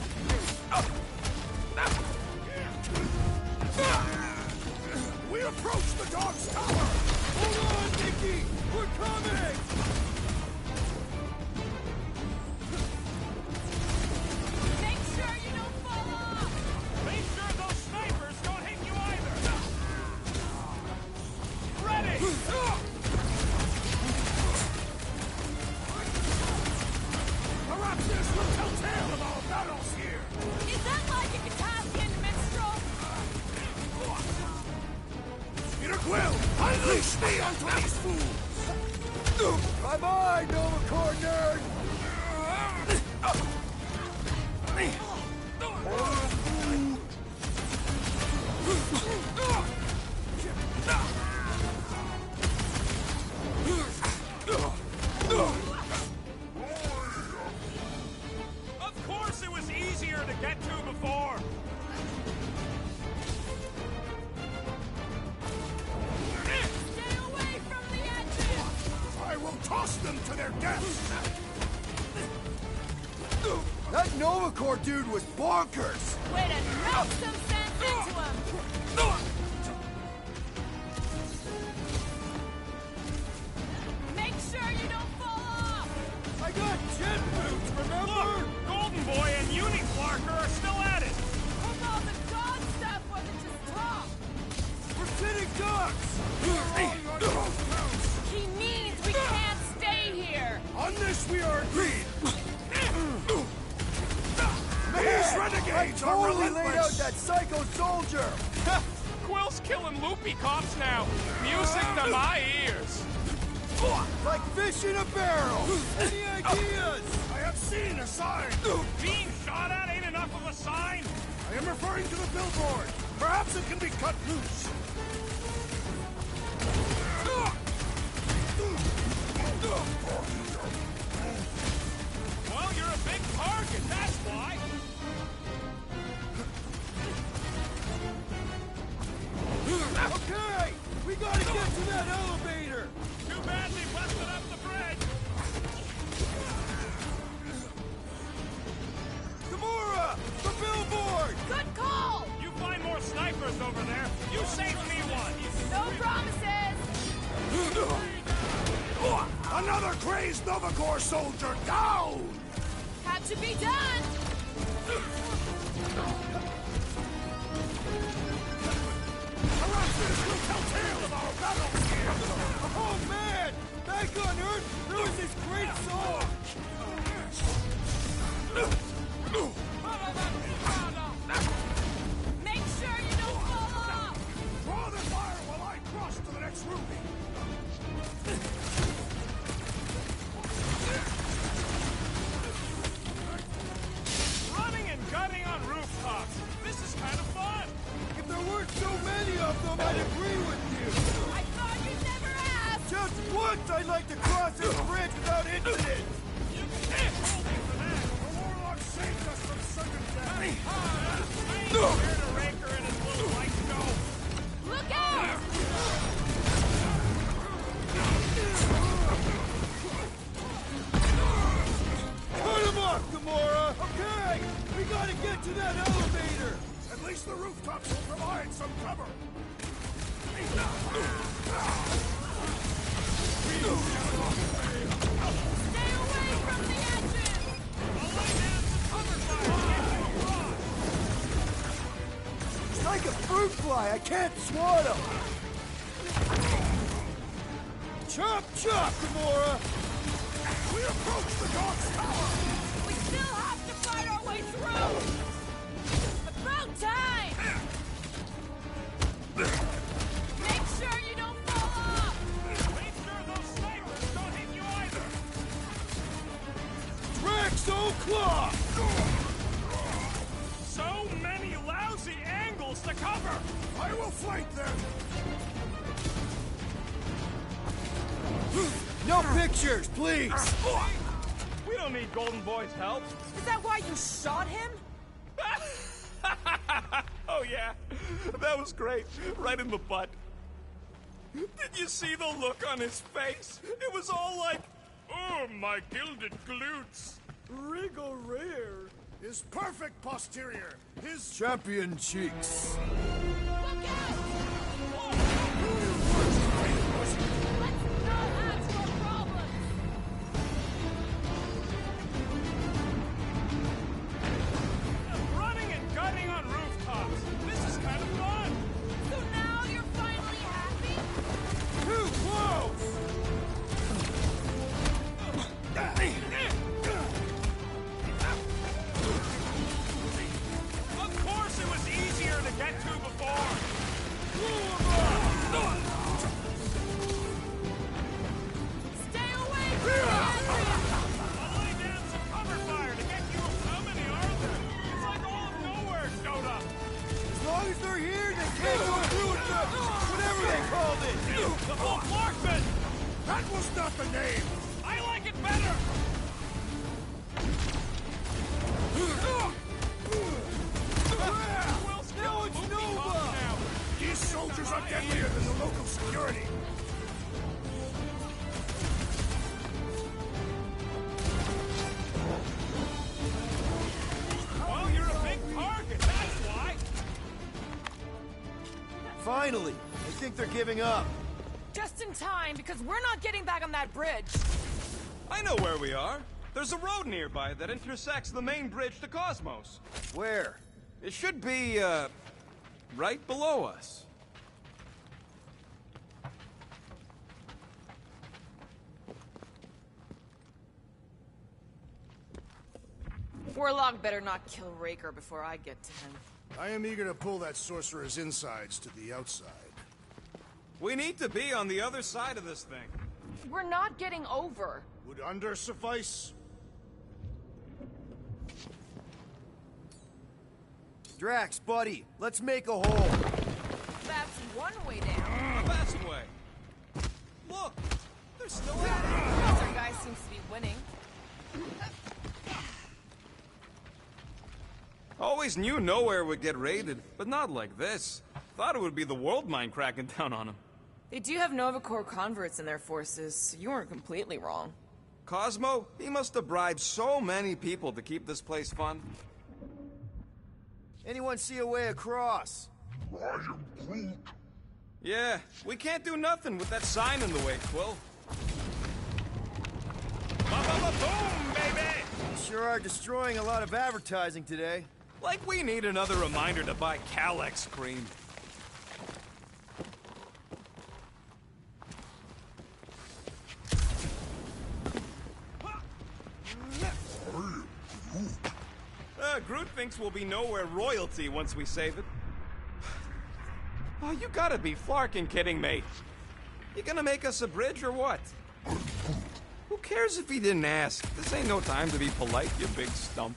We approach the dog's tower! Hold on, Nikki! We're coming! Make sure you don't fall off! Make sure those snipers don't hit you either! Ready! Perhaps this will tell tale of our battles here! Is that like a Kataskian minstrel? Peter Quill, unleash me onto these fools! Bye-bye, Nova Corps nerd! Of course it was easier to get to before! Stay away from the edges! I will toss them to their deaths! That Novacore dude was bonkers! Way to knock some sense into him! Make sure you don't fall off! I got jet boots, remember? Look! Golden Boy and Uniflarker are still at it! Hope all the god stuff wasn't just talk! We're sitting ducks! He means we can't stay here! On this we are agreed! These renegades I are totally laid out relentless. that psycho soldier! Quill's killing loopy cops now. Music to my ears. Like fish in a barrel! Any ideas? I have seen a sign! Being shot at ain't enough of a sign! I am referring to the billboard! Perhaps it can be cut loose! Well, you're a big target, that's why! Okay! We gotta get to that elevator! Too bad they busted up the bridge! Gamora! The billboard! Good call! You find more snipers over there. You save me one. No promises! Another crazed Novacore soldier down! Had to be done! Harassment will tell tale of our battles here! Oh man! Back on Earth, there was this great song! Make sure you don't fall off! Draw the fire while I cross to the next room! Running and gunning on rooftops. This is kind of fun. If there weren't so many of them, I'd agree with you! I thought you'd never ask! Just once I'd like to cross this bridge without incident! You can't hold me for that. The Warlock saved us from sudden death! I ain't scared of Raker and his little white dough. Look out! Cut him off, Gamora! Okay! We gotta get to that elevator! At least the rooftops will provide some cover! Stay away from the edges! I'll lay down some cover fire and get you across. It's like a fruit fly, I can't swat him! Chop, chop, Gamora! We approach the God's Tower! We still have to fight our way through! About time! Make sure you don't fall off! Make sure those snipers don't hit you either. Draxo-Claw! So many lousy angles to cover. I will flank them! No pictures, please! We don't need Golden Boy's help. Is that why you shot him? Oh yeah, that was great. Right in the butt. Did you see the look on his face? It was all like, oh, my gilded glutes. Regal rear! His perfect posterior! His Champion cheeks. Look out! Let's not ask for problems! Running and gunning on rooftops. This is kind of fun. So now you're finally happy? Too close! Of course it was easier to get to before. Stay away from the area! I'll lay down some cover fire to get you. How many are there? It's like all of nowhere showed up. As long as they're here, they can't go through with the... whatever they called it! The full Clarkman! That was not the name! I like it better! Now it's Nova! These soldiers are deadlier than the local security! Finally! I think they're giving up. Just in time, because we're not getting back on that bridge. I know where we are. There's a road nearby that intersects the main bridge to Cosmos. Where? It should be, right below us. Warlock better not kill Raker before I get to him. I am eager to pull that sorcerer's insides to the outside. We need to be on the other side of this thing. We're not getting over. Would under suffice? Drax, buddy, let's make a hole. That's one way down. The best way. Look, they're still at it. Our guy seems to be winning. Always knew nowhere would get raided, but not like this. Thought it would be the world mine cracking down on them. They do have Nova Corps converts in their forces, so you weren't completely wrong. Cosmo, he must have bribed so many people to keep this place fun. Anyone see a way across? Yeah, we can't do nothing with that sign in the way, Quill. Ba-ba-ba-boom, baby! You sure are destroying a lot of advertising today. Like we need another reminder to buy Calyx cream. Groot thinks we'll be nowhere royalty once we save it. Oh, you gotta be flarkin' kidding me. You gonna make us a bridge or what? Who cares if he didn't ask? This ain't no time to be polite, you big stump.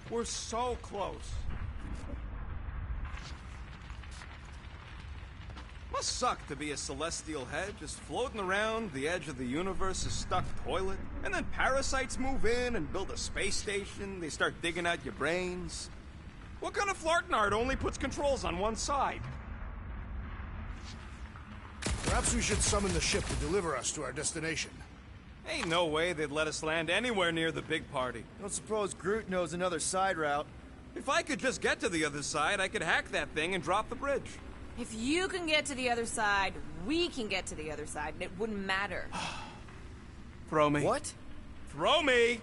We're so close. Must suck to be a celestial head, just floating around the edge of the universe's stuck toilet. And then parasites move in and build a space station. They start digging out your brains. What kind of Flartnard only puts controls on one side? Perhaps we should summon the ship to deliver us to our destination. Ain't no way they'd let us land anywhere near the big party. I don't suppose Groot knows another side route. If I could just get to the other side, I could hack that thing and drop the bridge. If you can get to the other side, we can get to the other side, and it wouldn't matter. Throw me. What? Throw me!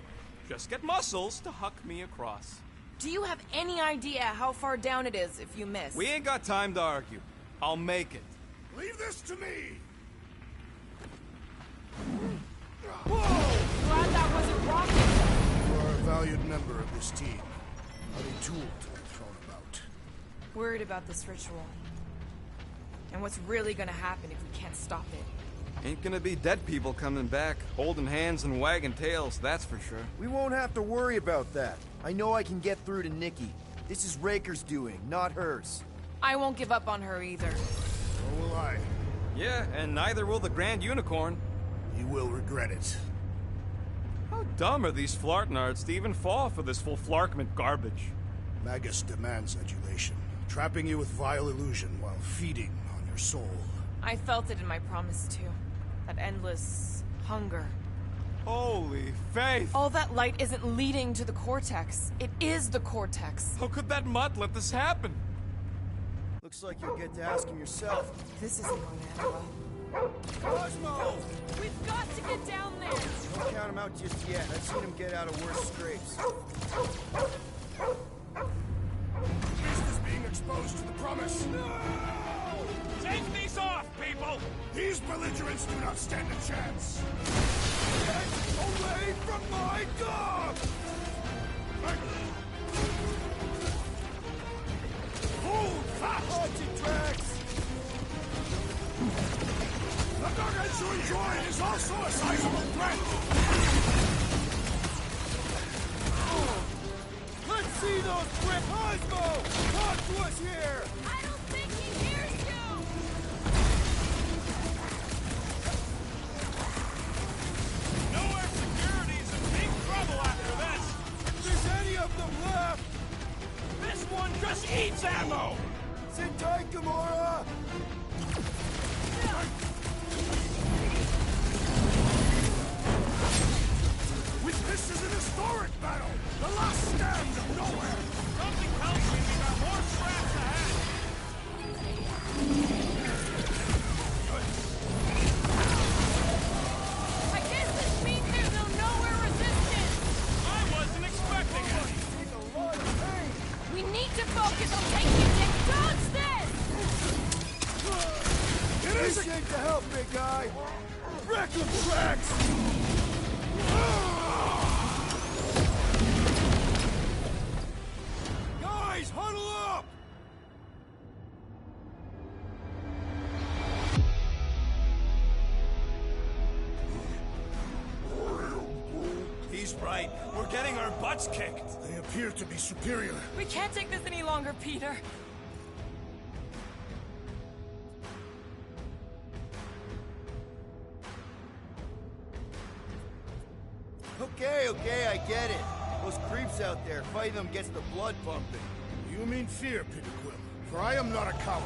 Just get muscles to huck me across. Do you have any idea how far down it is if you miss? We ain't got time to argue. I'll make it. Leave this to me! Whoa! Glad that wasn't rocket. You are a valued member of this team. Not a tool to be thrown about. Worried about this ritual. And what's really gonna happen if we can't stop it? Ain't gonna be dead people coming back, holding hands and wagging tails, that's for sure. We won't have to worry about that. I know I can get through to Nikki. This is Raker's doing, not hers. I won't give up on her either. Nor will I. Yeah, and neither will the Grand Unicorn. You will regret it. How dumb are these Flartnards to even fall for this full Flarkment garbage? Magus demands adulation, trapping you with vile illusion while feeding on your soul. I felt it in my promise too. That endless hunger. Holy faith! All that light isn't leading to the Cortex. It is the Cortex. How could that mutt let this happen? Looks like you'll get to ask him yourself. This isn't going to end well. Cosmo! We've got to get down there! Don't count him out just yet. I've seen him get out of worse scrapes. Beast is being exposed to the promise. No! Take these off, people! These belligerents do not stand a chance. Get away from my dog! Hold fast! Watch it, Drax! The Gargants you enjoy is also a sizable threat! Let's see those quick Cosmo! Talk to us here! I don't think he hears you! Nowhere Security's in big trouble after this! If there's any of them left! This one just eats ammo! Sit tight, Gamora! This is an historic battle! The last stand of nowhere! From tells me we got more traps ahead. I guess this means there's no nowhere resistance. I wasn't expecting any. We need to focus on taking it and dodge this! Initiate the help, big guy! Wreck them tracks! Guys, huddle up! He's right. We're getting our butts kicked. They appear to be superior. We can't take this any longer, Peter. Okay, I get it. Those creeps out there, fighting them gets the blood pumping. You mean fear, Peter Quill, for I am not a coward.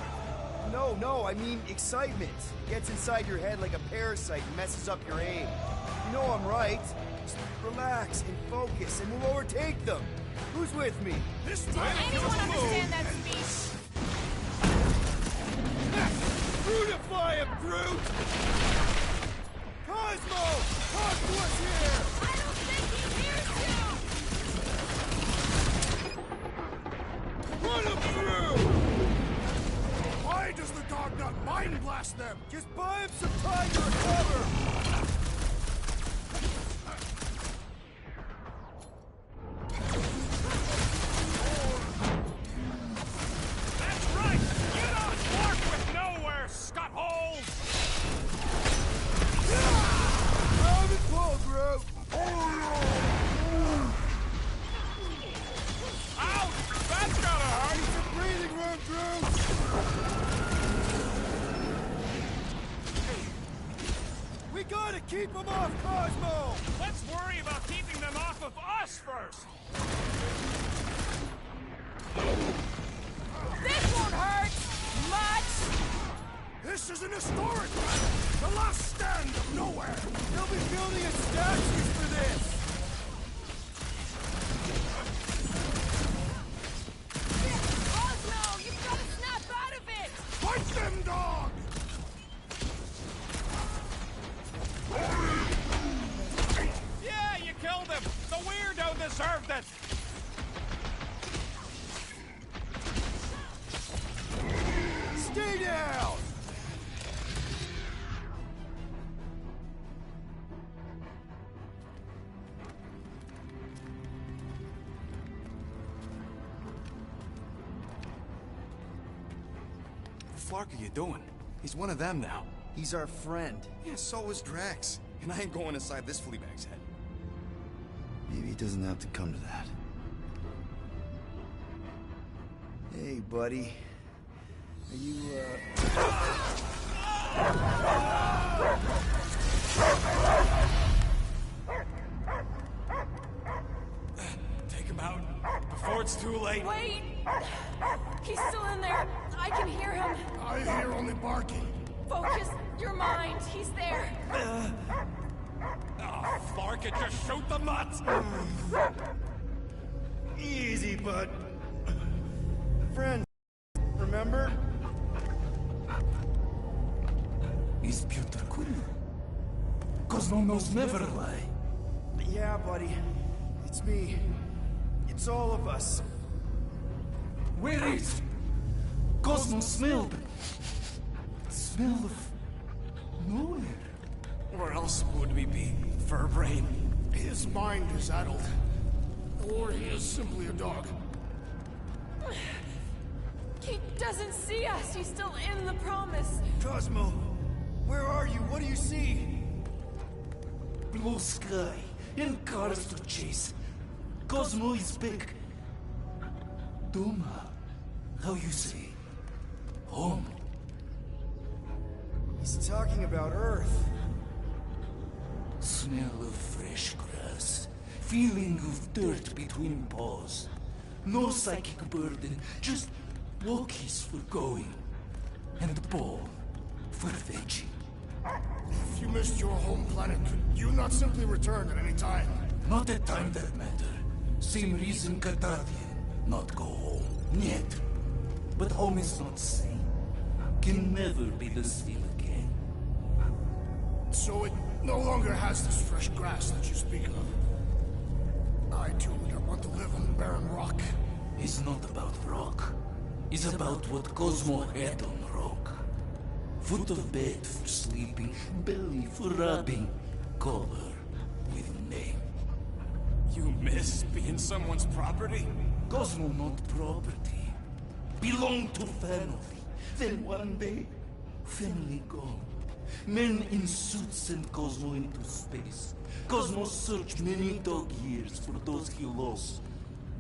No, I mean excitement. Gets inside your head like a parasite and messes up your aim. You know I'm right. Just relax and focus, and we'll overtake them. Who's with me? This Did time anyone understand that speech? Brutify him, Groot! Cosmo! Talk to us here! I don't think he hears you! Run him through! Why does the dog not mind blast them? Just buy him some time to recover! That's right! You don't work with nowhere, scut holes! Grab and pull, Groot! Ouch! That's gotta hurt! Need some breathing room, Groot! We gotta keep him off Cosmo! Let's worry about keeping them off of us first! This won't hurt much! This is an historic battle! The last stand of nowhere! They'll be building us statues for this! Cosmo, you've got to snap out of it! Fight them, dog! Yeah, you killed him! The weirdo deserved it! Stay down! What the fuck are you doing? He's one of them now. He's our friend. Yeah, so is Drax. And I ain't going inside this fleabag's head. Maybe it doesn't have to come to that. Hey, buddy. Are you, Take him out before it's too late. Wait! He's still in there. I can hear him. I hear only barking. Focus your mind. He's there. Oh, Flark, it just shoot the nuts! Easy, bud. Friend, remember? Is Peter Quill? Cosmo knows never lie. Yeah, buddy. It's me. It's all of us. Where is? Cosmo smelled. Smell of nowhere. Where else would we be, Furbrain? His mind is addled. Or he is simply a dog. He doesn't see us. He's still in the promise. Cosmo, where are you? What do you see? Blue sky and cars to chase. Cosmo is back. Duma, how you say? Home. He's talking about Earth. Smell of fresh grass. Feeling of dirt between paws. No psychic burden, just walkies for going. And the ball for fetching. If you missed your home planet, could you not simply return at any time? Not a time that matter. Same reason Cardardian. not go home. Yet. But home is not same. Can never be the same again. So it no longer has this fresh grass that you speak of. I too would not want to live on the barren rock. It's not about rock. It's about what Cosmo had on rock. Foot of bed for sleeping, belly for rubbing, color with name. You miss being someone's property? Cosmo not property. Belong to family. Then one day, family gone. Men in suits send Cosmo into space. Cosmo searched many dog years for those he lost.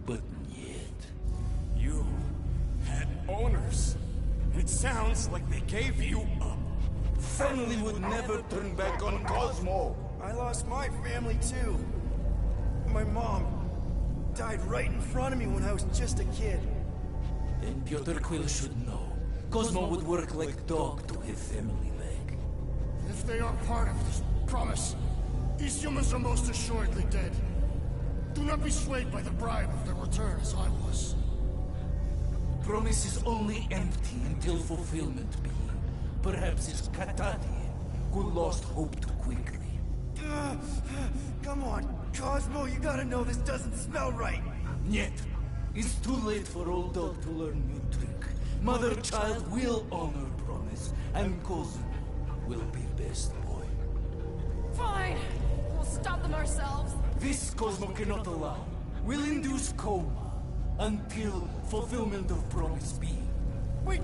But yet... You had owners. It sounds like they gave you up. Family would never turn back on Cosmo. I lost my family too. My mom died right in front of me when I was just a kid. And Piotr Quill should know. Cosmo would work like dog to have family back. If they are part of this promise, these humans are most assuredly dead. Do not be swayed by the bribe of their return as I was. Promise is only empty until fulfillment be. Perhaps it's Katati who lost hope too quickly. Come on, Cosmo, you gotta know this doesn't smell right. Yet, it's too late for old dog to learn new trick. Mother-child will honor promise, and cousin will be best boy. Fine. We'll stop them ourselves. This Cosmo cannot allow. Will induce coma until fulfillment of promise be. Wait,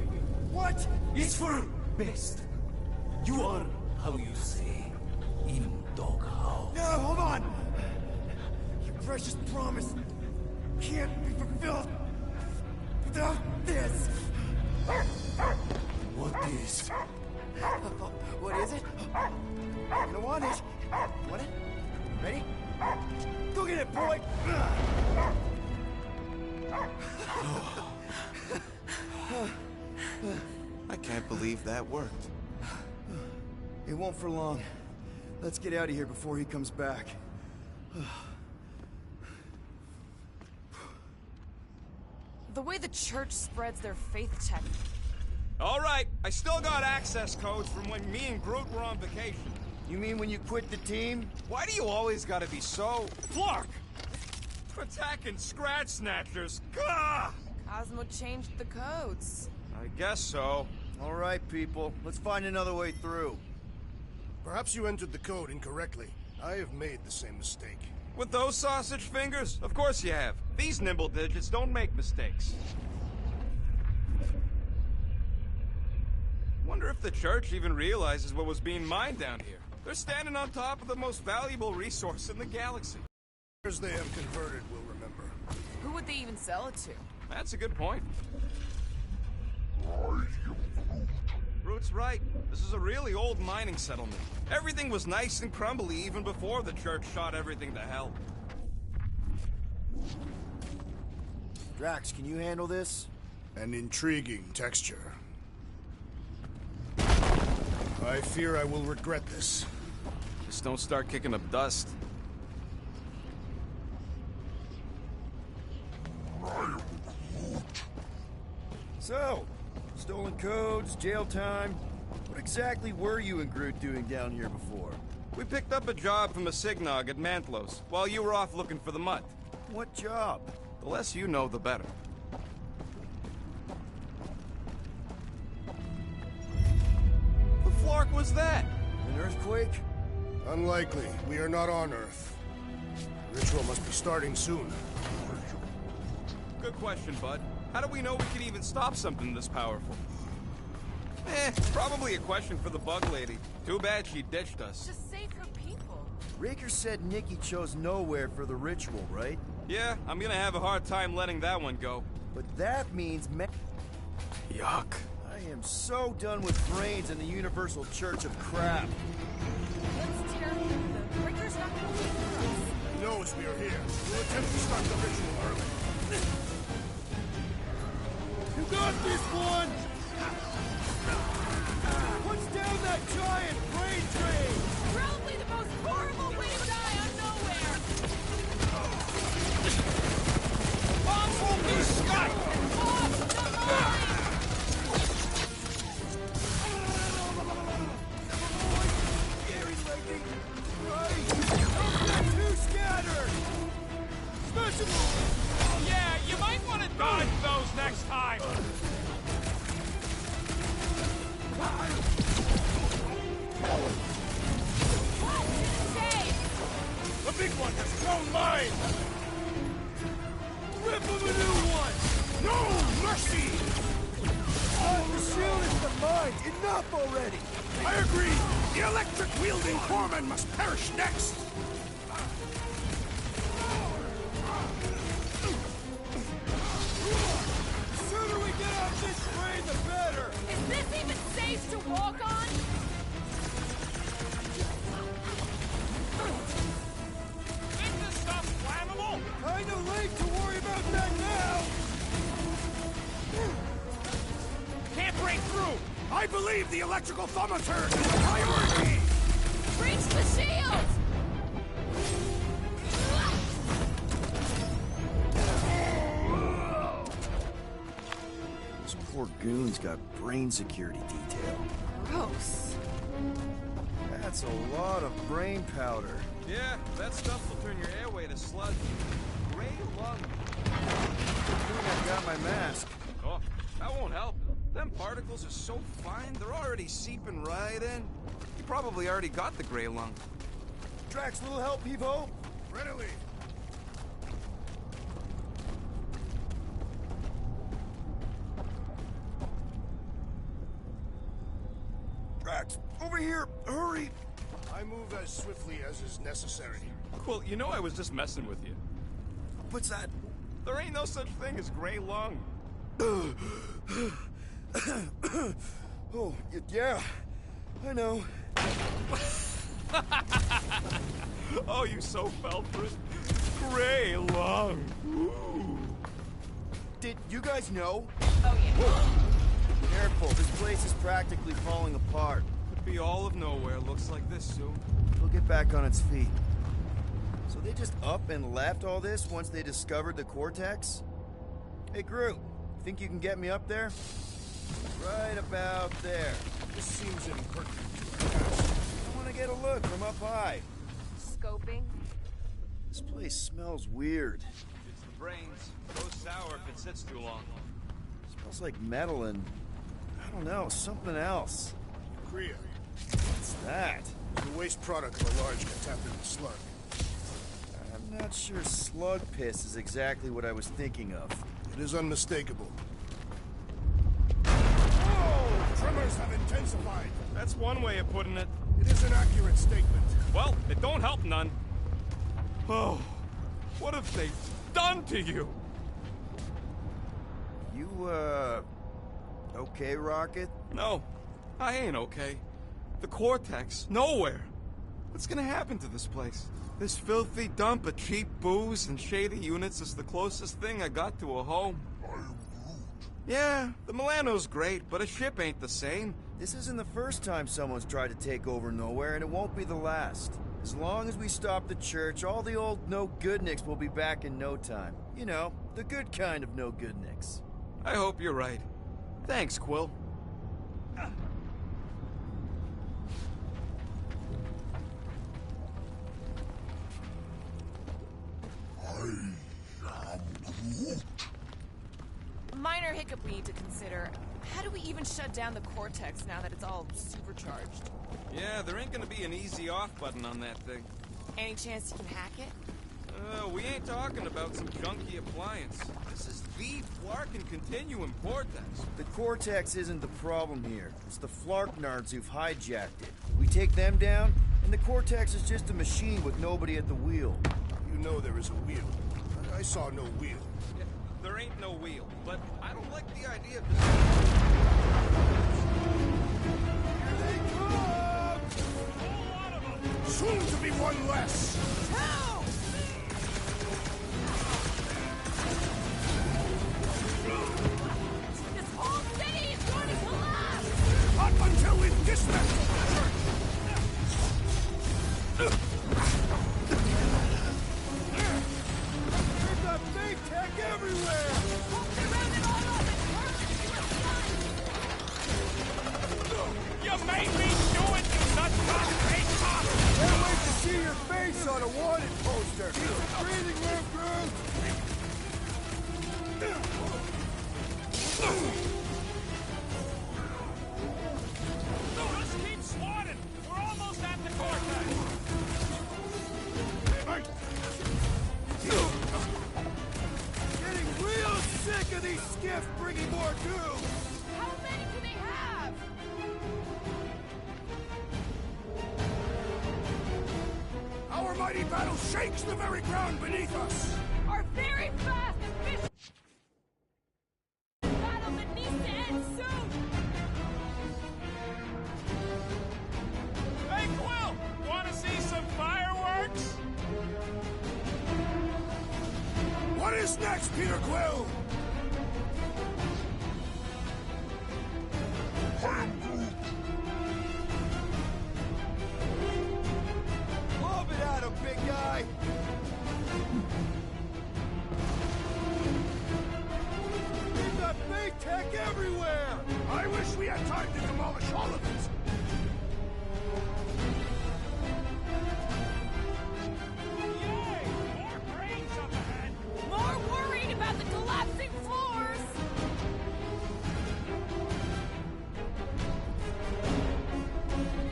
what? It's for best. You are, how you say, in doghouse. No, hold on! Your precious promise can't be fulfilled without this! What is? What is it? You don't want it. You want it? Ready? Go get it, boy! I can't believe that worked. It won't for long. Let's get out of here before he comes back. The way the church spreads their faith tech. All right, I still got access codes from when me and Groot were on vacation. You mean when you quit the team? Why do you always gotta be so... Flark! Attacking Scratch Snatchers! Gah! Cosmo changed the codes. I guess so. All right, people. Let's find another way through. Perhaps you entered the code incorrectly. I have made the same mistake. With those sausage fingers? Of course you have. These nimble digits don't make mistakes. Wonder if the church even realizes what was being mined down here. They're standing on top of the most valuable resource in the galaxy. As they have converted will remember. Who would they even sell it to? That's a good point. Groot's right. This is a really old mining settlement. Everything was nice and crumbly even before the church shot everything to hell. Drax, can you handle this? An intriguing texture. I fear I will regret this. Just don't start kicking up dust. So, stolen codes, jail time. What exactly were you and Groot doing down here before? We picked up a job from a Signog at Mantlos, while you were off looking for the mutt. What job? The less you know, the better. The flark was that? An earthquake? Unlikely. We are not on Earth. The ritual must be starting soon. Good question, bud. How do we know we can even stop something this powerful? Probably a question for the bug lady. Too bad she ditched us. Just save her people. Raker said Nikki chose nowhere for the ritual, right? Yeah, I'm gonna have a hard time letting that one go. But that means Yuck. I am so done with brains and the Universal Church of Crap. Let's tear through them. Breaker's not gonna wait for us. He knows we are here. We'll attempt to start the ritual early. You got this one! What's down that giant brain train? Probably the most horrible way to die on nowhere! Bombs won't be mind! Enough already! I agree! The electric-wielding foreman must perish next! The sooner we get off this train, the better! Is this even safe to walk on? Isn't this stuff flammable? Kinda late to worry about that now! Can't break through! I believe the electrical thermometer is a priority! Breach the shield! Those poor goons got brain security detail. Gross. That's a lot of brain powder. Yeah, that stuff will turn your airway to sludge. Gray lung. I think I've got my mask. Oh, that won't help. Them particles are so fine, they're already seeping right in. You probably already got the gray lung. Drax, little help, Evo? Readily! Drax, over here! Hurry! I move as swiftly as is necessary. Well, you know I was just messing with you. What's that? There ain't no such thing as gray lung. Oh, yeah. I know. Oh, you so fell for it. Gray lung. Ooh. Did you guys know? Oh, yeah. Careful, this place is practically falling apart. Could be all of nowhere, looks like this soon. It'll get back on its feet. So they just up and left all this once they discovered the Cortex? Hey, Groot, think you can get me up there? Right about there. This seems impertinent. I want to get a look from up high. Scoping. This place smells weird. It's the brains. Goes sour if it sits too long. Smells like metal and, I don't know, something else. Kriya. What's that? The waste product of a large catapult slug. I'm not sure slug piss is exactly what I was thinking of. It is unmistakable. Whoa! Tremors have intensified. That's one way of putting it. It is an accurate statement. Well, it don't help none. Oh, what have they done to you? You, okay, Rocket? No, I ain't okay. The Cortex, nowhere. What's gonna happen to this place? This filthy dump of cheap booze and shady units is the closest thing I got to a home. Yeah, the Milano's great, but a ship ain't the same. This isn't the first time someone's tried to take over Nowhere, and it won't be the last. As long as we stop the church, all the old no-goodniks will be back in no time. You know, the good kind of no-goodniks. I hope you're right. Thanks, Quill. A minor hiccup we need to consider. How do we even shut down the Cortex now that it's all supercharged? Yeah, there ain't gonna be an easy off button on that thing. Any chance you can hack it? We ain't talking about some junky appliance. This is the Flarkin Continuum Cortex. The Cortex isn't the problem here. It's the Flarknards who've hijacked it. We take them down, and the Cortex is just a machine with nobody at the wheel. You know there is a wheel. I saw no wheel. Yeah, there ain't no wheel, but I don't like the idea of this. Soon to be one less! Help! This whole city is going to collapse! Not until we've dismantled the church! We've got fake tech everywhere! You made me do it, you nutcock! Can't wait to see your face on a wanted poster! Keep the breathing room, Groot! Just keep mighty battle shakes the very ground beneath us! Our very fast and vicious battle that needs to end soon! Hey, Quill! Want to see some fireworks? What is next, Peter Quill? Lob it at him, big guy! We've got fake tech everywhere! I wish we had time to demolish all of it! Yay! More brains up ahead! More worried about the collapsing floors!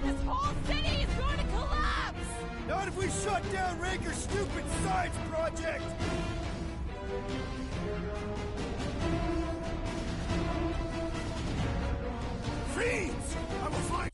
This whole city is going to collapse! Not if we shut down Raker's stupid science project! Fiends! I will find...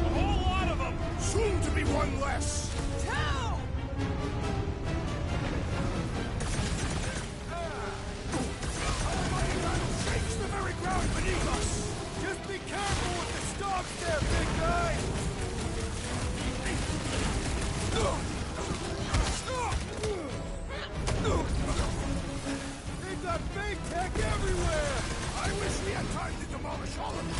A whole lot of them! Soon to be one less! Mighty battle shakes the very ground beneath us! Just be careful with the stalks there, big guy! They've got fake tech everywhere! I wish we had time to demolish all of it!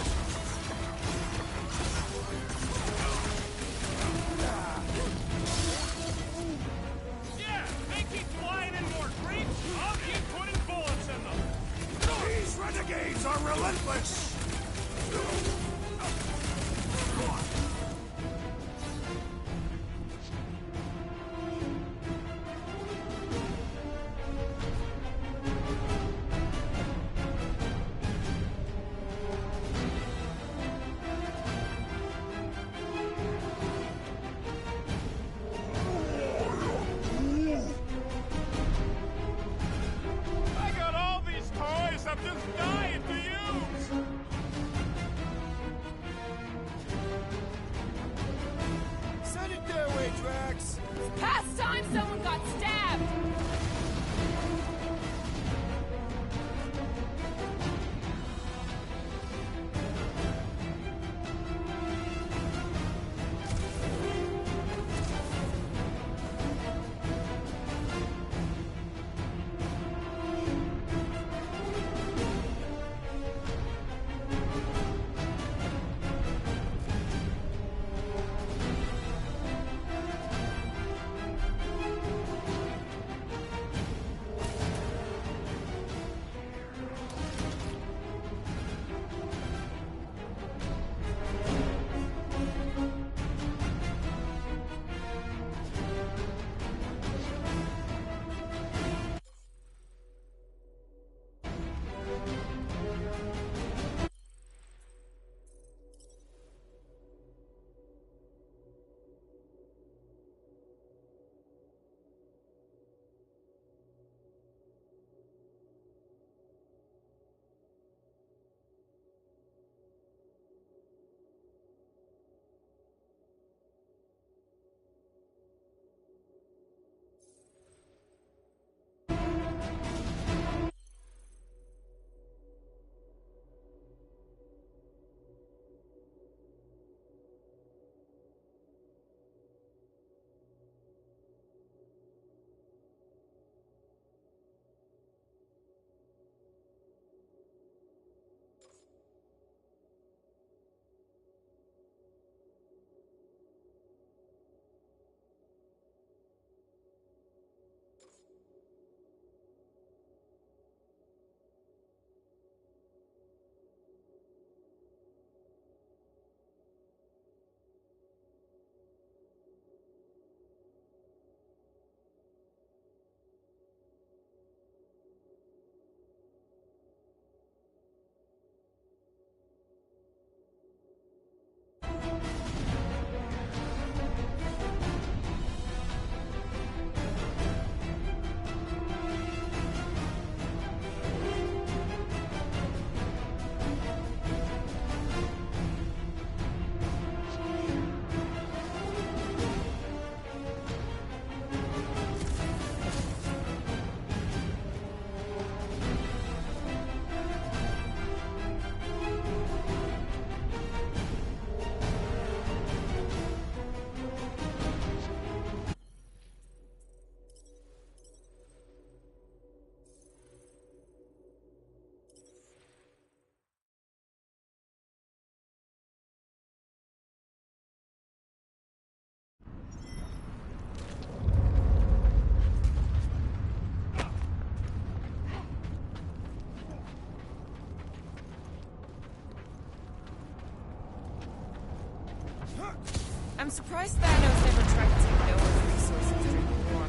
I'm surprised Thanos never tried to take Noah's resources during the war.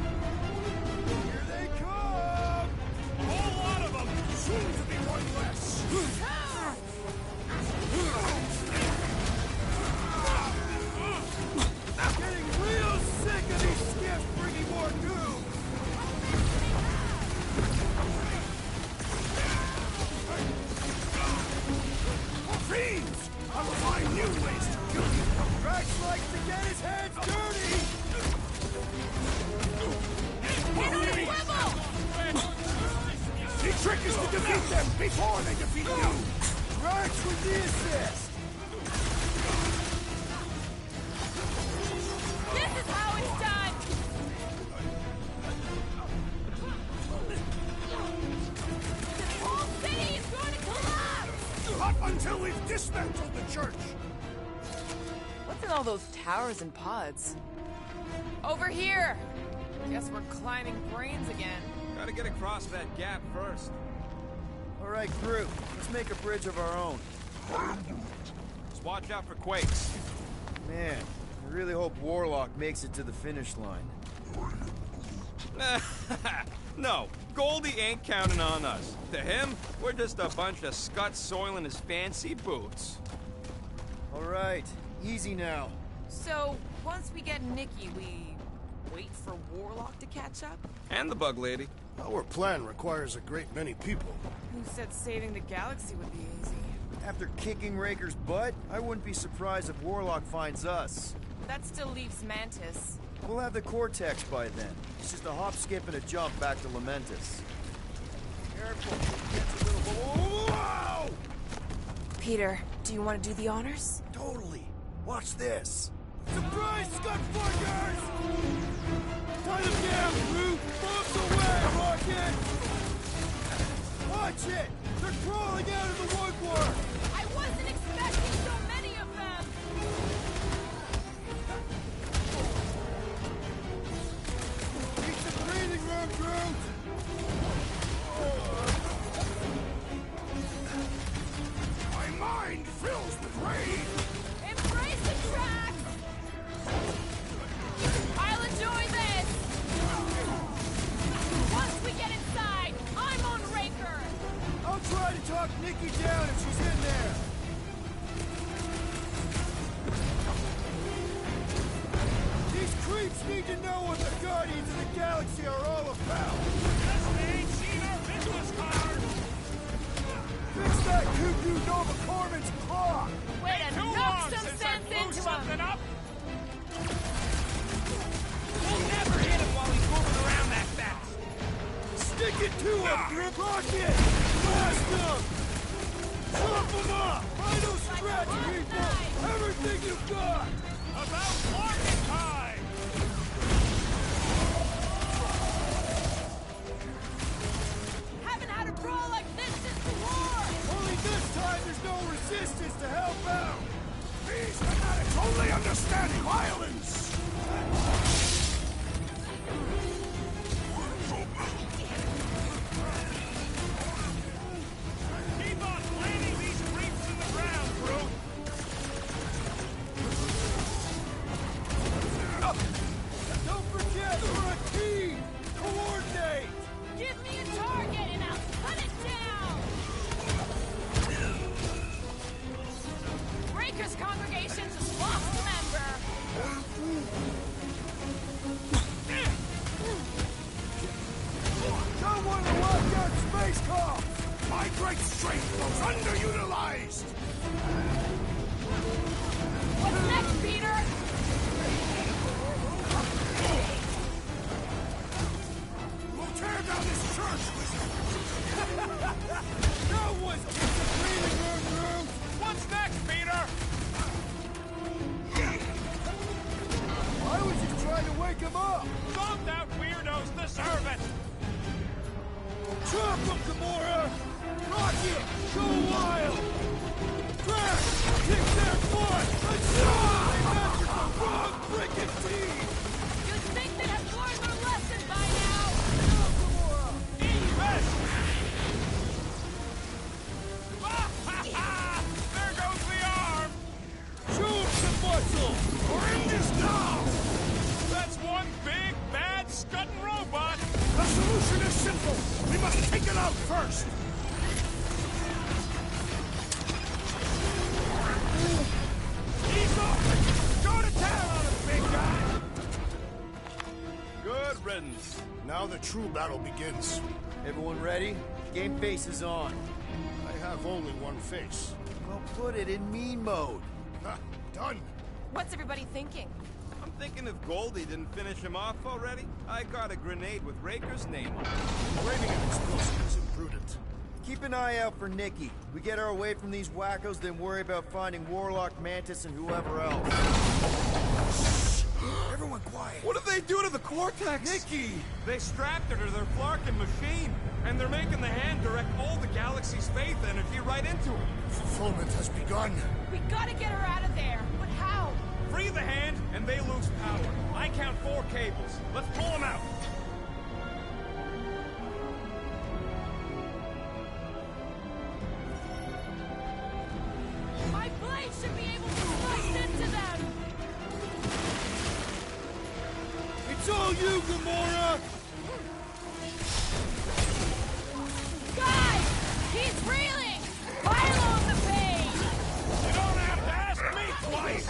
Here they come! A whole lot of them! Soon to be one less! I'm getting real sick of these skips bringing more doom! Fiends! I will find new ways to kill you! Drax likes to get his hands dirty! Hit on the rebel! The trick is to defeat them before they defeat you! Drax with the assist! This is how it's done! This whole city is going to collapse! Not until we've dismantled the church! What's in all those towers and pods? Over here! Guess we're climbing brains again. Gotta get across that gap first. All right, Groot, let's make a bridge of our own. Just watch out for quakes. Man, I really hope Warlock makes it to the finish line. No, Goldie ain't counting on us. To him, we're just a bunch of scuts soiling his fancy boots. All right, easy now. So, once we get Nikki, we wait for Warlock to catch up? And the Bug Lady. Our plan requires a great many people. Who said saving the galaxy would be easy? After kicking Raker's butt, I wouldn't be surprised if Warlock finds us. That still leaves Mantis. We'll have the Cortex by then. It's just a hop, skip, and a jump back to Lamentus. Careful, it gets a little... Whoa! Peter, do you want to do the honors? Totally. Watch this. Surprise, Scutfuckers! Tie them down, Groot! Bombs away, Rocket! Watch it! They're crawling out of the woodwork! I wasn't expecting so many of them! Need some breathing room, Groot! My mind fills with rage! Embrace the tracks! I'll enjoy this! Once we get inside, I'm on Raker! I'll try to talk Nikki down if she's in there! These creeps need to know what the Guardians of the Galaxy are all about! Yes, they ain't seen our business card! Fix that cuckoo Nova Corman's clock! Way to knock some sense into something him! up! We'll never hit him while he's moving around that fast! Stick it to him, Grip Rocket! Blast him! Chop him up! Final stretch, people! Everything you've got! About market time! Haven't had a brawl like this since the war! Only this time there's no resistance to help out! These fanatics only understand violence! Keep on planting these creeps in the ground, Groot! Don't forget, we're a team! Coordinate! Give me a target and I'll cut it down! Raker's congregation's a lost member! Someone to lock out space comms! My great strength was underutilized! What's next, Peter? We'll tear down this church, wizard! No one's disagreeing, Groot! What's next, Peter? I was just trying to wake him up! Thumbed out weirdos deserve it! Chop him, Gamora! Rocket! Go wild! Crash! Kick their butt! And shot! They measured the wrong frickin' team! You'd think they'd have learned their lesson by now! Go, Gamora! Invest! There goes the arm! Show him some muscle! We're in this out first! Ease off! Go to town on him, big guy! Good riddance. Now the true battle begins. Everyone ready? Game face is on. I have only one face. Well, put it in mean mode. Ha, done. What's everybody thinking? I'm thinking if Goldie didn't finish him off already, I got a grenade with Raker's name on it. Waving an explosive is imprudent. Keep an eye out for Nikki. We get her away from these wackos, then worry about finding Warlock, Mantis, and whoever else. Everyone quiet. What did they do to the Cortex? Nikki! They strapped her to their Flarkin machine, and they're making the hand direct all the galaxy's faith energy right into her. Fulfillment has begun. We gotta get her out of there. But how? Free the hand, and they lose power. I count 4 cables. Let's pull them out. My blade should be able to slice into them. It's all you, Gamora! Guys! He's reeling! Philo the pain! You don't have to ask me twice!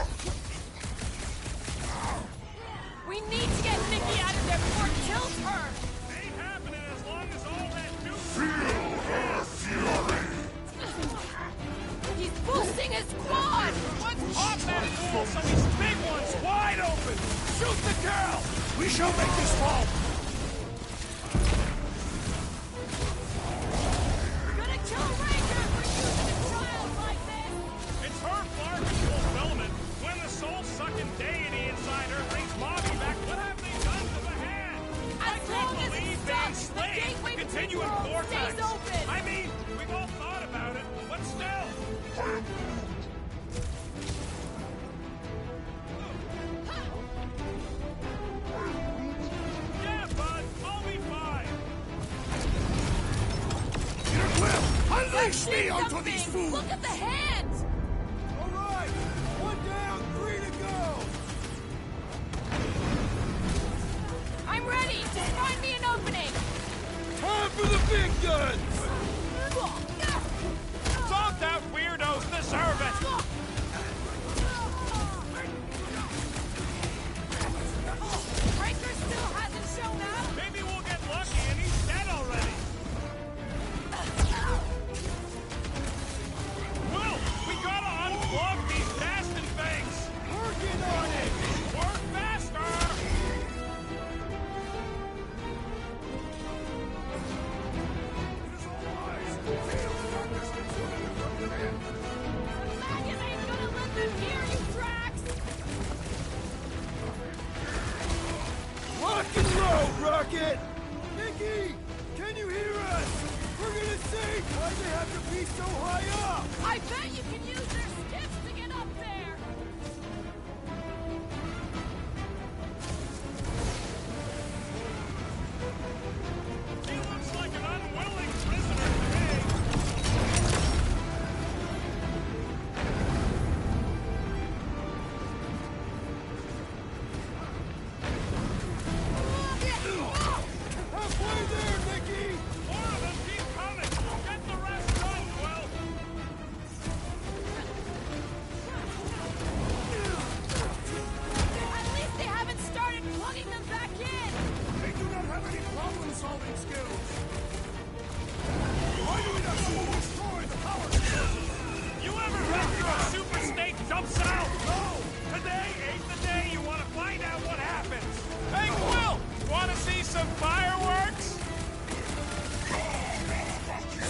We need to get Nikki out of there before it kills her! Ain't happening as long as all that juice... Feel her fury! He's boosting his quad! Let's pop that fool so his big one's wide open! Shoot the girl! We shall make this fall! Gonna kill Ranger for using a child like this! It's her Flarkin fulfillment. When the soul-sucking deity inside her brings Mommy back, what have they done to the hand? I As long can't as believe it's they stuck, the enslaved gateway the between continuum worlds vortex. stays open! I mean, we've all thought about it, but still. Yeah, bud, I'll be fine. Peter Quill, unleash me See onto something. these fools! Look at the hands! All right! 1 down, 3 to go! I'm ready! Just find me an opening! Time for the big guns! Zonked out weirdos deserve it! Breaker still hasn't shown up! Maybe we'll get lucky and he's dead already. Will, we gotta unplug these Dastan things! Working on it! Work faster! Magus ain't gonna let them hear you, Drax! Rock and roll, Rocket! Nikki! Can you hear us? We're gonna sing! Why'd they have to be so high up? I bet you can use their skiffs to get up there! He looks like an unwilling prisoner to me. Halfway there, Nikki! More of them keep coming. Get the rest done, Will. At least they haven't started plugging them back in! They do not have any problem-solving skills! Why do we not destroy the power sources? You ever picture a super snake jumps out? No! Today ain't the day you want to find out what happens. Hey, Will! Want to see some fireworks?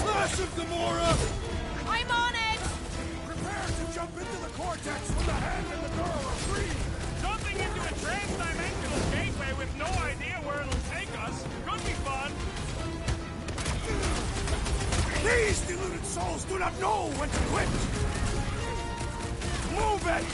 Slash him, Gamora! I'm on it! Prepare to jump into the cortex when the hand and the girl are free! Jumping into a trans-dimensional gateway with no idea where it'll take us could be fun. These deluded souls do not know when to quit! Move it!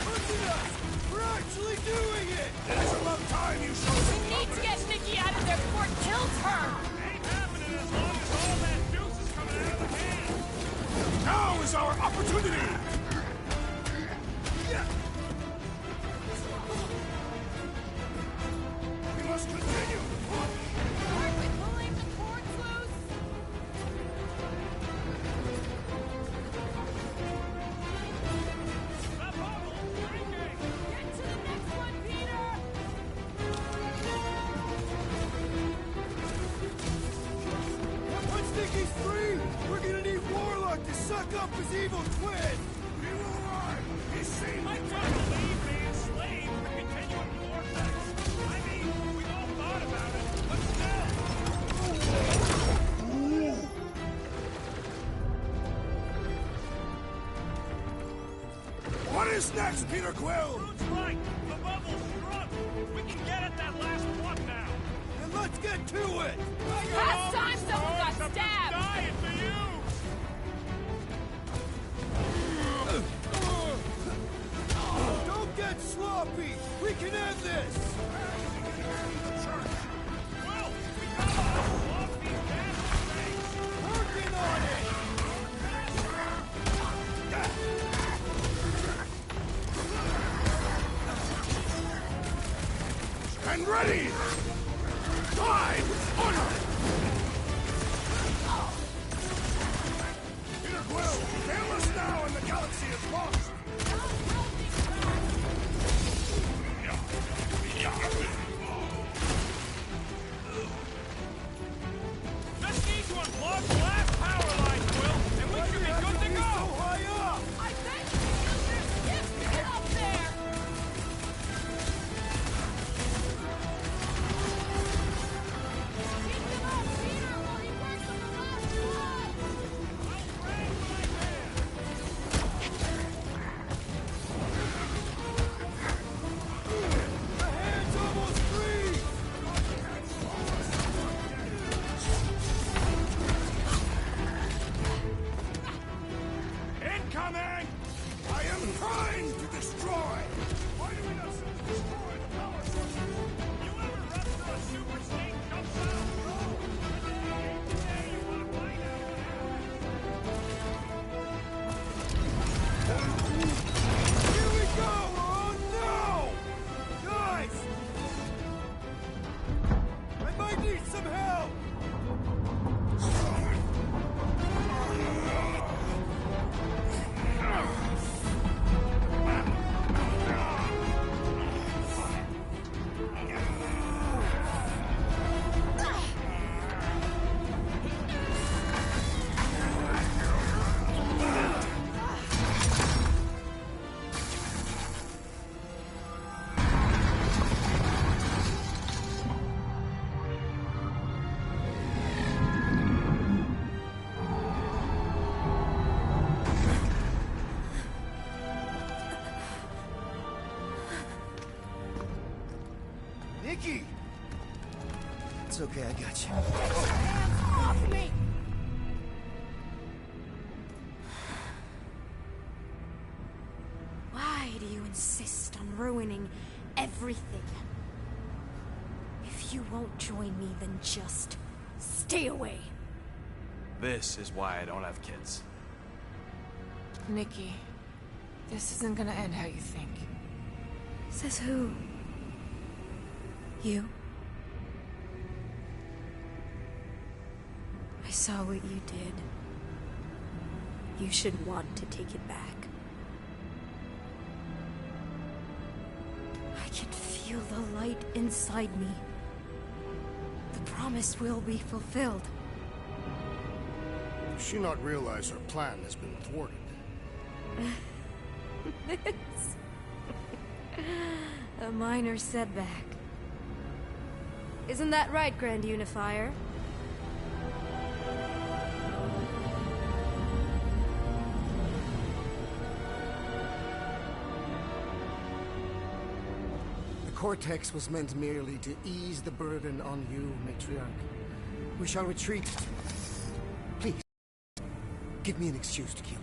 Listen us! We're actually doing it! It is about time you showed We some need to get Nikki out of there before it kills her! Ain't happening as long as all that juice is coming out of the hand. Now is our opportunity! evil twin! He will arrive! He's seen! I don't believe they enslaved the continuum vortex. I mean, we've all thought about it, but still. What is next, Peter Quill? Groot's right. The bubble's shrunk. We can get at that last one now. Then let's get to it! Last time someone got stabbed! Dying for you! Don't get sloppy! We can end this! Well, we gotta unlock these damn things. Working on it! And ready! Time! Honor! Peter Quill, hail us now and the galaxy is lost! Just need to unplug the last power line, Quill, and we should be good to go! So high up! I bet you use your skiff to get up there! Keep him up, Peter, while he works on the last one! The hand's almost free! Incoming! I am trying to destroy! Why do we not simply destroy the power sources? You ever run through a super snake jump out? No! Today you want to find out what Here we go! Oh no! Guys! I might need some help! Nikki! It's okay, I got you. Hands off me! Why do you insist on ruining everything? If you won't join me, then just stay away. This is why I don't have kids. Nikki, this isn't gonna end how you think. Says who? You? I saw what you did. You should want to take it back. I can feel the light inside me. The promise will be fulfilled. Does she not realize her plan has been thwarted? This... a minor setback. Isn't that right, Grand Unifier? The Cortex was meant merely to ease the burden on you, Matriarch. We shall retreat. Please, give me an excuse to kill.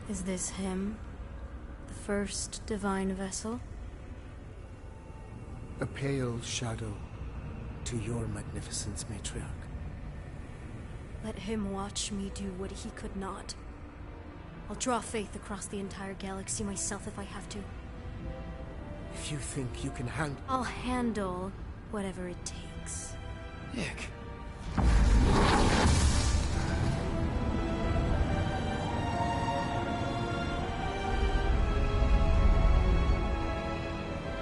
Is this him? The first divine vessel? A pale shadow to your magnificence, Matriarch. Let him watch me do what he could not. I'll draw faith across the entire galaxy myself if I have to. If you think you can handle... I'll handle whatever it takes. Nick.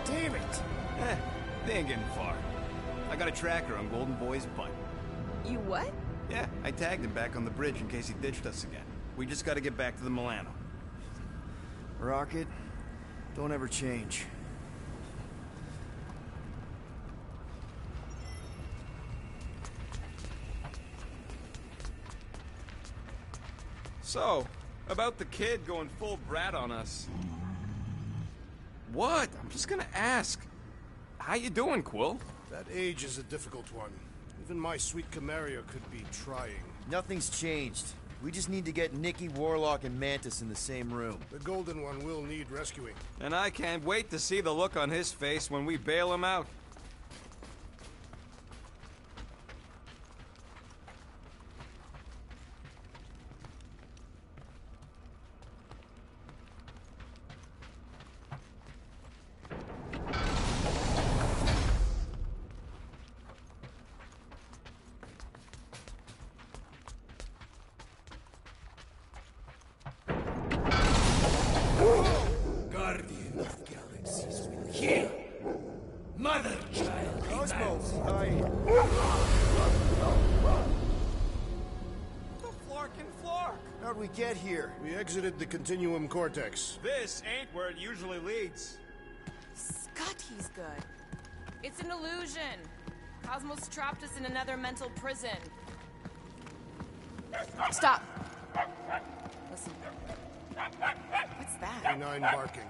Damn it! They ain't getting far. I got a tracker on Golden Boy's butt. You what? Yeah, I tagged him back on the bridge in case he ditched us again. We just gotta get back to the Milano. Rocket, don't ever change. So, about the kid going full brat on us. What? I'm just gonna ask. How you doing, Quill? That age is a difficult one. Even my sweet Camaria could be trying. Nothing's changed. We just need to get Nikki, Warlock, and Mantis in the same room. The Golden One will need rescuing. And I can't wait to see the look on his face when we bail him out. Guardian of Galaxies will hear. Mother child. Cosmo, The Flarkin' Flark! how'd we get here? We exited the Continuum Cortex. This ain't where it usually leads. Scotty's good. It's an illusion. Cosmos trapped us in another mental prison. Stop. Listen. What's that? Canine barking.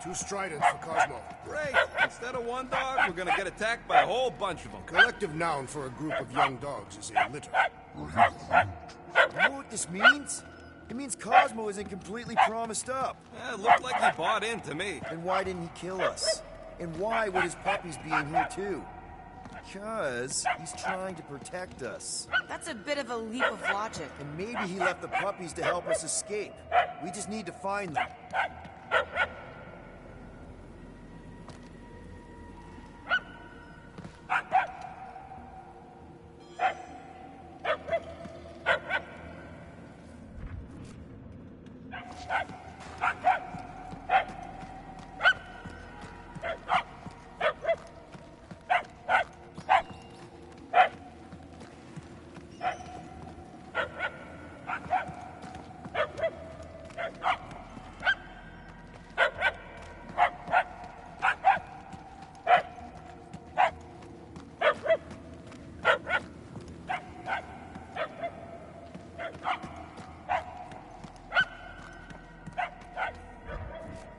Too strident for Cosmo. Great! Instead of one dog, we're gonna get attacked by a whole bunch of them. Collective noun for a group of young dogs is a litter. You know what this means? It means Cosmo isn't completely promised up. It looked like he bought in to me. Then why didn't he kill us? And why would his puppies be in here too? Because he's trying to protect us. That's a bit of a leap of logic. And maybe he left the puppies to help us escape. We just need to find them.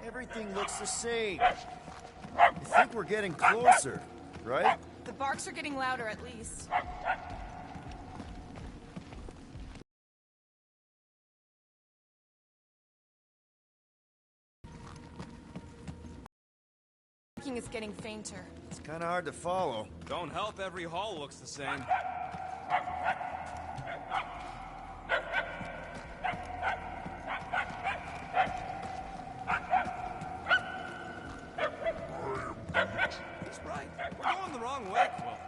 Everything looks the same. I think we're getting closer, right? The barks are getting louder, at least. Barking is getting fainter. It's kind of hard to follow. Don't help, every hall looks the same. He's right. We're going the wrong way, Quill.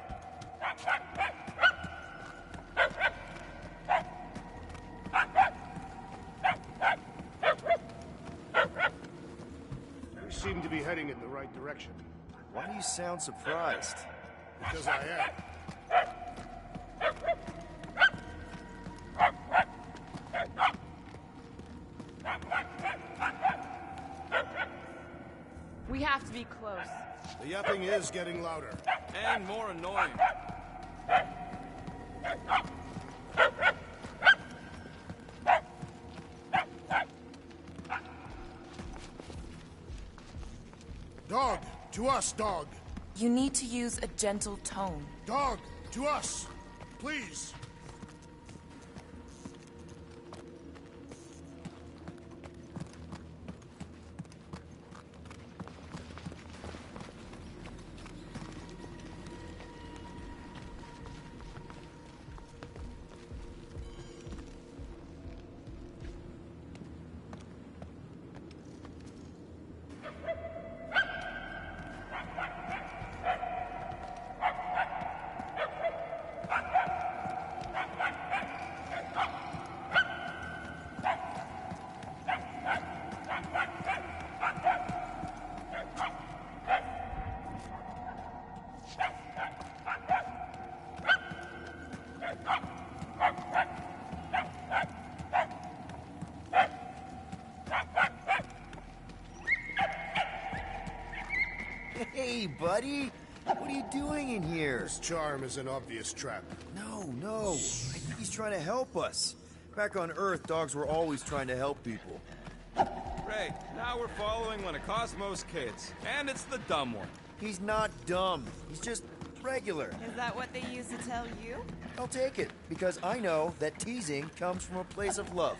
We seem to be heading in the right direction. Why do you sound surprised? Because I am. We have to be close. The yapping is getting louder. And more annoying. Dog, to us, dog. You need to use a gentle tone. Dog, to us. Please. buddy? What are you doing in here? This charm is an obvious trap. No. I think he's trying to help us. Back on Earth, dogs were always trying to help people. Great. Now we're following one of Cosmo's kids. And it's the dumb one. He's not dumb. He's just regular. Is that what they used to tell you? I'll take it, because I know that teasing comes from a place of love.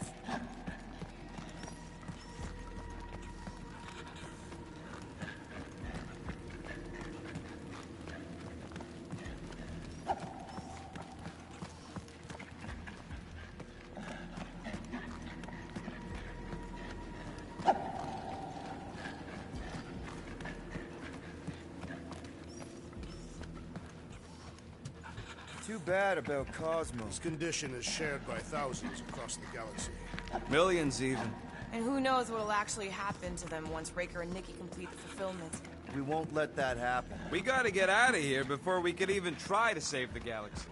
Too bad about Cosmo. This condition is shared by thousands across the galaxy. Millions, even. And who knows what'll actually happen to them once Raker and Nikki complete the fulfillment. We won't let that happen. We gotta get out of here before we could even try to save the galaxy.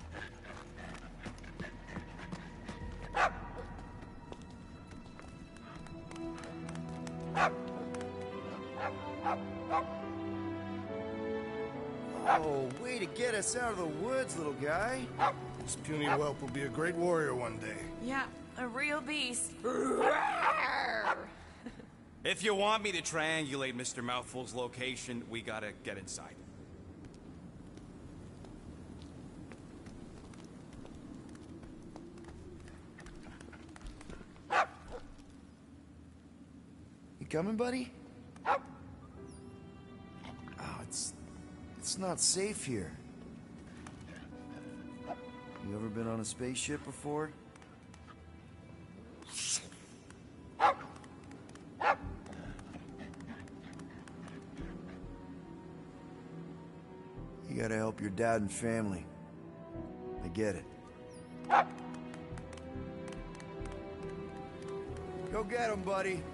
Oh, way to get us out of the woods, little guy. This puny whelp will be a great warrior one day. Yeah, a real beast. If you want me to triangulate Mr. Mouthful's location, we gotta get inside. You coming, buddy? Oh, it's not safe here. You ever been on a spaceship before? You gotta help your dad and family. I get it. Go get him, buddy.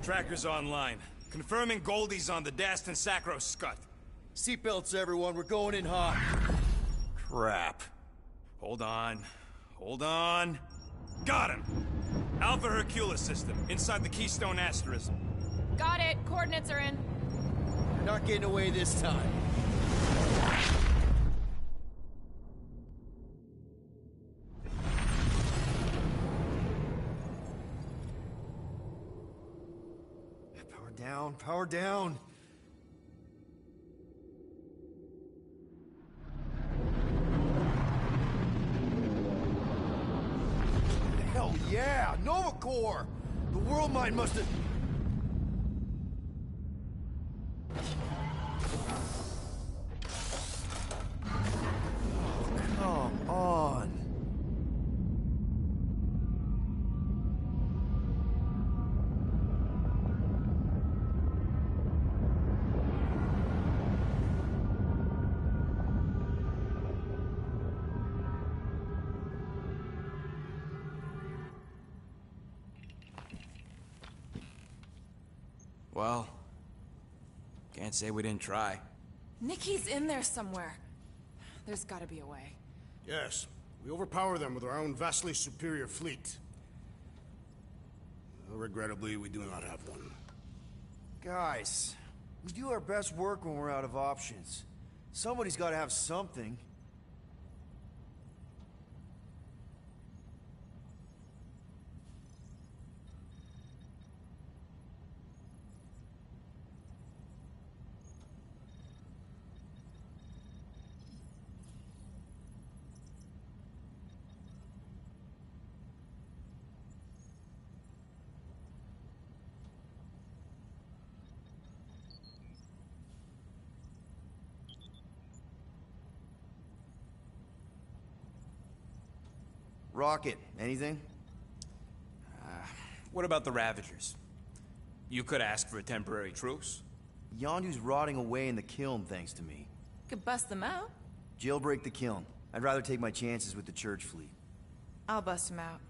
Tracker's online. Confirming Goldie's on the Dastan Sacro Scut. Seatbelts, everyone. We're going in hot. Crap. Hold on. Got him! Alpha Hercules system, inside the Keystone Asterism. Got it. Coordinates are in. You're not getting away this time. Power down. Hell yeah, Nova Corps! The World Mine must have... Come on. Well, can't say we didn't try. Nikki's in there somewhere. There's gotta be a way. Yes, we overpower them with our own vastly superior fleet. Well, regrettably, we do not have one. Guys, we do our best work when we're out of options. Somebody's got to have something. Rocket, anything? What about the Ravagers? You could ask for a temporary truce. Yondu's rotting away in the kiln, thanks to me. Could bust them out. Jailbreak the kiln. I'd rather take my chances with the church fleet. I'll bust him out.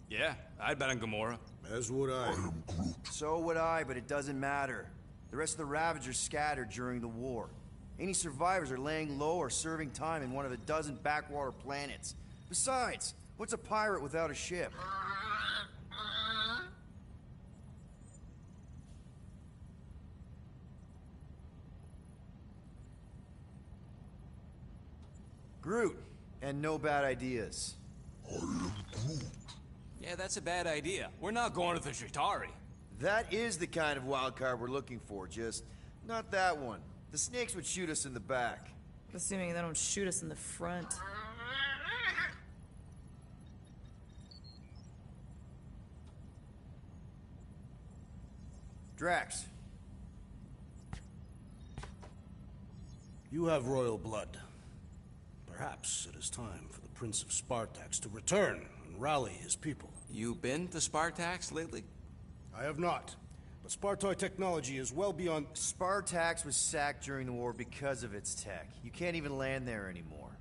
Yeah, I'd bet on Gamora. As would I. So would I, but it doesn't matter. The rest of the Ravagers scattered during the war. Any survivors are laying low or serving time in one of a dozen backwater planets. Besides, what's a pirate without a ship? Groot, and no bad ideas. Yeah, that's a bad idea. We're not going to the Chitauri. That is the kind of wild card we're looking for, just not that one. The snakes would shoot us in the back. Assuming they don't shoot us in the front. Drax. You have royal blood. Perhaps it is time for the Prince of Spartax to return and rally his people. You been to Spartax lately? I have not. But Spartoid technology is well beyond... Spartax was sacked during the war because of its tech. You can't even land there anymore.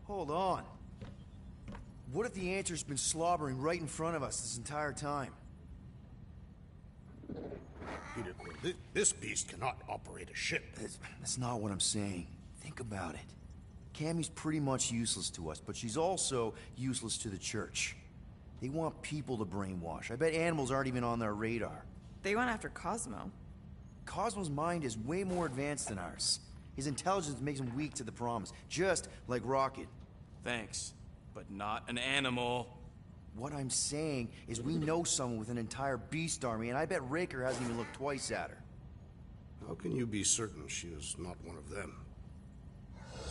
Hold on. What if the answer's been slobbering right in front of us this entire time? Peter Quill, this beast cannot operate a ship. That's not what I'm saying. Think about it. Cammy's pretty much useless to us, but she's also useless to the Church. They want people to brainwash. I bet animals aren't even on their radar. They went after Cosmo. Cosmo's mind is way more advanced than ours. His intelligence makes him weak to the promise, just like Rocket. Thanks, but not an animal. What I'm saying is we know someone with an entire beast army, and I bet Raker hasn't even looked twice at her. How can you be certain she is not one of them?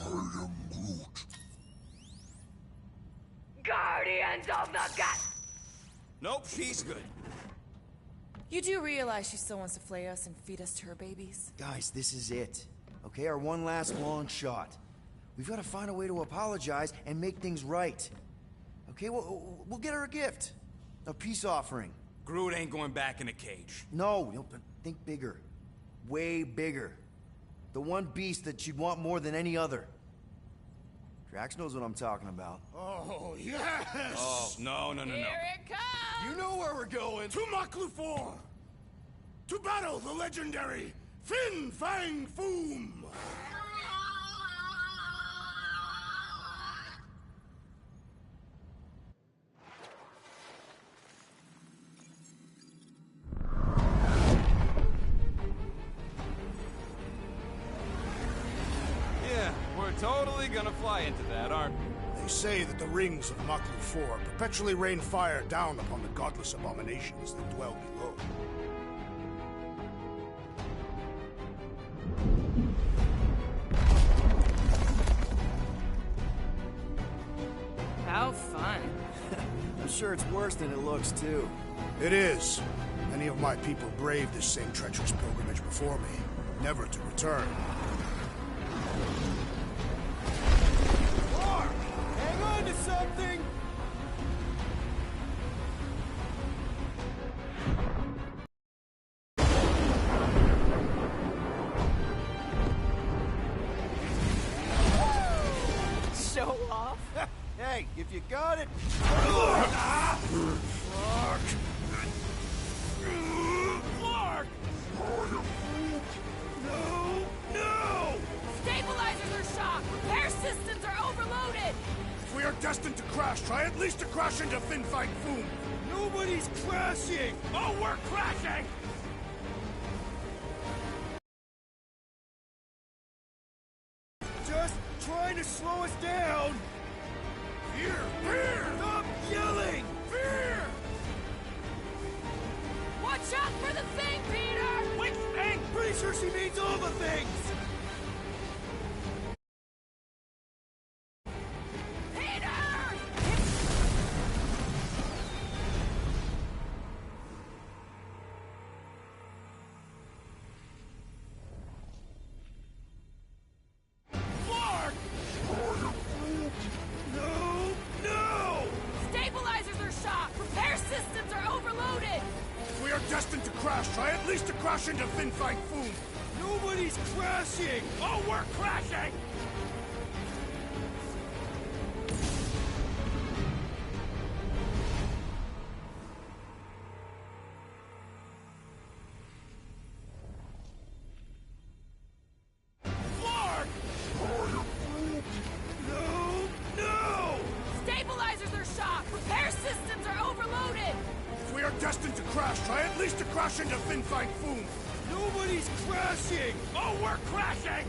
I am Groot. Guardians of the Gut. Nope, she's good. You do realize she still wants to flay us and feed us to her babies? Guys, this is it. Okay, our one last long shot. We've got to find a way to apologize and make things right. Okay, we'll get her a gift. A peace offering. Groot ain't going back in a cage. No, but think bigger. Way bigger. The one beast that you'd want more than any other. Drax knows what I'm talking about. Oh, yes! Oh, no. Here it comes! You know where we're going. To Maklufor! To battle the legendary Fin Fang Foom! Yeah, we're totally gonna fly into that, aren't we? They say that the rings of Maklufor perpetually rain fire down upon the godless abominations that dwell below. How fun. I'm sure it's worse than it looks, too. It is. Many of my people braved this same treacherous pilgrimage before me, never to return. Mark! Hang on to something! Show off. Hey, if you got it... Clark! No! Stabilizers are shot! Repair systems are overloaded! If we are destined to crash, try at least to crash into Fin Fang Foom! Nobody's crashing! Oh, we're crashing! Just trying to slow us down! Fear! Fear! Stop yelling! Fear! Watch out for the thing, Peter! Which thing? Pretty sure she means all the things! Peter! Clark! crash into Fin Fang Foom! Nobody's crashing! Oh, we're crashing! Stabilizers are shot! Repair systems are overloaded! If we are destined to crash, try at least to crash into Fin Fang Foom! Nobody's crashing! Oh, we're crashing!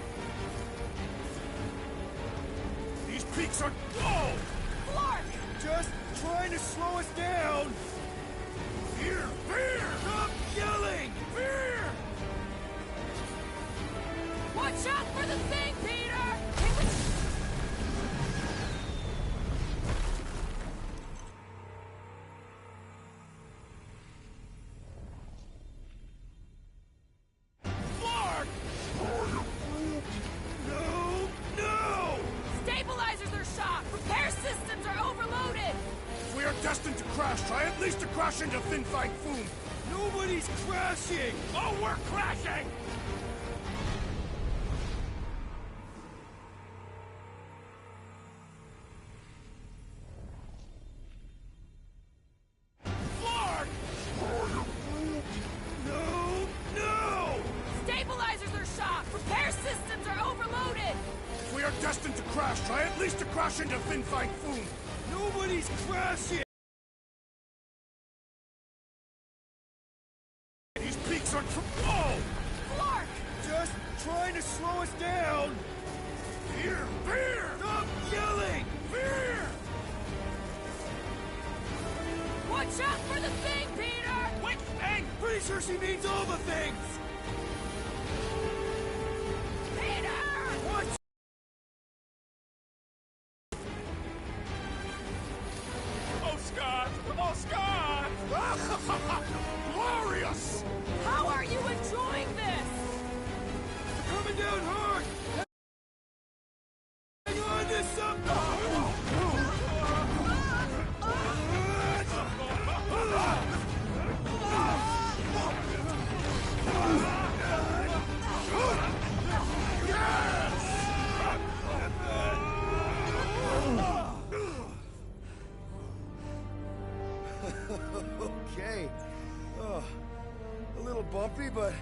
These peaks are... Whoa! Clark! Just trying to slow us down! Fear! Fear! Stop yelling! Fear! Watch out for the thing, Peter! Destined to crash, try at least to crash into Fin Fang Foom! Nobody's crashing! Oh, we're crashing! Flark! No! Stabilizers are shot! Repair systems are overloaded! If we are destined to crash, try at least to crash into Fin Fang Foom! Nobody's crashing! These peaks are... Whoa! Clark! Just trying to slow us down! Fear! Fear! Stop yelling! Fear! Watch out for the thing, Peter! Which thing? Pretty sure she means all the things! Peter! Watch! Oh, Scott! Oh, Scott! Glorious! How are you enjoying this? Coming down hard! Hang on to something! Okay. Oh, a little bumpy, but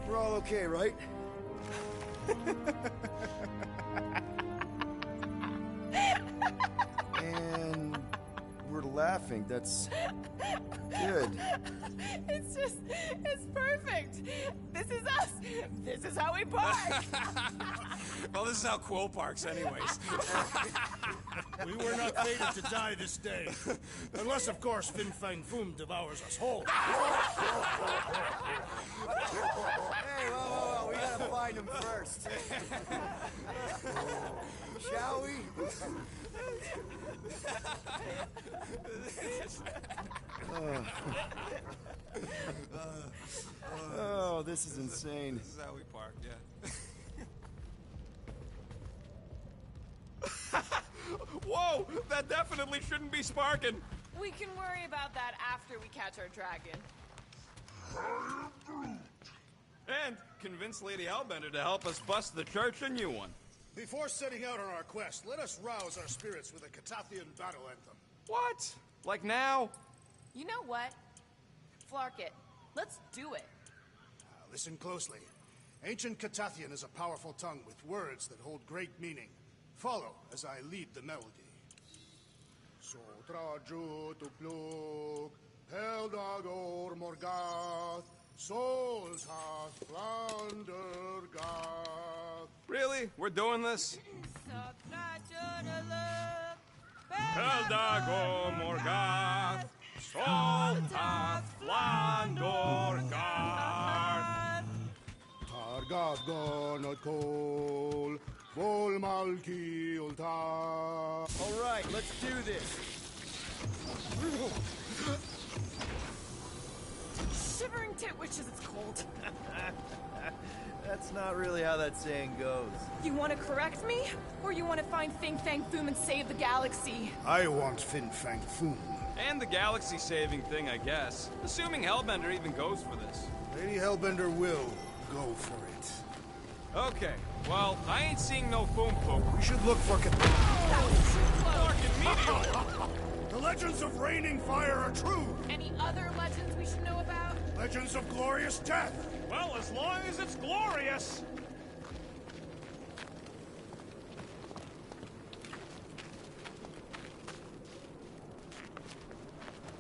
we're all okay, right? And we're laughing. That's good. It's perfect. This is us. This is how we park. Well, this is how Quill parks anyways. We were not fated to die this day. Unless, of course, Fin Fang Foom devours us whole. Hey, whoa. We gotta find him first. Shall we? Oh, this is insane. This is how we park, yeah. Whoa! That definitely shouldn't be sparking! We can worry about that after we catch our dragon. And convince Lady Hellbender to help us bust the church a new one. Before setting out on our quest, let us rouse our spirits with a Catathian battle anthem. What? Like now? You know what? Flark it. Let's do it. Listen closely. Ancient Catathian is a powerful tongue with words that hold great meaning. Follow as I lead the melody. Sotraju tupluk, Peldagor Morgath, Soltath Flander Gath. Really? We're doing this? Eldago Morgath, Soltath Flandor Gard. Targath Gonot Kol, Vol Malki Ulta. All right, let's do this. Shivering tit wishes it's cold. That's not really how that saying goes. You want to correct me? Or you want to find Fin Fang Foom and save the galaxy? I want Fin Fang Foom. And the galaxy-saving thing, I guess. Assuming Hellbender even goes for this. Lady Hellbender will go for it. Okay, well, I ain't seeing no foom poop. We should look for Fucking meteor! The legends of raining fire are true! Any other legends we should know about? Legends of glorious death! Well, as long as it's glorious!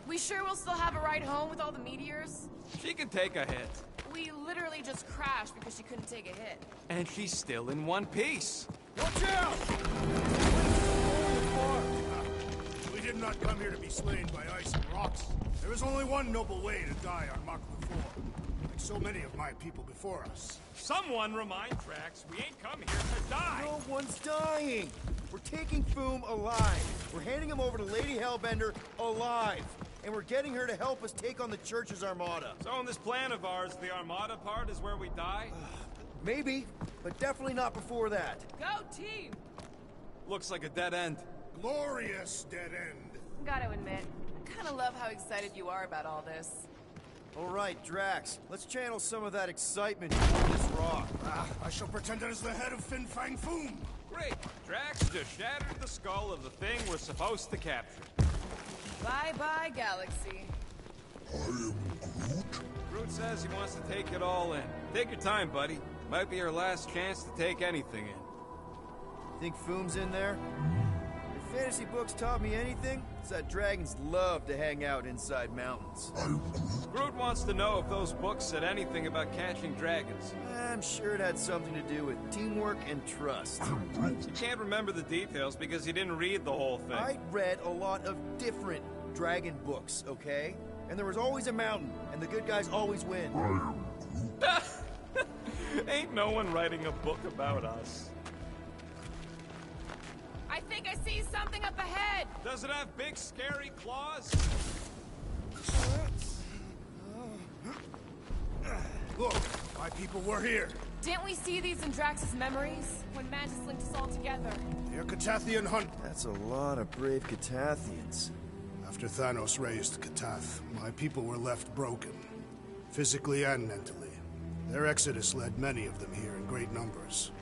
We sure we'll still have a ride home with all the meteors? She can take a hit. We literally just crashed because she couldn't take a hit. And she's still in one piece. Watch out! We did not come here to be slain by ice and rocks. There is only one noble way to die on Mach 4, like so many of my people before us. Someone remind Drax, we ain't come here to die! No one's dying! We're taking Foom alive. We're handing him over to Lady Hellbender alive. And we're getting her to help us take on the Church's Armada. So in this plan of ours, the Armada part is where we die? Maybe, but definitely not before that. Go team! Looks like a dead end. Glorious dead end. Gotta admit, I kinda love how excited you are about all this. All right, Drax, let's channel some of that excitement into this rock. I shall pretend it is the head of Fin Fang Foom. Great! Drax just shattered the skull of the thing we're supposed to capture. Bye-bye, Galaxy. I am Groot? Groot says he wants to take it all in. Take your time, buddy. Might be our last chance to take anything in. Think Foom's in there? If fantasy books taught me anything, it's that dragons love to hang out inside mountains. Groot wants to know if those books said anything about catching dragons. I'm sure it had something to do with teamwork and trust. You can't remember the details because you didn't read the whole thing. I read a lot of different dragon books, okay? And there was always a mountain, and the good guys always win. Ain't no one writing a book about us. I think I see something up ahead! Does it have big, scary claws? Look, my people were here. Didn't we see these in Drax's memories? When Mantis linked us all together? Their Catathian hunt. That's a lot of brave Catathians. After Thanos raised Katath, my people were left broken, physically and mentally. Their exodus led many of them here in great numbers.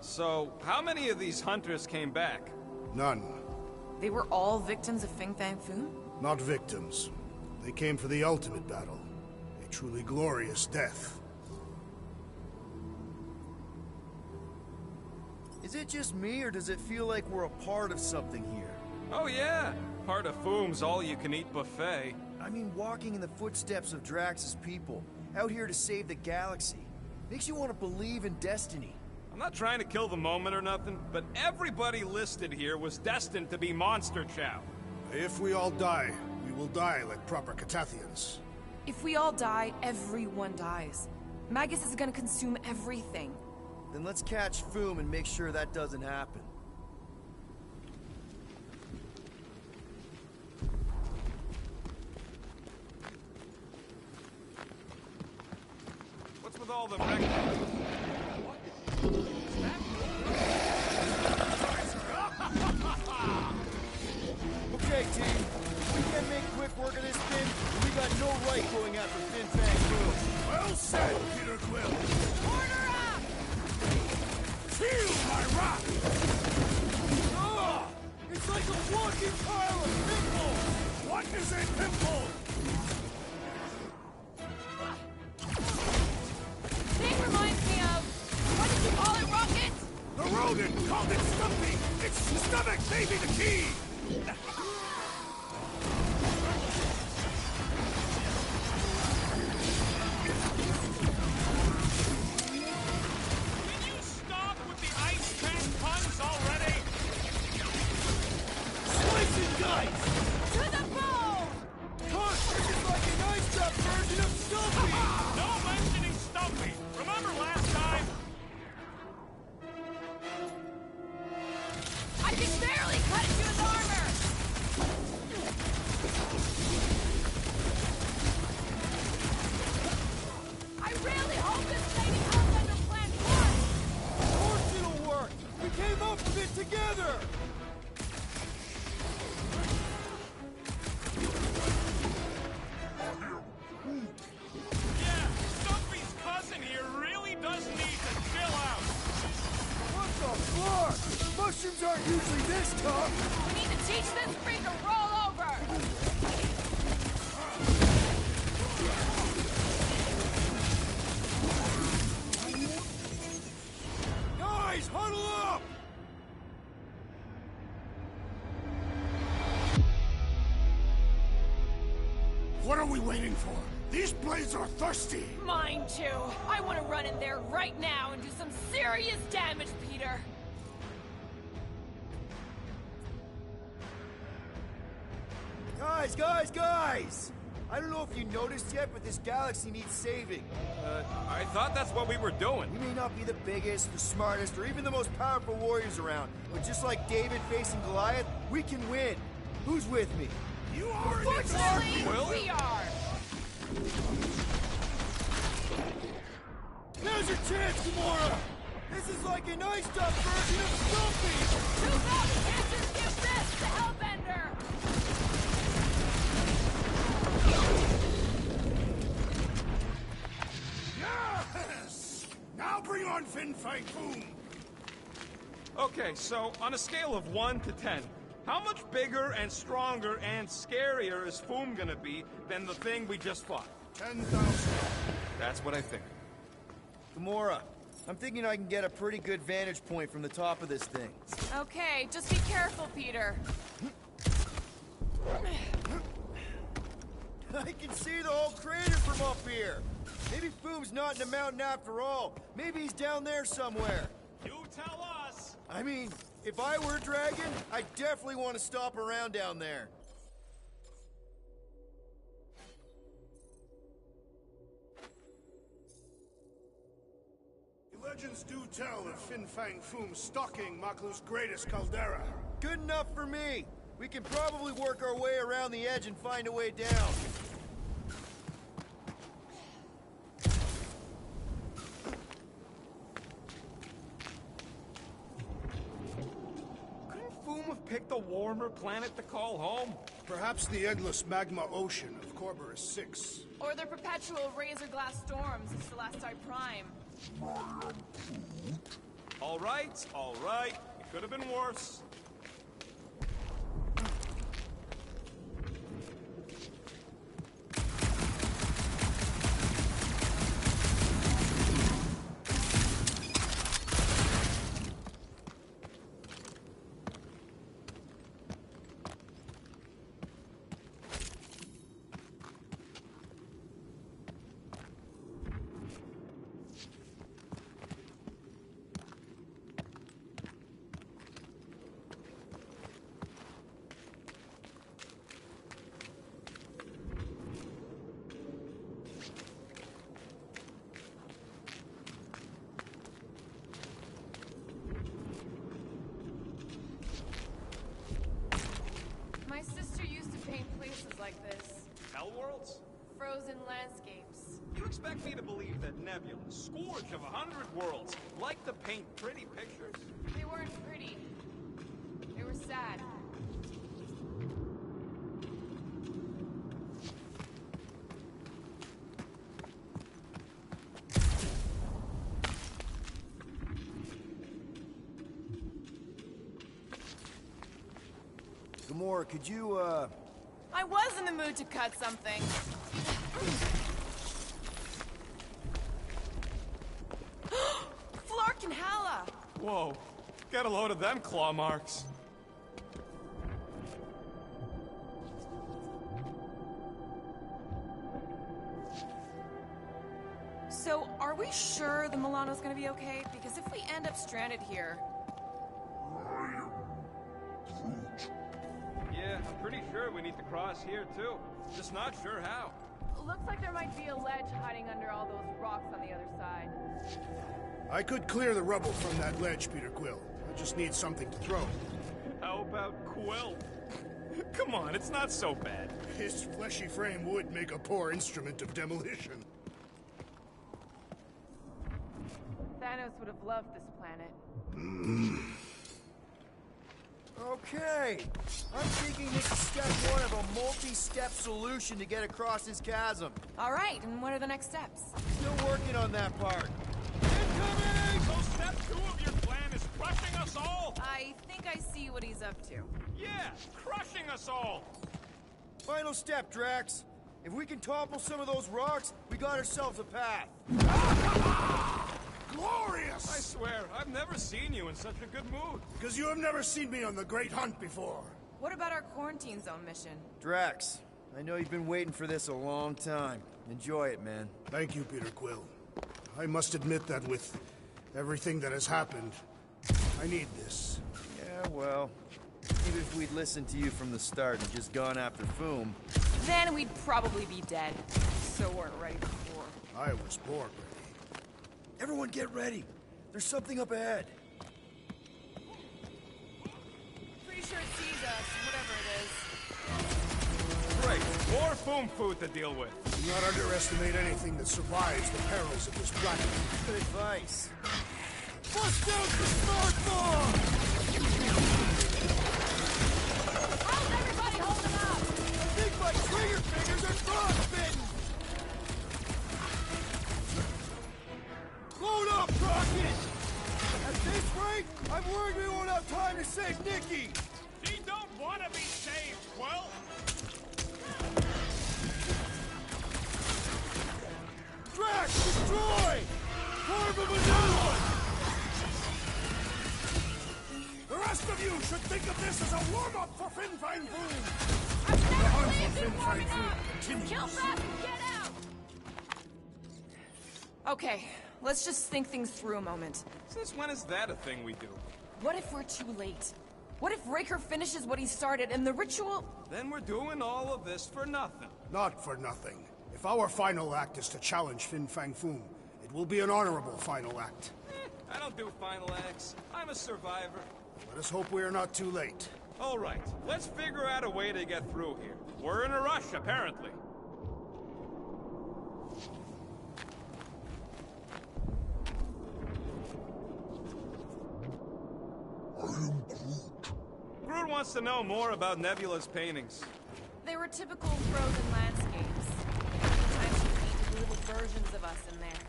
So how many of these hunters came back? None. They were all victims of Fin Fang Foom? Not victims. They came for the ultimate battle. A truly glorious death. Is it just me, or does it feel like we're a part of something here? Oh yeah, part of Foom's all-you-can-eat buffet. I mean, walking in the footsteps of Drax's people, out here to save the galaxy. Makes you want to believe in destiny. I'm not trying to kill the moment or nothing, but everybody listed here was destined to be monster chow. If we all die, we will die like proper Catathians. If we all die, everyone dies. Magus is gonna consume everything. Then let's catch Foom and make sure that doesn't happen. What's with all the records? Okay, team. We can't make quick work of this thing. We got no right going after Fin Fang Foom. Well said, Peter Quill. Order up! Feel my wrath! It's like a walking pile of pimples! What is a pimple? Thing reminds me of... What did you call it, Rocket? The rodent called it Stumpy! Its stomach may be the key! Can you stop with the ice trash puns already? Slice and dice! To the bone! Hush! This is like an iced up version of Stumpy! No mentioning Stumpy! Remember last time? I can barely cut into his armor! We need to teach this freak to roll over! Guys, huddle up! What are we waiting for? These blades are thirsty! Mine too. I want to run in there right now and do some serious damage, Peter. Guys! I don't know if you noticed yet, but this galaxy needs saving. I thought that's what we were doing. We may not be the biggest, the smartest, or even the most powerful warriors around, but just like David facing Goliath, we can win. Who's with me? You are! Unfortunately, we are! Now's your chance, Gamora! This is like an iced-up version of Stumpy! 2,000 chances give this to Hellbender! Yes! Now bring on Fin Fang Foom! Okay, so on a scale of 1 to 10, how much bigger and stronger and scarier is Foom gonna be than the thing we just fought? 10,000. That's what I think. Gamora, I'm thinking I can get a pretty good vantage point from the top of this thing. Okay, just be careful, Peter. I can see the whole crater from up here. Maybe Foom's not in the mountain after all. Maybe he's down there somewhere. You tell us! I mean, if I were a dragon, I definitely want to stop around down there. The legends do tell of Fin Fang Foom stalking Maklu's greatest caldera. Good enough for me. We can probably work our way around the edge and find a way down. Couldn't Foom have picked a warmer planet to call home? Perhaps the endless magma ocean of Corberus 6. Or their perpetual razor glass storms is Celestai Prime. All right. It could have been worse. My sister used to paint places like this. Hell worlds? Frozen landscapes. You expect me to believe that Nebula, scourge of 100 worlds, liked to paint pretty pictures? They weren't pretty. They were sad. Gamora, could you, I was in the mood to cut something. Flark and Hala! Whoa, get a load of them claw marks. So, are we sure the Milano's gonna be okay? Because if we end up stranded here... Yeah, I'm pretty sure we need to cross here too. Just not sure how. Looks like there might be a ledge hiding under all those rocks on the other side. I could clear the rubble from that ledge, Peter Quill. I just need something to throw. How about Quill? Come on, it's not so bad. His fleshy frame would make a poor instrument of demolition. Thanos would have loved this planet. Okay. I'm thinking this is step one of a multi-step solution to get across this chasm. All right, and what are the next steps? Still working on that part. Incoming! So step 2 of your plan is Crushing us all? I think I see what he's up to. Yeah, crushing us all. Final step, Drax. If we can topple some of those rocks, we got ourselves a path. Glorious! I swear, I've never seen you in such a good mood. Because you have never seen me on the Great Hunt before. What about our quarantine zone mission? Drax, I know you've been waiting for this a long time. Enjoy it, man. Thank you, Peter Quill. I must admit that with everything that has happened, I need this. Yeah, well, even if we'd listened to you from the start and just gone after Foom... Then we'd probably be dead. So weren't ready before. I was born ready. Everyone get ready. There's something up ahead. Pretty sure it sees us, whatever it is. Great, more foam food to deal with. Do not underestimate anything that survives the perils of this planet. Good advice. Bust out the smart bomb! How's everybody holding up? I think my trigger fingers are frostbitten! Load up, Rocket! At this rate, I'm worried we won't have time to save Nikki! She don't want to be saved, Quill! Drax, destroy! Carve him a new one! The rest of you should think of this as a warm-up for Fin Fang Foom! I've The never hunt believed for in Fin warming Fang up! Foom continues. Kill fast and get out! Okay, let's just think things through a moment. Since when is that a thing we do? What if we're too late? What if Raker finishes what he started and the ritual... Then we're doing all of this for nothing. Not for nothing. If our final act is to challenge Fin Fang Foom, it will be an honorable final act. I don't do final acts. I'm a survivor. Let us hope we are not too late. All right, let's figure out a way to get through here. We're in a rush, apparently. Groot wants to know more about Nebula's paintings. They were typical frozen landscapes. Sometimes she painted little versions of us in there.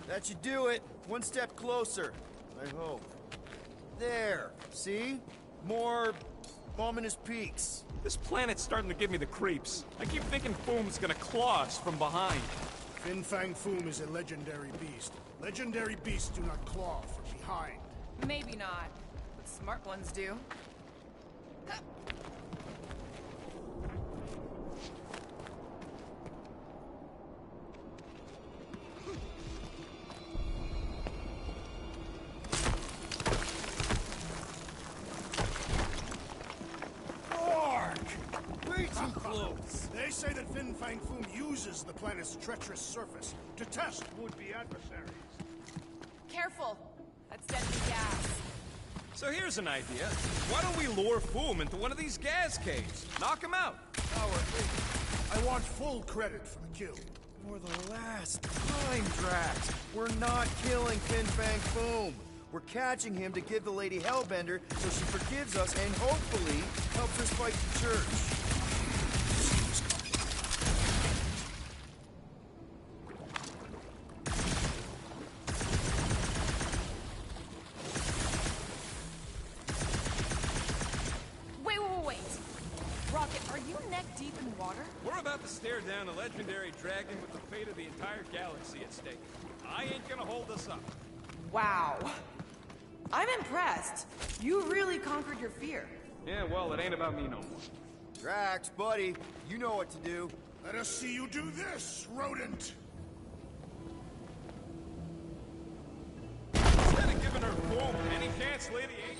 That should do it. One step closer. I hope. There. See? More ominous peaks. This planet's starting to give me the creeps. I keep thinking Foom's gonna claw us from behind. Fin Fang Foom is a legendary beast. Legendary beasts do not claw from behind. Maybe not, but smart ones do. Way too close! They say that Fin Fang Foom uses the planet's treacherous surface to test would-be adversaries. Careful! That's deadly gas. So here's an idea. Why don't we lure Foom into one of these gas caves? Knock him out. I want full credit for the kill. For the last time, Drax, we're not killing Fin Fang Foom. We're catching him to give the Lady Hellbender so she forgives us and hopefully helps us fight the Church. Wait. Rocket, are you neck deep in water? We're about to stare down a legendary dragon with the fate of the entire galaxy at stake. I ain't gonna hold us up. Wow. I'm impressed. You really conquered your fear. Yeah, well, it ain't about me no more. Drax, buddy, you know what to do. Let us see you do this, rodent! Instead of giving her Foom any chance, Lady ain't...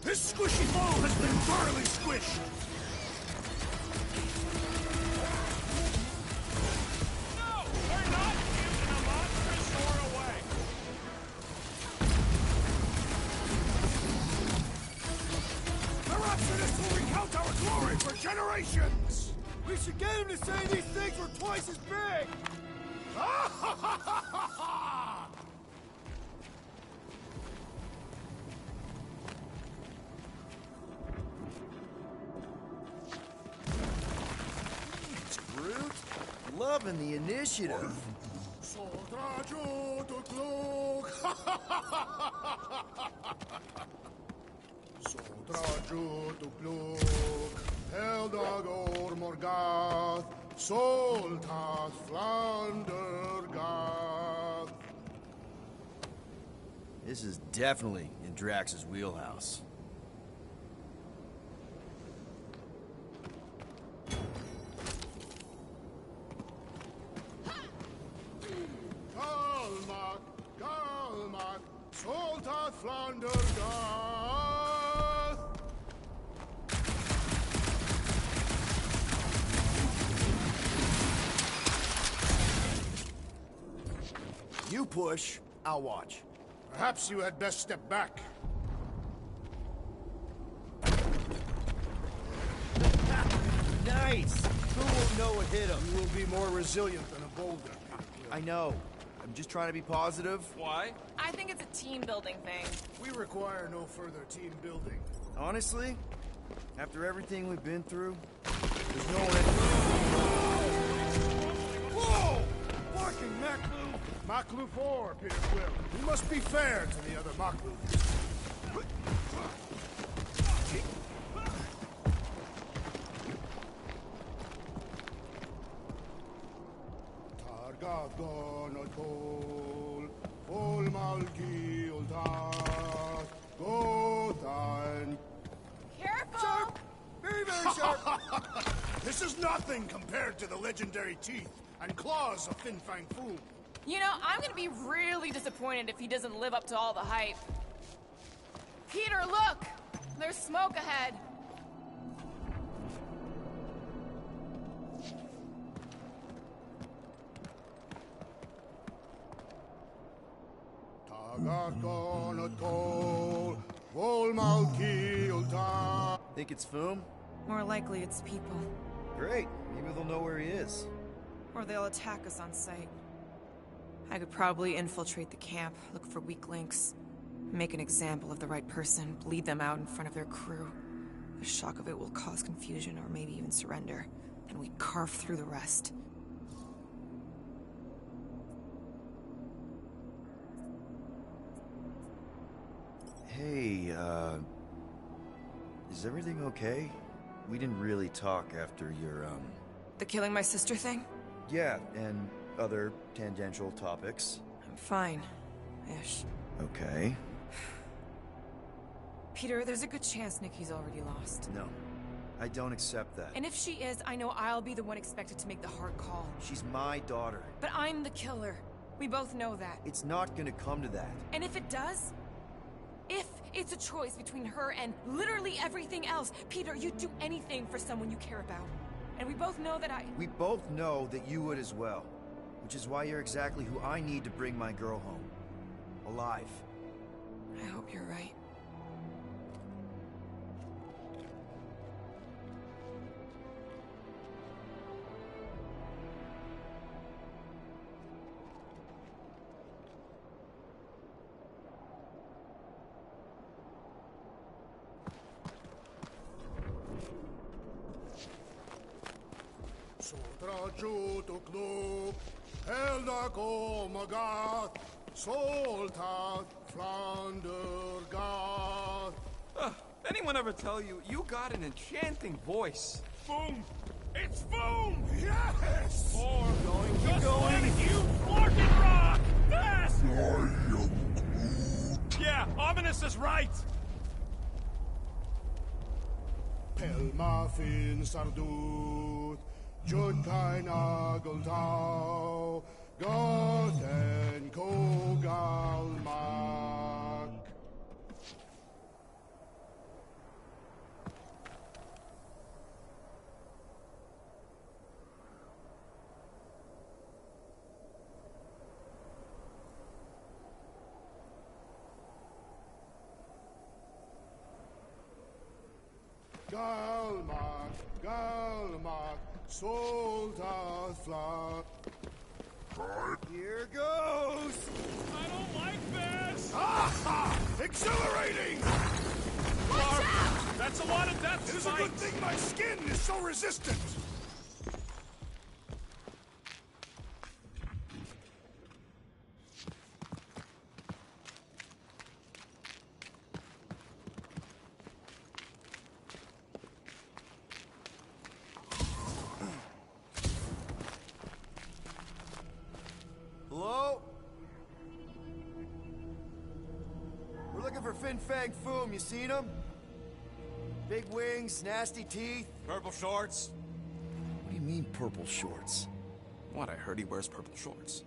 This squishy ball has been thoroughly squished! No! We're not giving a monstrous sword away! The Rhapsodist will recount our glory for generations! We should get him to say these things were twice as big! Groot? loving the initiative. Heldagor Morgath, Soltath Flandergath. This is definitely in Drax's wheelhouse. Galmak, Galmak, Soltath Flandergath. You push, I'll watch. Perhaps you had best step back. Nice! Who will know what hit him? You will be more resilient than a boulder. I know. I'm just trying to be positive. Why? I think it's a team-building thing. We require no further team building. Honestly, after everything we've been through, there's no end. Whoa! Barking Maklu! Maklu 4, Peter Quill. We must be fair to the other Maklu. Targath Gonotol, Fol Malki Ultar, Gothan. Careful! Sharp! Very, very sharp! This is nothing compared to the legendary teeth and claws of Fin Fang Foom. You know, I'm gonna be really disappointed if he doesn't live up to all the hype. Peter, look! There's smoke ahead. Targath Gonotol, Fol Malki Ultar. Think it's Foom? More likely it's people. Great. Maybe they'll know where he is. Or they'll attack us on sight. I could probably infiltrate the camp, look for weak links, make an example of the right person, bleed them out in front of their crew. The shock of it will cause confusion or maybe even surrender. Then we carve through the rest. Hey, is everything okay? We didn't really talk after your, The killing my sister thing? Yeah, and other tangential topics. I'm fine. Ish. Okay. Peter, there's a good chance Nikki's already lost. No, I don't accept that. And if she is, I know I'll be the one expected to make the hard call. She's my daughter. But I'm the killer. We both know that. It's not gonna come to that. And if it does? If it's a choice between her and literally everything else, Peter, you'd do anything for someone you care about. And we both know that We both know that you would as well. Which is why you're exactly who I need to bring my girl home. Alive. I hope you're right. Sotrajutukluk, Heldagor Morgath, Soltath Flandergath. Anyone ever tell you, you got an enchanting voice? Boom! It's boom! Yes! Or Keep going. You fucking rock! Fast! Yeah, Ominous is right! Pelma Fin Sardut, Jutkain Agultau, Gothen Kogalmak. Galmak, Galmak, Soltath Flat. Here goes! I don't like this! Ah! Exhilarating! Clark, that's a lot of death It is a good thing my skin is so resistant. for Fin Fang Foom, you seen him? Big wings, nasty teeth. Purple shorts. What do you mean, purple shorts? What, I heard he wears purple shorts.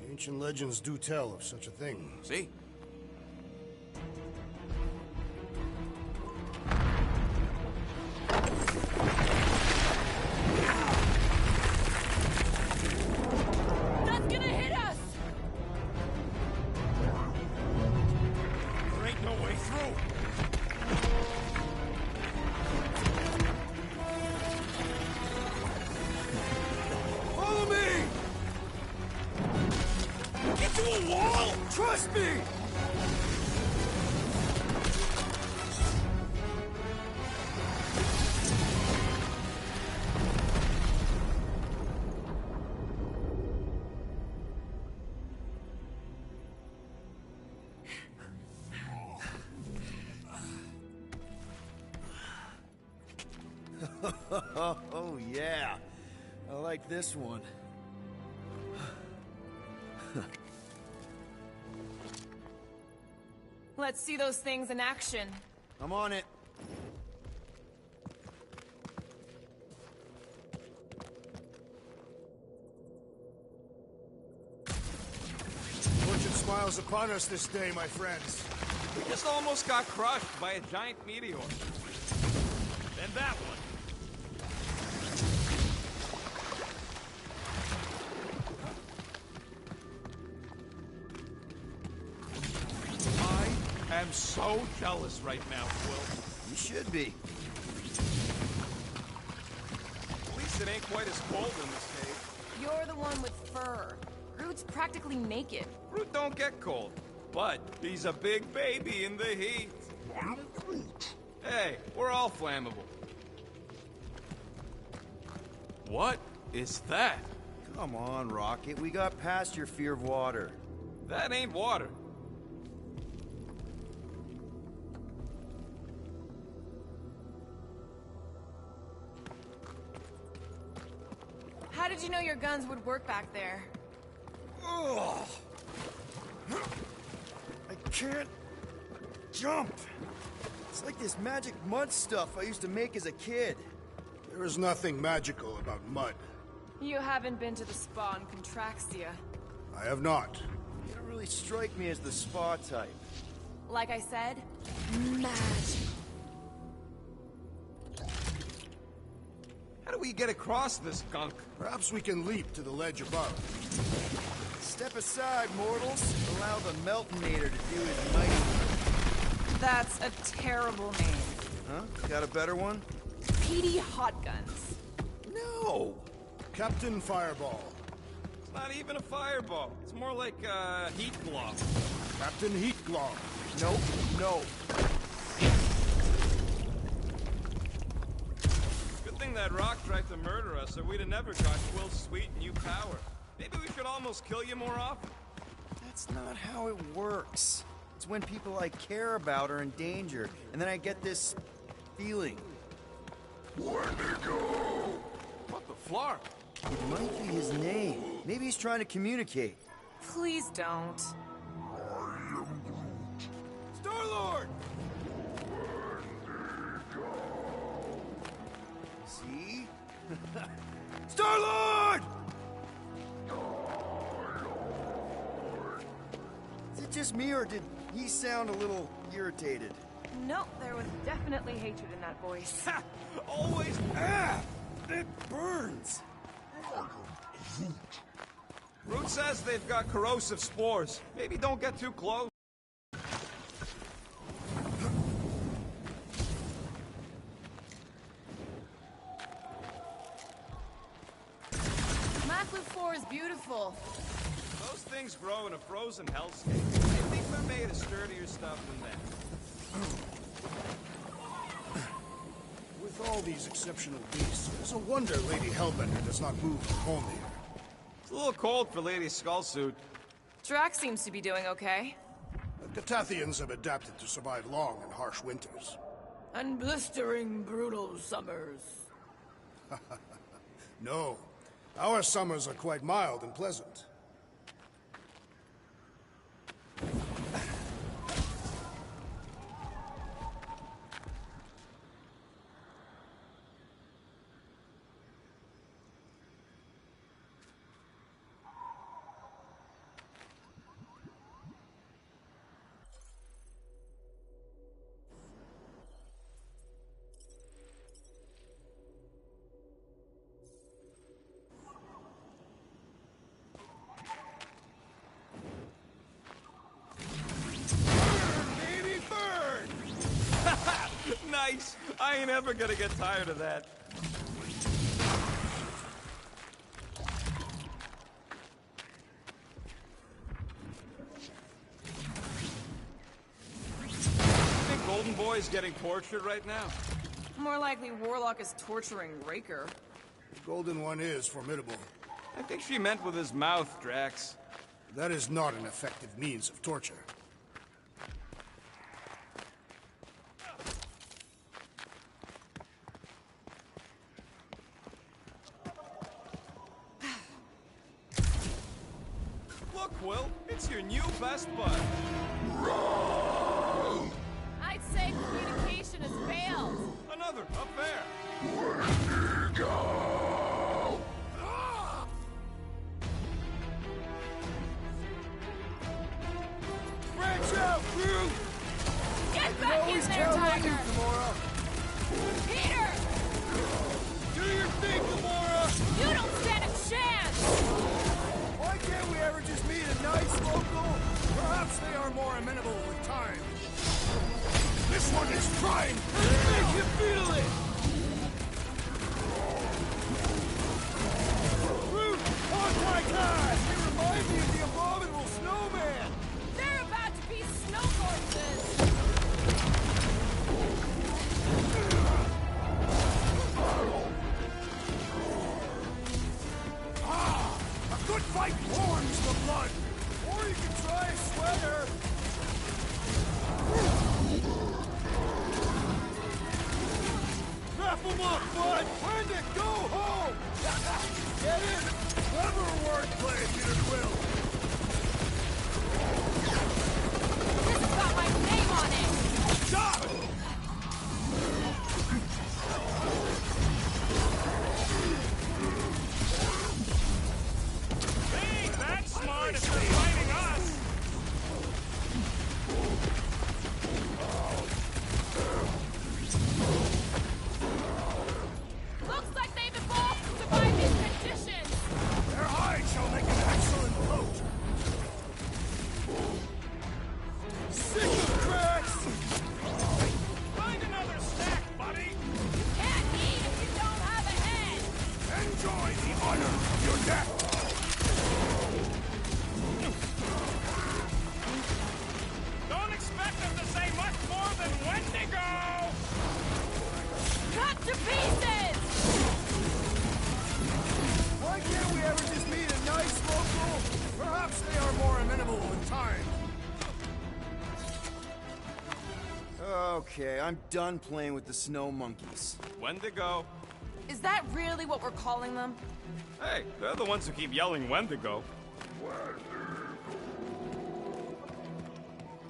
Ancient legends do tell of such a thing. See? That's gonna hit us! There ain't no way through. Follow me! Get to a wall! Trust me! Oh, yeah. I like this one. Let's see those things in action. I'm on it. Fortune smiles upon us this day, my friends. We just almost got crushed by a giant meteor. Then that one. I am so jealous right now, Quill. You should be. At least it ain't quite as cold in this cave. You're the one with fur. Groot's practically naked. Groot don't get cold, but he's a big baby in the heat. Hey, we're all flammable. What is that? Come on, Rocket. We got past your fear of water. That ain't water. How did you know your guns would work back there? Ugh. I can't jump. It's like this magic mud stuff I used to make as a kid. There is nothing magical about mud. You haven't been to the spa in Contraxia. I have not. You don't really strike me as the spa type. Like I said, magic. How do we get across this gunk? Perhaps we can leap to the ledge above. Step aside, mortals. Allow the Meltonator to do his mighty work. That's a terrible name. Huh? Got a better one? Petey Hot Guns. No! Captain Fireball. It's not even a fireball. It's more like a heat glove. Captain Heat Glove. Nope, no. Good thing that rock tried to murder us, or we'd have never got Quill's sweet new power. Maybe we should almost kill you more often. That's not how it works. It's when people I care about are in danger, and then I get this feeling. Wendigo! What the flark? It might be his name. Maybe he's trying to communicate. Please don't. Star-Lord! See? Star-Lord! Is it just me, or did he sound a little irritated? No, there was definitely hatred in that voice. Always. It burns! Groot says they've got corrosive spores. Maybe don't get too close. Maclu 4 is beautiful. Those things grow in a frozen hellscape. I think we're made of sturdier stuff than that. With all these exceptional beasts, it's a wonder Lady Hellbender does not move from home here. It's a little cold for Lady Skullsuit. Drax seems to be doing okay. The Catathians have adapted to survive long and harsh winters. And blistering, brutal summers. No, our summers are quite mild and pleasant. nice. I ain't ever gonna get tired of that. Think Golden Boy's getting tortured right now? More likely Warlock is torturing Raker. The Golden One is formidable. I think she meant with his mouth, Drax. That is not an effective means of torture. Look, Will, it's your new best bud. I'd say communication has failed. Another affair. Branch out, crew! Get back in there, Tiger! Gamora! Peter! Do your thing, Gamora! You don't stand a chance! Why can't we ever just meet a nice local? Perhaps they are more amenable with time. This one is trying! Make you feel it! Groot, on my god! They remind me of the abominable snowman! They're about to be snow corpses! A good fight warms the blood! Or you can try a sweater! Wrap 'em up, bud! When to go home! Get it? Clever wordplay, Peter Quill! This has got my name on it! Stop! They ain't that smart if they're fighting us. Looks like they've evolved to survive these conditions! Their hide shall make an excellent coat! Sick of cracks! Find another snack, buddy. You can't eat if you don't have a head! Enjoy the honor of your death! Don't expect them to say much more than Wendigo. Cut to pieces! Why can't we ever just meet a nice local? Perhaps they are more amenable with time. Okay, I'm done playing with the snow monkeys. Wendigo. Is that really what we're calling them? Hey, they're the ones who keep yelling Wendigo.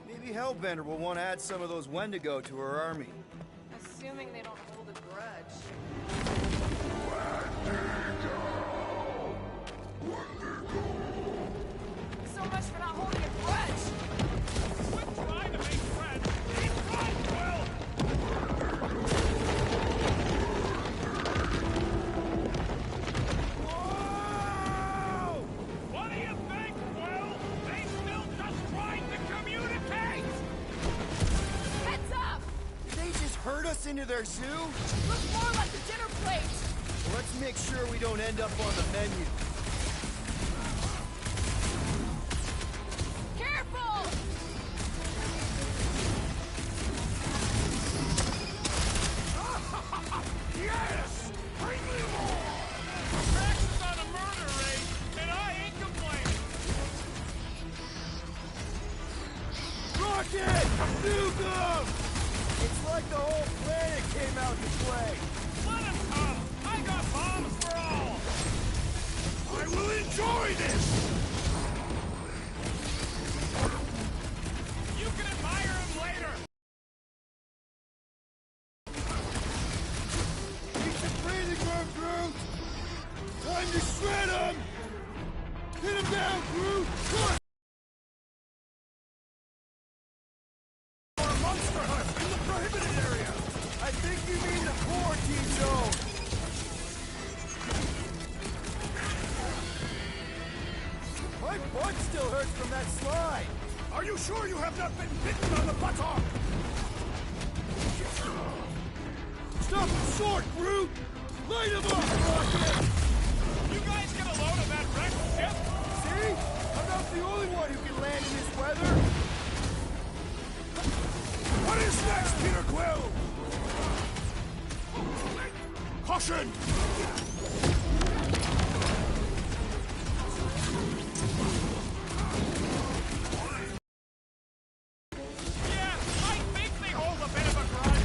Maybe Hellbender will want to add some of those Wendigo to her army. Assuming they don't hold a grudge. So much for not holding a grudge! Quit trying to make friends. Keep fun, Will. Whoa! What do you think, Will? They still just trying to communicate. Heads up! Did they just herd us into their zoo? Looks more like a dinner plate! Well, let's make sure we don't end up on the menu. Careful! Yes! Bring me more! Drax is on a murder raid, and I ain't complaining. Rocket! Nuke 'em! It's like the whole planet came out to play. Let him come. I got bombs for all. I will enjoy this! You can admire him later. Keep the breathing room, Groot! Time to shred 'em! Hit 'em down, Groot! Come on! Monster Hut in the prohibited area! I think you mean the quarantine zone! My butt still hurts from that slide! Are you sure you have not been bitten on the buttock? Stop him short, Groot! Light him up, Rocket! You guys get a load of that wrecked ship? See? I'm not the only one who can land in this weather. What is next, Peter Quill? Caution! Yeah, I think they hold a bit of a grudge.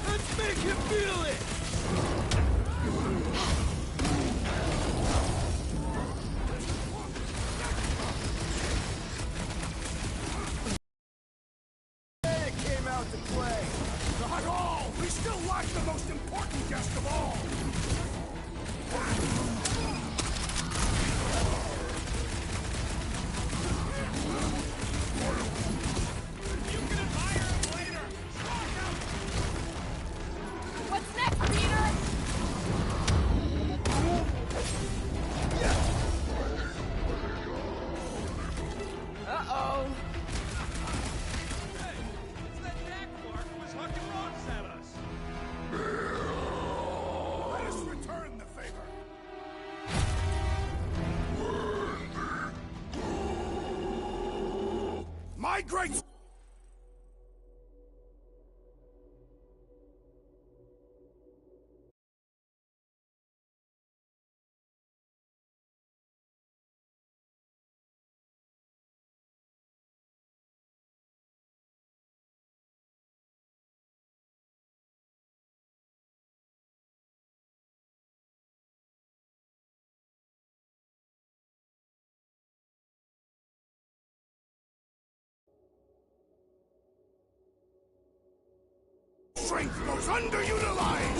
Let's make him feel it! It came out to play. Not all! We still lack the most important guest of all! You can admire him later. What's next, Peter? Uh-oh. Hey, it's that Jack Clark who was hucking rocks at us. Let us return the favor! My great... strength goes underutilized!